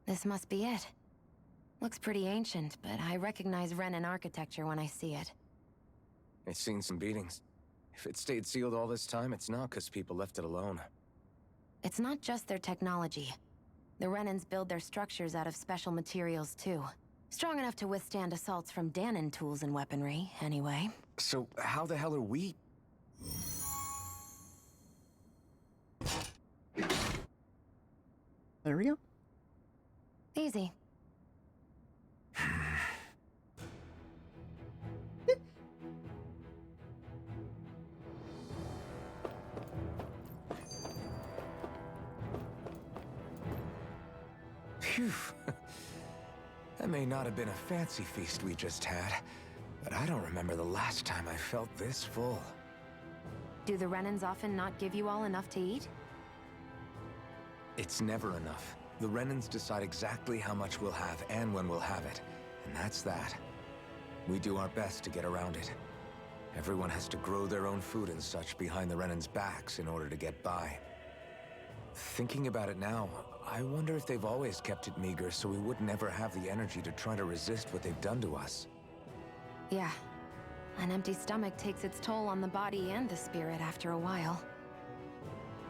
This must be it. Looks pretty ancient, but I recognize Renan architecture when I see it. It's seen some beatings. If it stayed sealed all this time, it's not because people left it alone. It's not just their technology. The Renans build their structures out of special materials, too. Strong enough to withstand assaults from Dahnan tools and weaponry, anyway. So how the hell are we... There we go. Easy. Phew. That may not have been a fancy feast we just had, but I don't remember the last time I felt this full. Do the Renans often not give you all enough to eat? It's never enough. The Renans decide exactly how much we'll have and when we'll have it, and that's that. We do our best to get around it. Everyone has to grow their own food and such behind the Renans' backs in order to get by. Thinking about it now, I wonder if they've always kept it meager so we would never have the energy to try to resist what they've done to us. Yeah. An empty stomach takes its toll on the body and the spirit after a while.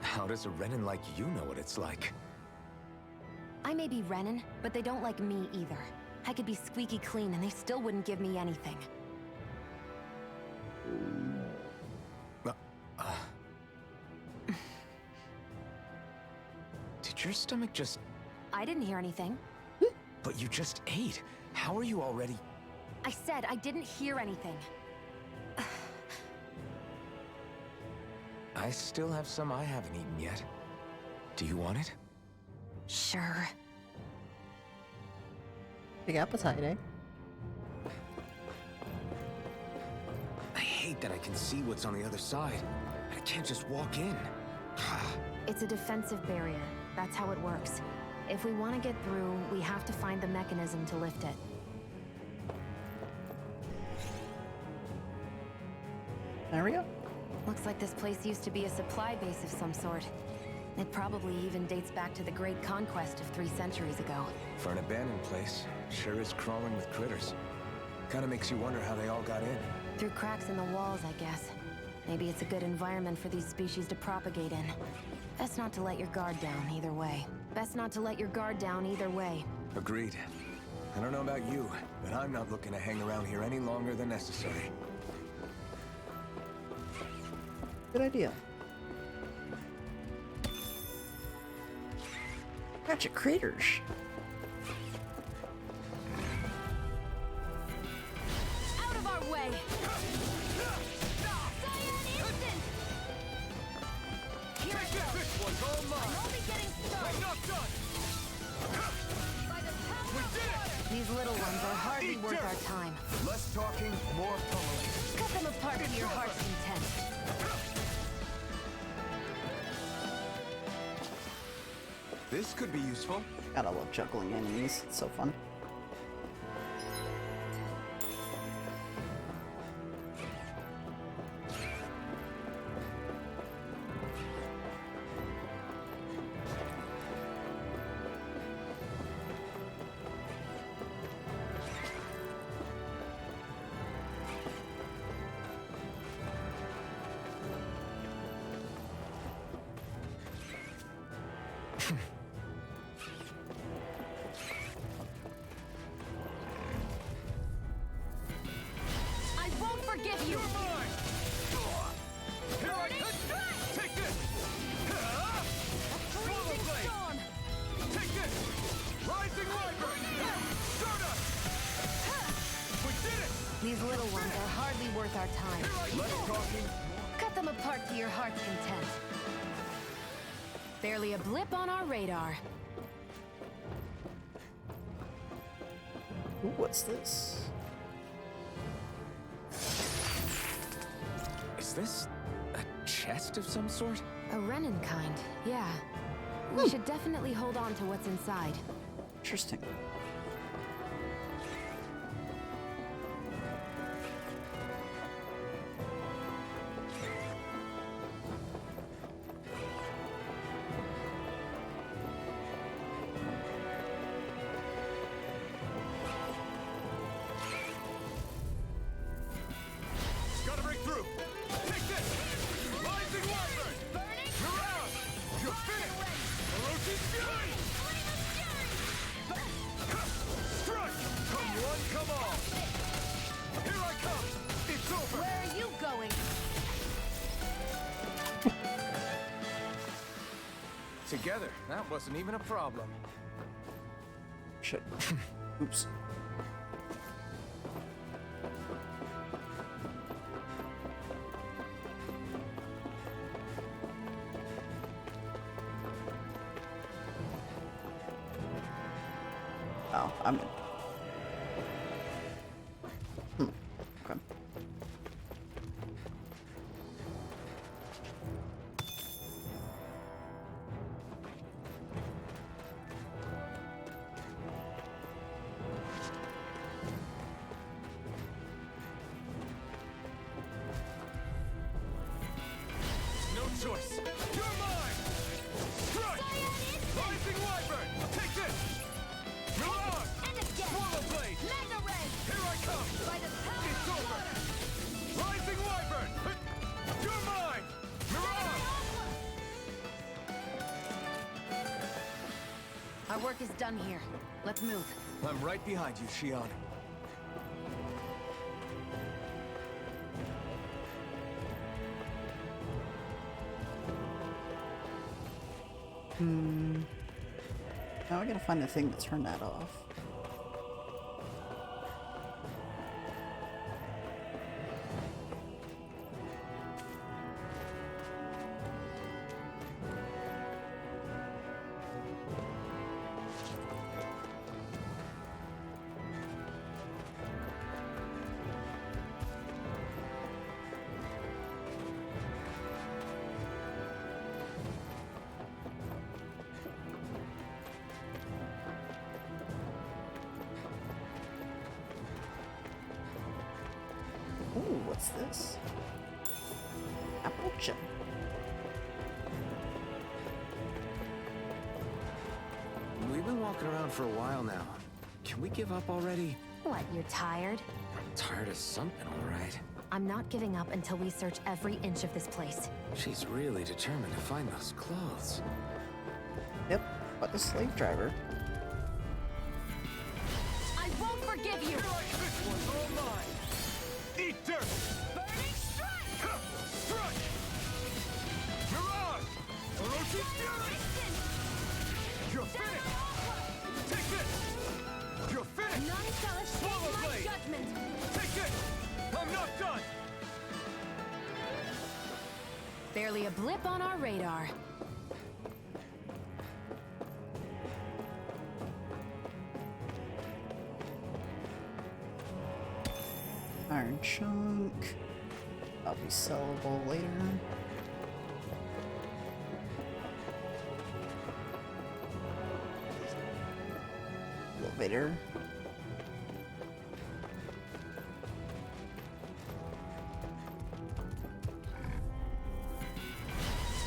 How does a Renan like you know what it's like? I may be Renan, but they don't like me either. I could be squeaky clean and they still wouldn't give me anything. Did your stomach just... I didn't hear anything. But you just ate. How are you already... I said I didn't hear anything. I still have some I haven't eaten yet. Do you want it? Sure. Big appetite, eh? I hate that I can see what's on the other side. I can't just walk in. It's a defensive barrier. That's how it works. If we want to get through, we have to find the mechanism to lift it. There we go. Looks like this place used to be a supply base of some sort. It probably even dates back to the great conquest of 3 centuries ago. For an abandoned place, sure is crawling with critters. Kinda makes you wonder how they all got in. Through cracks in the walls, I guess. Maybe it's a good environment for these species to propagate in. Best not to let your guard down either way. Best not to let your guard down either way. Agreed. I don't know about you, but I'm not looking to hang around here any longer than necessary. Good idea. Gotcha, craters. Out of our way! Here I go! This one's all mine! I'm only getting started! I'm not done! By the power We of did it! water! These little ones are hardly Eat worth dirt. our time. Less talking, more pummeling. Cut them apart to your heart's content. This could be useful. Gotta love juggling enemies. It's so fun. I won't forgive you! You're mine! Here I come! Take this! Swallow Freezing blade! storm! Take this! Rising Wyvern! Start us! We did it! These little ones are hardly worth our time. Less talking. Cut them apart to your heart's content. Barely a blip on our radar. Ooh, what's this? Is this a chest of some sort? A Renin kind, yeah. We should definitely hold on to what's inside. Interesting. Gotta break through! Take this! Rising Wyvern! You're out! You're finished! Orochi's Fury! Strike! Come one, come all! Here I come! It's over! Where are you going? Together, that wasn't even a problem. Shit. Oops. Oh, I'm in. Okay. No choice! You're mine! Strike! Rising Wyvern! Take this! Mirage! And again! Swallow Blade! Mega Ray! Here I come! By the power It's of over! water! Rising Wyvern! You're mine! Mirage! Our work is done here. Let's move. I'm right behind you, Shion. Now I gotta find the thing to turn that off. Ooh, what's this? Apple chip. We've been walking around for a while now. Can we give up already? What, you're tired? I'm tired of something, all right. I'm not giving up until we search every inch of this place. She's really determined to find those clothes. Yep, but the slave driver. I won't forgive you! This one's all mine. Eat dirt. Burning strike! Ha! Strike. Mirage. Orochi Fury. You're finished. Take this. You're finished. None shall escape Swallow my blade. judgment! Take this. I'm not done. Barely a blip on our radar. Iron chunk. I'll be sellable later. Elevator.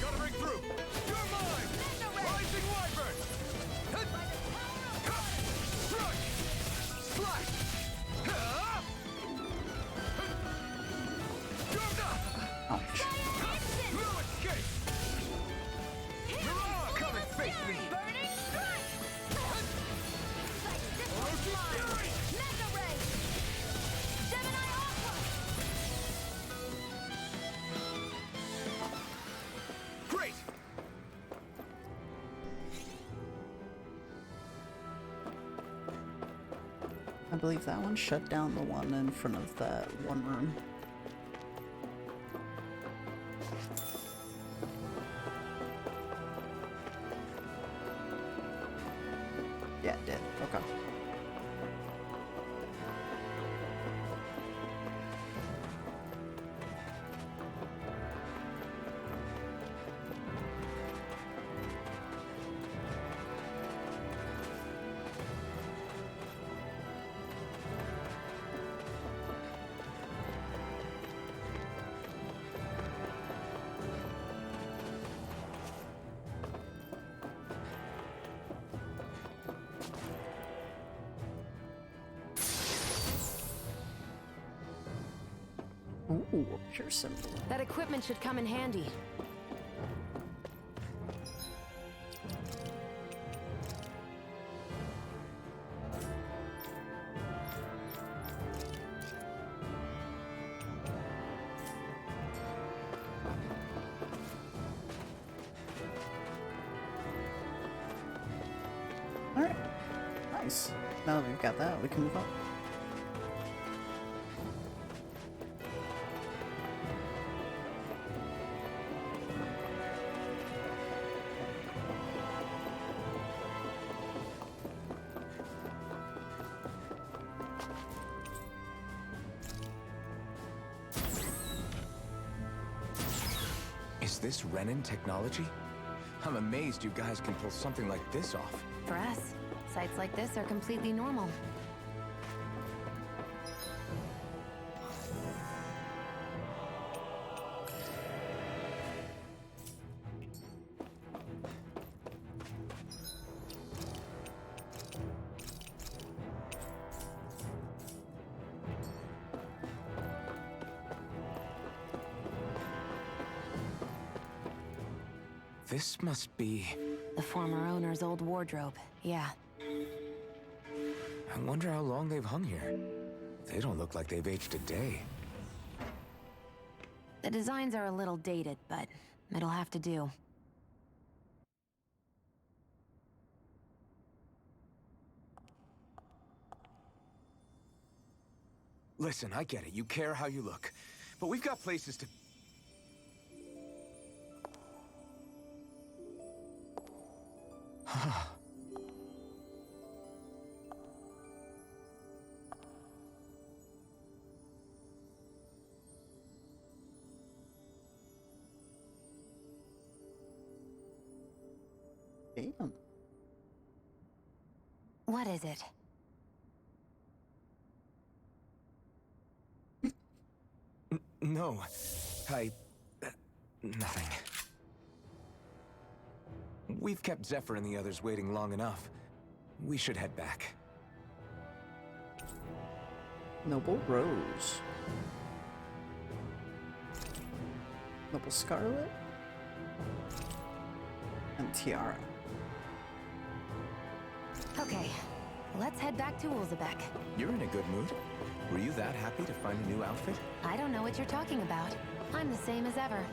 Gotta break through. You're mine. Rising Wyvern. Strike. Slash. Ha! Ouch. No escape. Mirage. Come and face me. Burning strike! This Orochi one's mine! Fury. Mega Ray! Gemini Aqua! Great. I believe that one shut down the one in front of that one room. Yeah, it did. Okay. Ooh, a pure symbol. That equipment should come in handy. Alright. Nice. Now that we've got that, we can move up. Is this Renin technology? I'm amazed you guys can pull something like this off. For us, sites like this are completely normal. This must be... The former owner's old wardrobe, yeah. I wonder how long they've hung here. They don't look like they've aged a day. The designs are a little dated, but it'll have to do. Listen, I get it. You care how you look. But we've got places to... Damn. What is it? No. Nothing. We've kept Zephyr and the others waiting long enough. We should head back. Noble Rose. Noble Scarlet. And Tiara. Okay, let's head back to Ulzebek. You're in a good mood. Were you that happy to find a new outfit? I don't know what you're talking about. I'm the same as ever.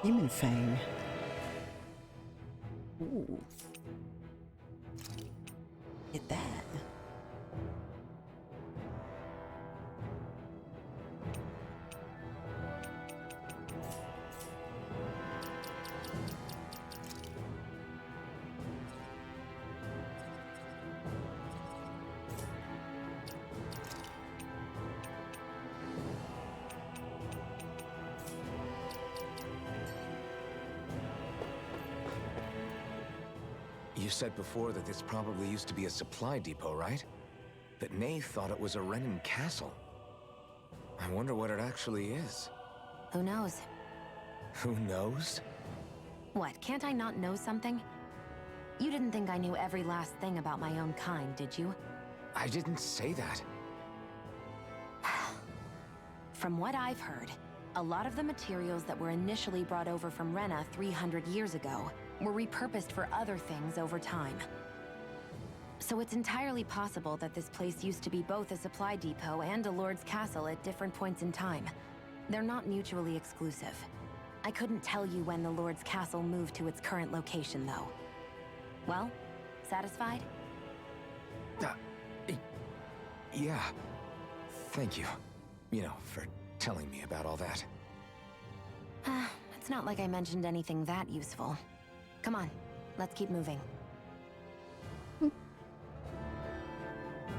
Demon Fang. Ooh. Get that. You said before that this probably used to be a supply depot, right? That Nay thought it was a Renin castle. I wonder what it actually is. Who knows? Who knows? What, can't I not know something? You didn't think I knew every last thing about my own kind, did you? I didn't say that. From what I've heard, A lot of the materials that were initially brought over from Rena 300 years ago were repurposed for other things over time. So it's entirely possible that this place used to be both a supply depot and a lord's castle at different points in time. They're not mutually exclusive. I couldn't tell you when the lord's castle moved to its current location, though. Well, satisfied? Yeah. Thank you. You know, for telling me about all that. It's not like I mentioned anything that useful. Come on, let's keep moving.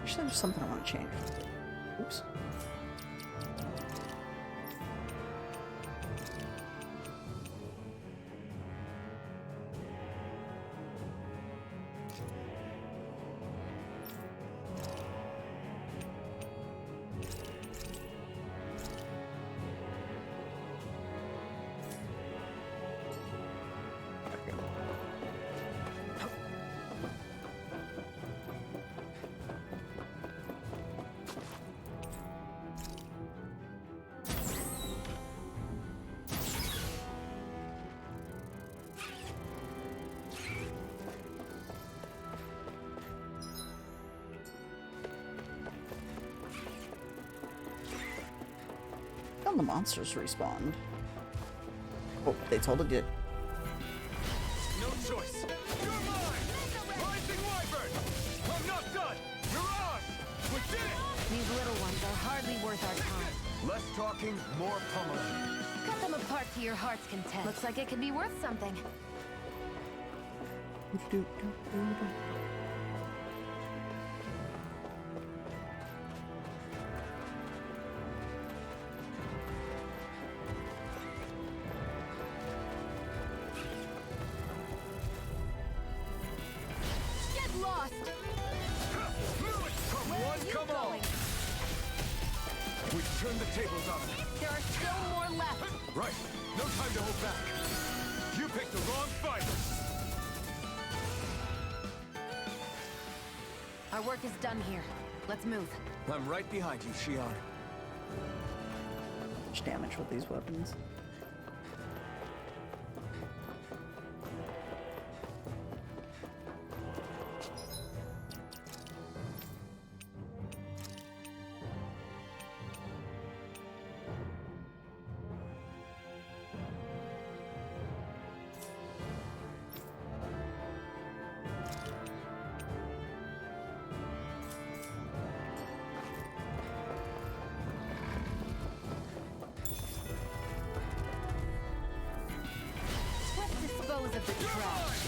Actually, there's something I want to change. Oops. The monsters respawned. Oh, they totally did. No choice. You're mine! Rising Wyvern! I'm not done! Mirage! We did it! These little ones are hardly worth our time. Less talking, more pummeling. Cut them apart to your heart's content. Looks like it could be worth something. Turn the tables on them. There are still more left. Right. No time to hold back. You picked the wrong fight. Our work is done here. Let's move. I'm right behind you, Shion. Much damage with these weapons. Of the trash.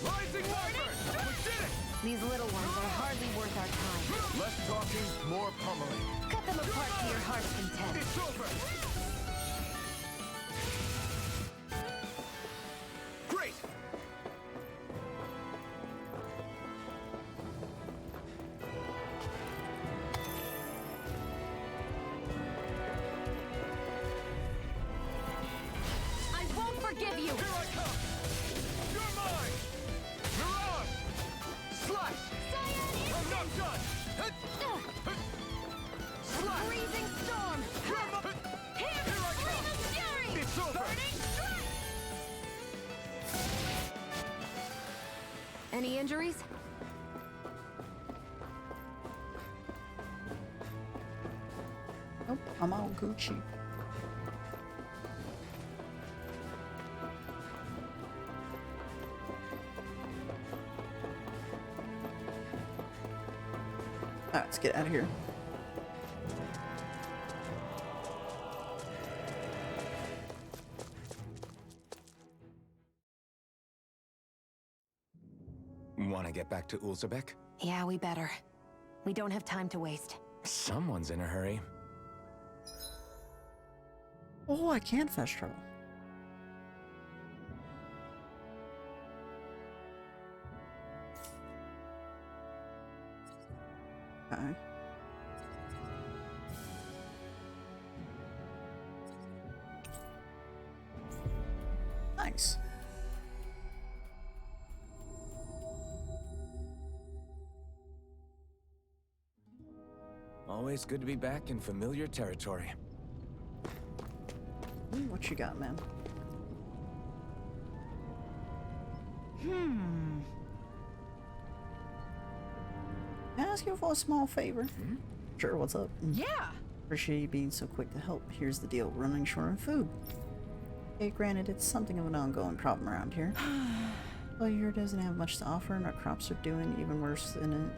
Rising Wyvern! We did it! These little ones are hardly worth our time. Less talking, more pummeling. Cut them apart to your heart's content. It's over! Great! I won't forgive you! Here I come! You're mine! Mirage! Slash! I'm not done! Slash! Freezing storm! Here I come! Fury! It's over! Burning strike! Any injuries? Nope, I'm all Gucci. Alright, let's get out of here. Want to get back to Ulzebek? Yeah, we better. We don't have time to waste. Someone's in a hurry. Oh, I can fast travel. Okay. Nice. Always good to be back in familiar territory. What you got, man? Can I ask you for a small favor? Sure, what's up? Yeah. Appreciate you being so quick to help. Here's the deal, running short on food. Okay, granted, it's something of an ongoing problem around here. Well, here doesn't have much to offer, and our crops are doing even worse than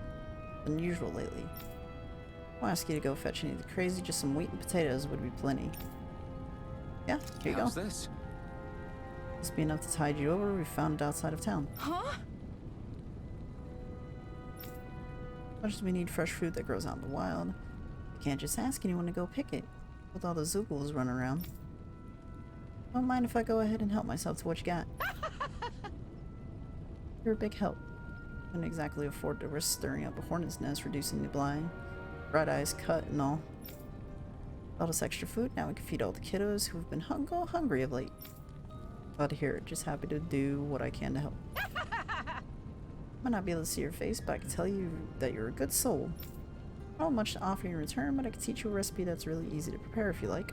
usual lately. I'll ask you to go fetch anything crazy, just some wheat and potatoes would be plenty. Yeah, here you go. How's this? Must be enough to tide you over. We found it outside of town. Huh? Much as we need fresh fruit that grows out in the wild, you can't just ask anyone to go pick it. With all the Zoogles running around. Don't mind if I go ahead and help myself to what you got. You're a big help. Couldn't exactly afford to risk stirring up a hornet's nest, reducing the blind, bright eyes cut and all. All this extra food, now we can feed all the kiddos who have been hungry of late. Glad to hear it. Just happy to do what I can to help. Might not be able to see your face, but I can tell you that you're a good soul. I don't have much to offer you in return, but I can teach you a recipe that's really easy to prepare if you like.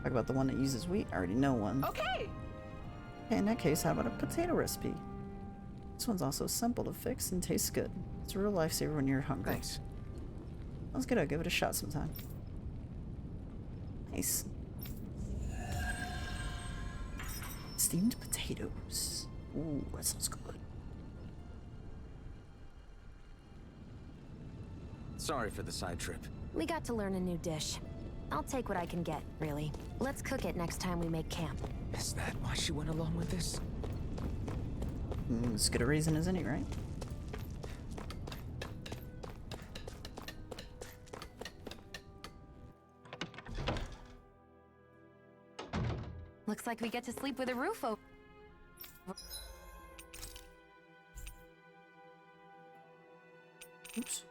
Talk about the one that uses wheat. I already know one. Okay. Okay, in that case, how about a potato recipe? This one's also simple to fix and tastes good. It's a real lifesaver when you're hungry. Thanks. Sounds good. I'll give it a shot sometime. Nice. Steamed potatoes. Ooh, that sounds good. Sorry for the side trip. We got to learn a new dish. I'll take what I can get, really. Let's cook it next time we make camp. Is that why she went along with this? As good a reason as any, right? Looks like we get to sleep with a roof over. Oops.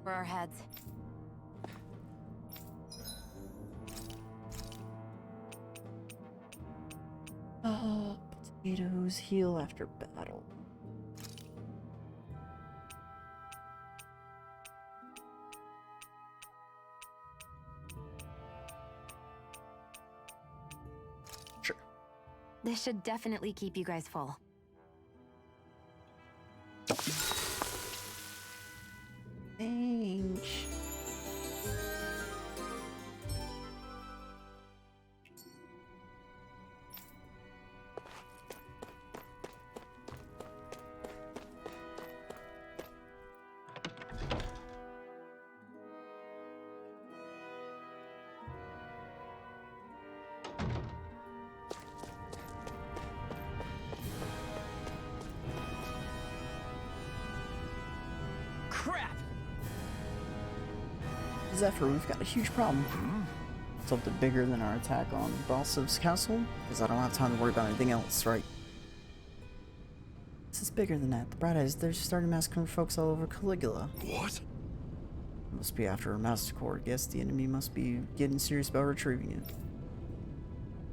For our heads. Potatoes heal after battle. Sure. This should definitely keep you guys full. Thanks. Crap! Zephyr, we've got a huge problem. Something bigger than our attack on Balsov's castle, because I don't have time to worry about anything else, right? This is bigger than that. The Bright Eyes, they're starting massacring folks all over Calaglia. What? Must be after a massacre. Guess the enemy must be getting serious about retrieving it.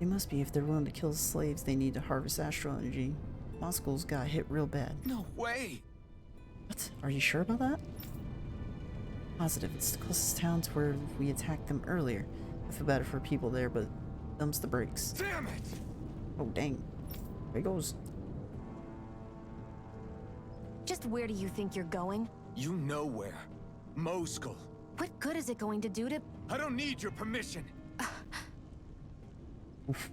They must be. If they're willing to kill the slaves, they need to harvest astral energy. Moscow's got hit real bad. No way! What? Are you sure about that? Positive. It's the closest town to where we attacked them earlier. I feel better for people there, but thumbs the brakes. Damn it! Oh, dang. There he goes. Just where do you think you're going? You know where. Moscow. What good is it going to do to... I don't need your permission. Oof.